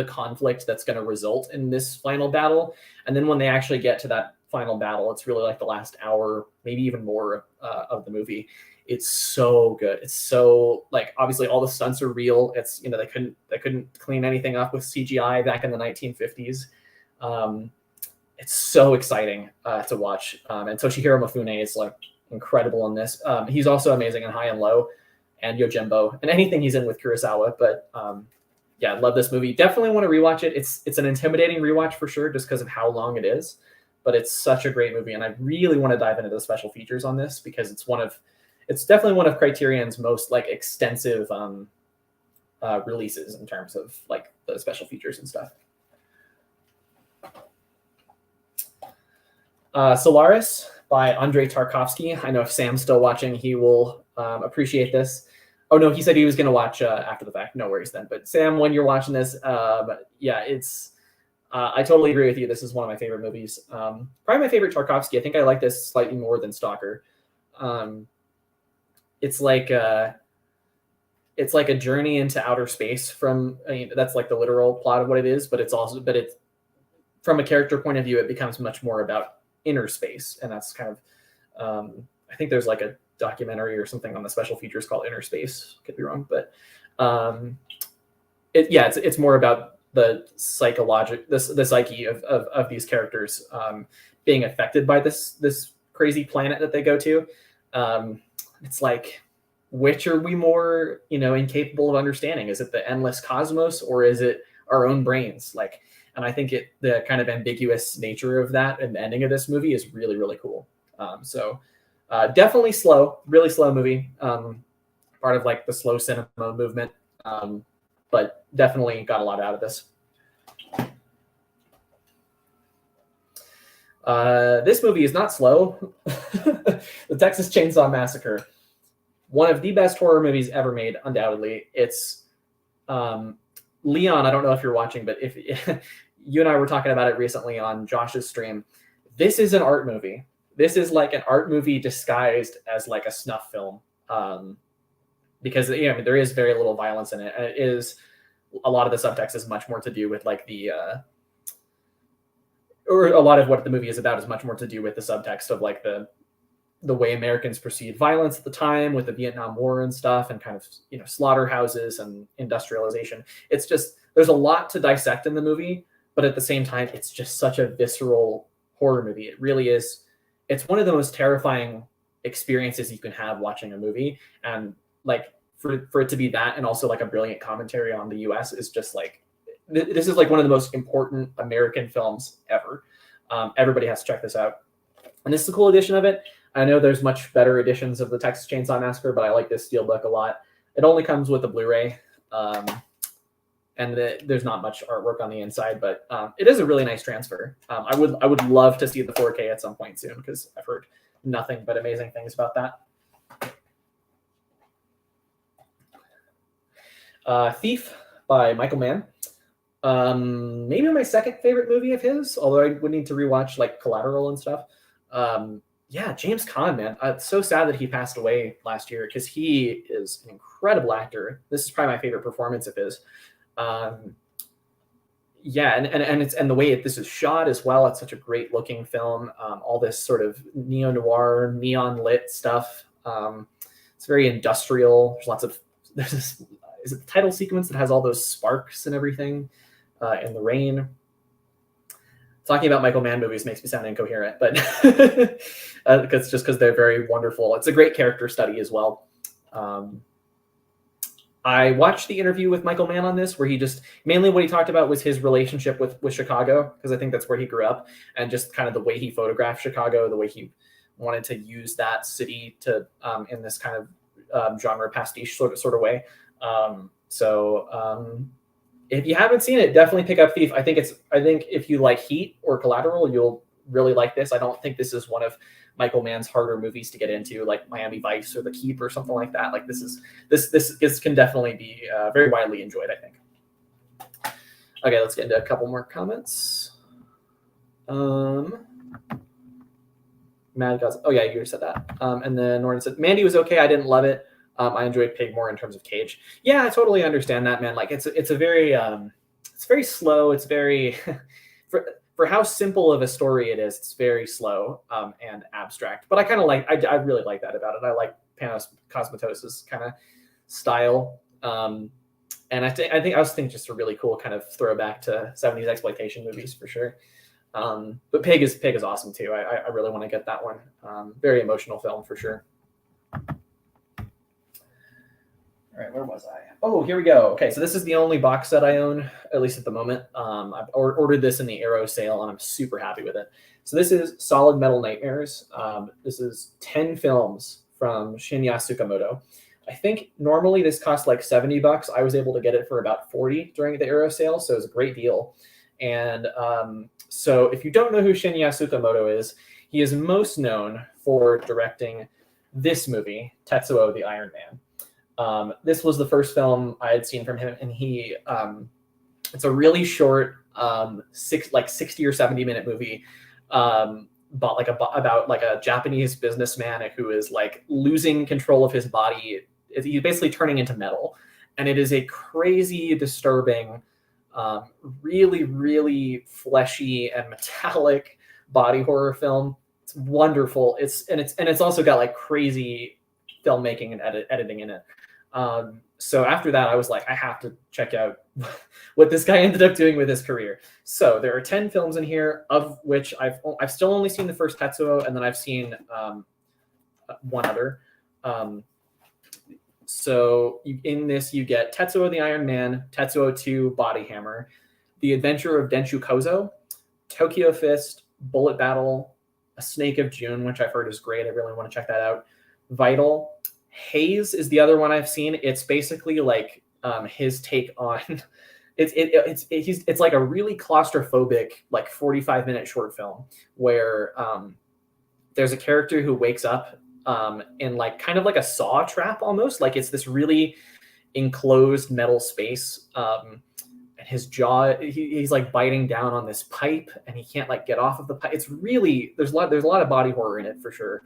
conflict that's going to result in this final battle. And then when they actually get to that final battle, it's really like the last hour, maybe even more of the movie. It's so good. It's so, like, obviously all the stunts are real. It's, you know, they couldn't clean anything up with CGI back in the 1950s. It's so exciting to watch. And Toshihiro Mifune is like incredible in this. He's also amazing in High and Low and Yojimbo and anything he's in with Kurosawa. But yeah, I love this movie. Definitely want to rewatch it. It's an intimidating rewatch for sure, just because of how long it is. But it's such a great movie, and I really want to dive into the special features on this, because it's definitely one of Criterion's most like extensive releases in terms of like the special features and stuff. Solaris by Andrei Tarkovsky. I know if Sam's still watching, he will appreciate this. Oh no, he said he was going to watch after the fact. No worries then. But Sam, when you're watching this, yeah, it's. I totally agree with you. This is one of my favorite movies. Probably my favorite Tarkovsky. I think I like this slightly more than Stalker. It's like a journey into outer space from. I mean, that's like the literal plot of what it is. But it's from a character point of view, it becomes much more about inner space, and that's kind of. I think there's like a documentary or something on the special features called Inner Space. Could be wrong, but it's more about the the psyche of these characters being affected by this crazy planet that they go to. It's like, which are we more, incapable of understanding? Is it the endless cosmos, or is it our own brains? Like, and I think the kind of ambiguous nature of that and the ending of this movie is really, really cool. Definitely slow, really slow movie. Part of like the slow cinema movement, but definitely got a lot out of this. This movie is not slow. The Texas Chainsaw Massacre, one of the best horror movies ever made, undoubtedly. It's Leon. I don't know if you're watching, but if you and I were talking about it recently on Josh's stream, this is an art movie. This is like an art movie disguised as like a snuff film, because there is very little violence in it. It is, a lot of the subtext is much more to do with like or a lot of what the movie is about is much more to do with the subtext of like the way Americans perceived violence at the time with the Vietnam War and stuff, and kind of slaughterhouses and industrialization. It's just, there's a lot to dissect in the movie, but at the same time, it's just such a visceral horror movie. It really is. It's one of the most terrifying experiences you can have watching a movie, and like for it to be that, and also like a brilliant commentary on the U.S. is just like, this is like one of the most important American films ever. Everybody has to check this out, and this is a cool edition of it. I know there's much better editions of the Texas Chainsaw Massacre, but I like this steelbook a lot. It only comes with a Blu-ray, and there's not much artwork on the inside, but it is a really nice transfer. I would love to see the 4K at some point soon, because I've heard nothing but amazing things about that. Thief by Michael Mann. Maybe my second favorite movie of his, although I would need to rewatch like Collateral and stuff. Yeah, James Caan, man. It's so sad that he passed away last year, because he is an incredible actor. This is probably my favorite performance of his. yeah, and the way this is shot as well. It's such a great looking film. All this sort of neo noir, neon lit stuff. It's very industrial. There's lots of there's this, is it the title sequence that has all those sparks and everything in the rain. Talking about Michael Mann movies makes me sound incoherent, but because they're very wonderful. It's a great character study as well. I watched the interview with Michael Mann on this, where he just mainly what he talked about was his relationship with Chicago, because I think that's where he grew up, and just kind of the way he photographed Chicago, the way he wanted to use that city to in this kind of genre pastiche sort of way. If you haven't seen it, definitely pick up Thief. I think if you like Heat or Collateral, you'll really like this. I don't think this is one of Michael Mann's harder movies to get into, like Miami Vice or The Keep or something like that. Like this can definitely be very widely enjoyed, I think. Okay, let's get into a couple more comments. Mad Gods. Oh yeah, you already said that. And then Norton said Mandy was okay. I didn't love it. I enjoyed Pig more in terms of Cage. Yeah, I totally understand that, man. Like it's a very it's very slow. It's very for how simple of a story it is. It's very slow and abstract. But I kind of like I really like that about it. I like Panos Cosmatos's kind of style. And I think just a really cool kind of throwback to 70s exploitation movies for sure. But Pig is awesome too. I really want to get that one. Very emotional film for sure. All right, where was I? Oh, here we go. Okay, so this is the only box set I own, at least at the moment. I've ordered this in the Arrow sale, and I'm super happy with it. So this is Solid Metal Nightmares. This is 10 films from Shinya Tsukamoto. I think normally this costs like $70. I was able to get it for about $40 during the Arrow sale, so it was a great deal. And so if you don't know who Shinya Tsukamoto is, he is most known for directing this movie, Tetsuo the Iron Man. This was the first film I had seen from him, and he it's a really short 60 or 70 minute movie about a Japanese businessman who is like losing control of his body. He's basically turning into metal, and it is a crazy, disturbing, really, really fleshy and metallic body horror film. It's wonderful. It's also got like crazy filmmaking and editing in it. So after that, I was like, I have to check out what this guy ended up doing with his career. So there are 10 films in here, of which I've still only seen the first Tetsuo, and then I've seen one other. So in this, you get Tetsuo the Iron Man, Tetsuo 2 Body Hammer, The Adventure of Denshu Kozo, Tokyo Fist, Bullet Battle, A Snake of June, which I've heard is great. I really want to check that out. Vital. Haze is the other one I've seen. It's basically like his take on it's like a really claustrophobic, like 45-minute short film where there's a character who wakes up in like kind of like a saw trap almost. Like it's this really enclosed metal space. And his jaw, he's like biting down on this pipe, and he can't like get off of the pipe. It's really there's a lot of body horror in it for sure.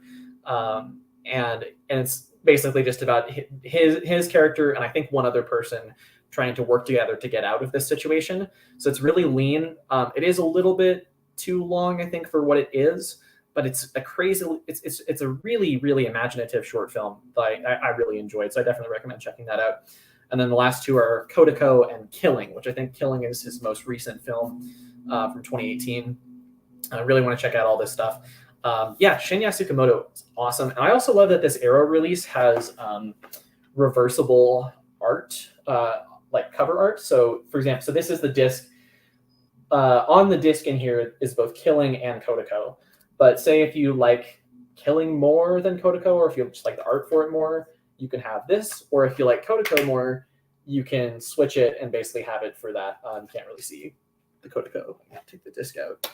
And it's basically just about his character and I think one other person trying to work together to get out of this situation. So it's really lean. It is a little bit too long, I think, for what it is, but it's a really, really imaginative short film that I really enjoyed. So I definitely recommend checking that out. And then the last two are Kodako and Killing, which I think Killing is his most recent film from 2018. I really want to check out all this stuff. Shinya Tsukamoto is awesome. And I also love that this Arrow release has reversible art, like cover art. So for example, this is the disc. On the disc in here is both Killing and Kodako. But say if you like Killing more than Kodako, or if you just like the art for it more, you can have this. Or if you like Kodako more, you can switch it and basically have it for that. You can't really see the Kodako. Take the disc out.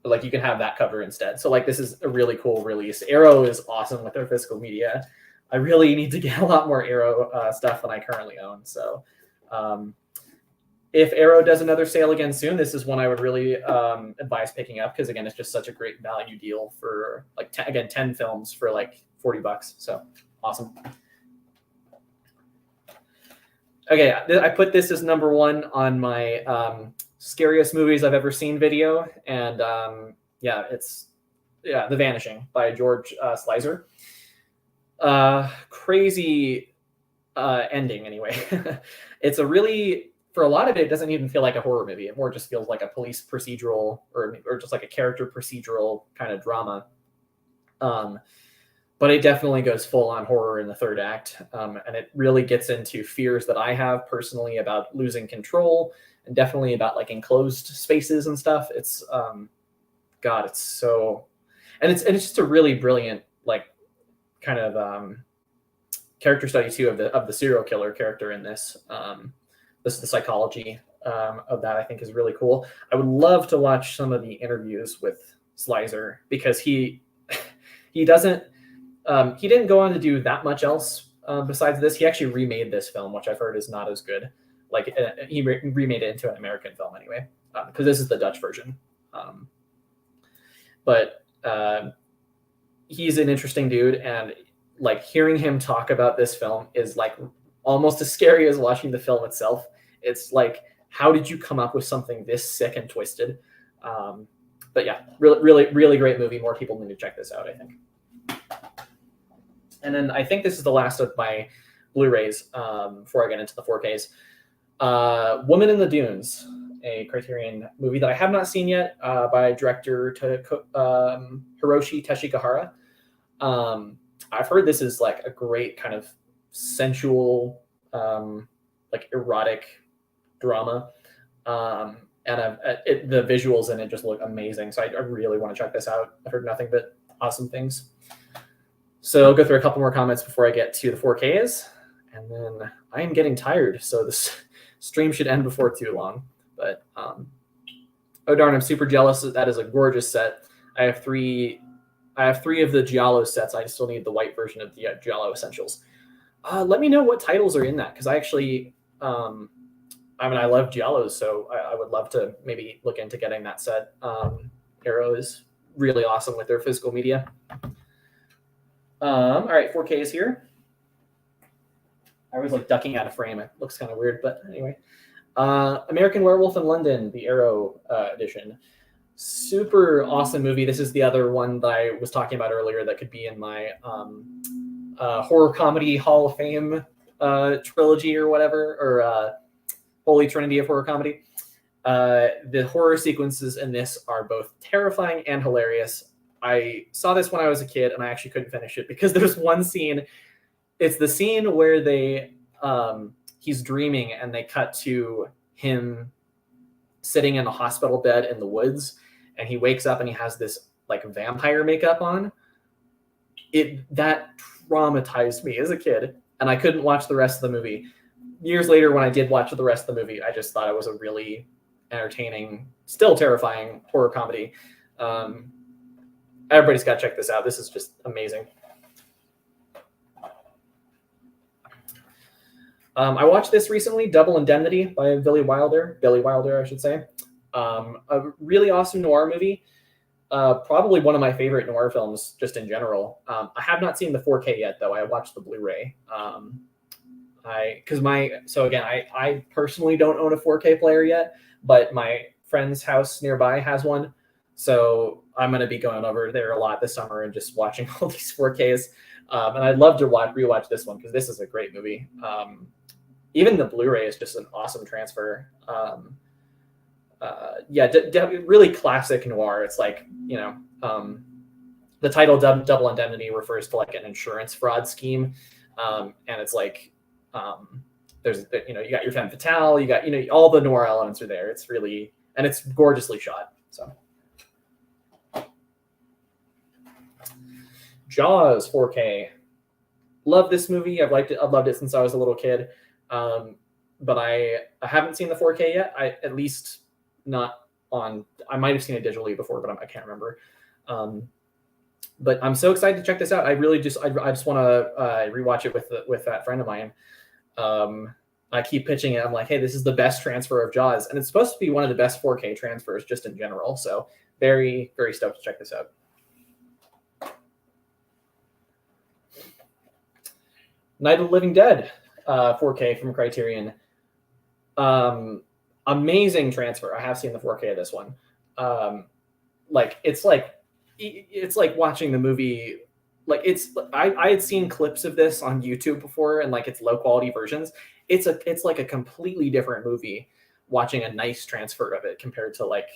But like you can have that cover instead. So like this is a really cool release. Arrow is awesome with their physical media. I really need to get a lot more Arrow stuff than I currently own. So if Arrow does another sale again soon, this is one I would really advise picking up, because again, it's just such a great value deal for like 10 films for like $40. So awesome. Okay, I put this as number 1 on my scariest movies I've ever seen video, and yeah, it's The Vanishing by George Slicer. Crazy ending anyway. It's a really, for a lot of it, it doesn't even feel like a horror movie. It more just feels like a police procedural or just like a character procedural kind of drama. But it definitely goes full on horror in the third act. And it really gets into fears that I have personally about losing control, and definitely about like enclosed spaces and stuff. It's God, it's so, and it's just a really brilliant like kind of character study too of the serial killer character in this. This the psychology of that I think is really cool. I would love to watch some of the interviews with Slicer, because he doesn't he didn't go on to do that much else besides this. He actually remade this film, which I've heard is not as good. Like he remade it into an American film anyway, because this is the Dutch version. But he's an interesting dude, and like hearing him talk about this film is like almost as scary as watching the film itself. It's like, how did you come up with something this sick and twisted? But yeah, really great movie. More people need to check this out, I think. And then I think this is the last of my Blu-rays before I get into the 4Ks. Woman in the Dunes, a Criterion movie that I have not seen yet, by director Hiroshi Teshigahara. I've heard this is like a great kind of sensual, like erotic drama. And the visuals in it just look amazing. So I really want to check this out. I've heard nothing but awesome things. So I'll go through a couple more comments before I get to the 4Ks. And then I am getting tired, so this stream should end before too long. But oh darn, I'm super jealous. That is a gorgeous set. I have three of the Giallo sets. I still need the white version of the Giallo Essentials. Let me know what titles are in that, because I actually, I mean, I love Giallos, so I would love to maybe look into getting that set. Arrow is really awesome with their physical media. All right, 4K is here. I was like ducking out of frame. It looks kind of weird, but anyway. American Werewolf in London, the Arrow edition. Super awesome movie. This is the other one that I was talking about earlier that could be in my horror comedy Hall of Fame trilogy or whatever, or Holy Trinity of horror comedy. The horror sequences in this are both terrifying and hilarious. I saw this when I was a kid, and I actually couldn't finish it because there's one scene. It's the scene where they he's dreaming, and they cut to him sitting in a hospital bed in the woods, and he wakes up and he has this like vampire makeup on. That traumatized me as a kid, and I couldn't watch the rest of the movie. Years later, when I did watch the rest of the movie, I just thought it was a really entertaining, still terrifying horror comedy. Everybody's got to check this out. This is just amazing. I watched this recently, Double Indemnity by Billy Wilder, I should say. A really awesome noir movie. Probably one of my favorite noir films just in general. I have not seen the 4K yet, though. I watched the Blu-ray. I personally don't own a 4K player yet, but my friend's house nearby has one. So I'm going to be going over there a lot this summer and just watching all these 4Ks. And I'd love to rewatch this one because this is a great movie. Even the Blu-ray is just an awesome transfer. Really classic noir. It's like, the title Double Indemnity refers to like an insurance fraud scheme. And it's like, there's, you got your femme fatale, you got, all the noir elements are there. It's really, and it's gorgeously shot. So Jaws 4K. Love this movie. I've loved it since I was a little kid. But I haven't seen the 4K yet. I might have seen it digitally before, but I can't remember. But I'm so excited to check this out. I just want to rewatch it with that friend of mine. I keep pitching it. I'm like, hey, this is the best transfer of Jaws, and it's supposed to be one of the best 4K transfers just in general. So very, very stoked to check this out. Night of the Living Dead, 4K from Criterion. Amazing transfer. I have seen the 4K of this one. It's like watching the movie. Like I had seen clips of this on YouTube before, and like it's low quality versions. It's like a completely different movie watching a nice transfer of it compared to like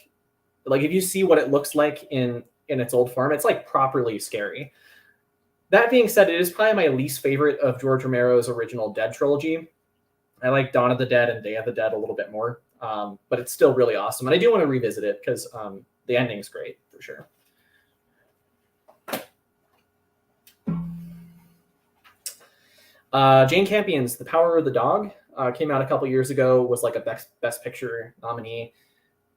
if you see what it looks like in its old form, it's like properly scary. That being said, it is probably my least favorite of George Romero's original Dead trilogy. I like Dawn of the Dead and Day of the Dead a little bit more, but it's still really awesome. And I do want to revisit it because the ending's great for sure. Jane Campion's The Power of the Dog came out a couple years ago, was like a best picture nominee.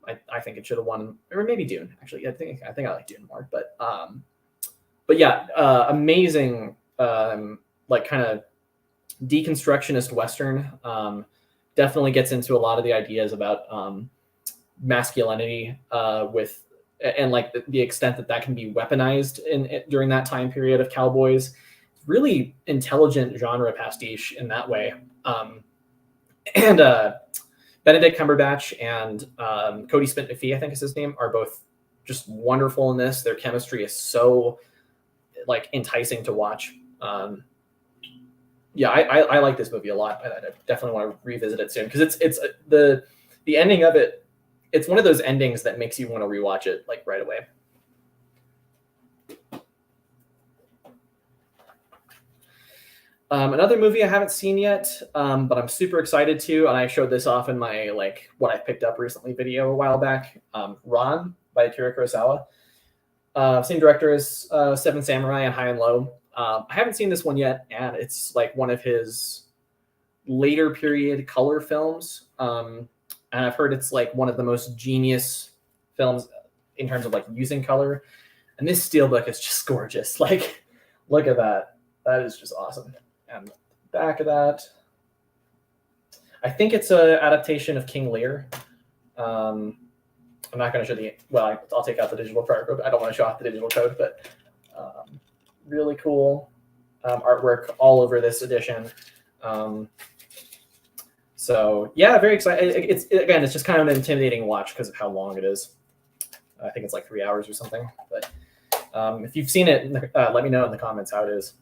I think it should have won, or maybe Dune. Actually, I think I like Dune more, but yeah, amazing, like kind of deconstructionist Western. Definitely gets into a lot of the ideas about masculinity with and like the extent that can be weaponized during that time period of cowboys. Really intelligent genre pastiche in that way. And Benedict Cumberbatch and Cody Smith-McPhee, I think is his name, are both just wonderful in this. Their chemistry is so like enticing to watch. Yeah, I like this movie a lot. I definitely want to revisit it soon because it's the ending of it. It's one of those endings that makes you want to rewatch it like right away. Another movie I haven't seen yet, but I'm super excited to, and I showed this off in my like what I picked up recently video a while back. Ran by Akira Kurosawa. Same director as Seven Samurai and High and Low. I haven't seen this one yet, and it's like one of his later period color films. And I've heard it's like one of the most genius films in terms of like using color. And this steelbook is just gorgeous. Like, look at that. That is just awesome. And back of that, I think it's an adaptation of King Lear. I'm not going to show I'll take out the digital code. I don't want to show off the digital code, but really cool artwork all over this edition. So yeah, very excited. It's just kind of an intimidating watch because of how long it is. I think it's like 3 hours or something. But if you've seen it, let me know in the comments how it is.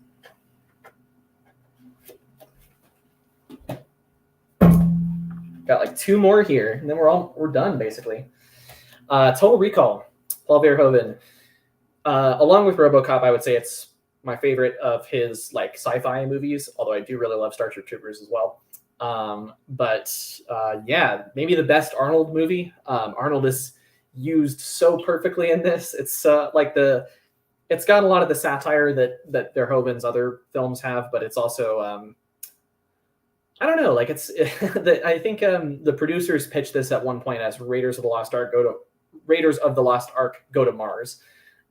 Got like 2 more here, and then we're done basically. Total Recall, Paul Verhoeven. Along with RoboCop, I would say it's my favorite of his like sci-fi movies. Although I do really love Starship Troopers as well. Yeah, maybe the best Arnold movie. Arnold is used so perfectly in this. It's it's got a lot of the satire that Verhoeven's other films have, but it's also I don't know, like I think the producers pitched this at one point as Raiders of the Lost Ark go to Mars,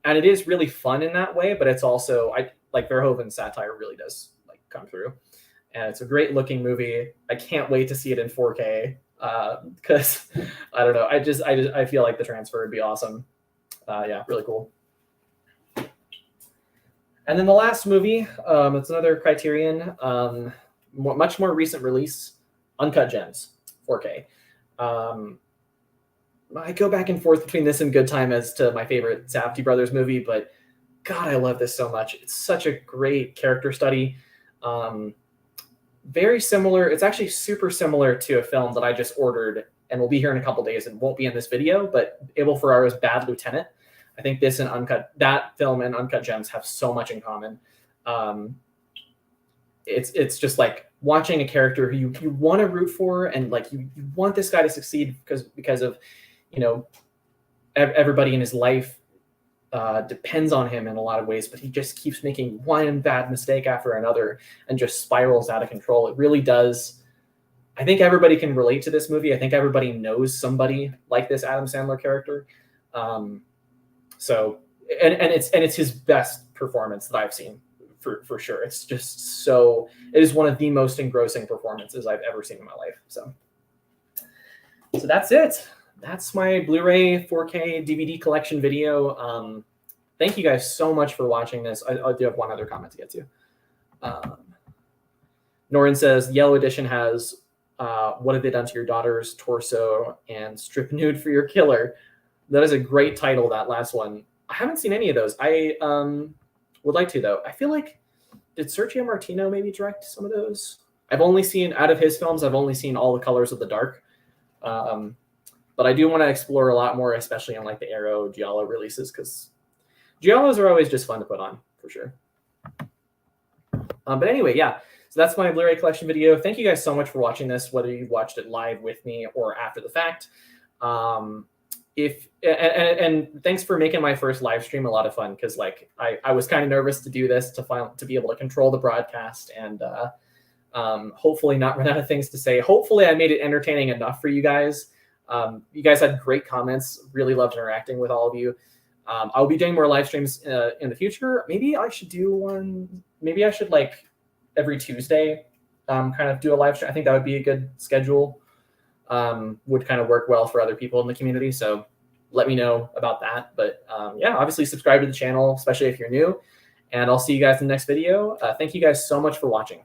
and it is really fun in that way. But it's also like Verhoeven's satire really does like come through. And it's a great looking movie. I can't wait to see it in 4K because I don't know. I feel like the transfer would be awesome. Yeah, really cool. And then the last movie, it's another Criterion, much more recent release, Uncut Gems, 4K. I go back and forth between this and Good Time as to my favorite Safdie brothers movie, but God, I love this so much. It's such a great character study. Very similar. It's actually super similar to a film that I just ordered and will be here in a couple days and won't be in this video, but Abel Ferrara's Bad Lieutenant. I think that film and Uncut Gems have so much in common. It's just like watching a character who you want to root for, and like you want this guy to succeed because of, you know, everybody in his life depends on him in a lot of ways, but he just keeps making one bad mistake after another and just spirals out of control. It really does. I think everybody can relate to this movie. I think everybody knows somebody like this Adam Sandler character. So it's his best performance that I've seen for sure. It's just so, it is one of the most engrossing performances I've ever seen in my life. So that's it. That's my Blu-ray 4K DVD collection video. Thank you guys so much for watching this. I do have one other comment to get to. Norin says Yellow Edition has What Have They Done to Your Daughter's Torso and Strip Nude for Your Killer. That is a great title, that last one. I haven't seen any of those. I would like to, though. I feel like, did Sergio Martino maybe direct some of those? I've only seen, out of his films, I've only seen All the Colors of the Dark. But I do want to explore a lot more, especially on like the Arrow Giallo releases, because Giallos are always just fun to put on, for sure. But anyway, yeah. So that's my Blu-ray collection video. Thank you guys so much for watching this, whether you watched it live with me or after the fact. And thanks for making my first live stream a lot of fun, because like I was kind of nervous to do this to be able to control the broadcast and hopefully not run out of things to say. Hopefully I made it entertaining enough for you guys. You guys had great comments. Really loved interacting with all of you. I'll be doing more live streams in the future. Maybe I should do one. Maybe I should like every Tuesday kind of do a live stream. I think that would be a good schedule. Would kind of work well for other people in the community. So let me know about that. But yeah, obviously subscribe to the channel, especially if you're new. And I'll see you guys in the next video. Thank you guys so much for watching.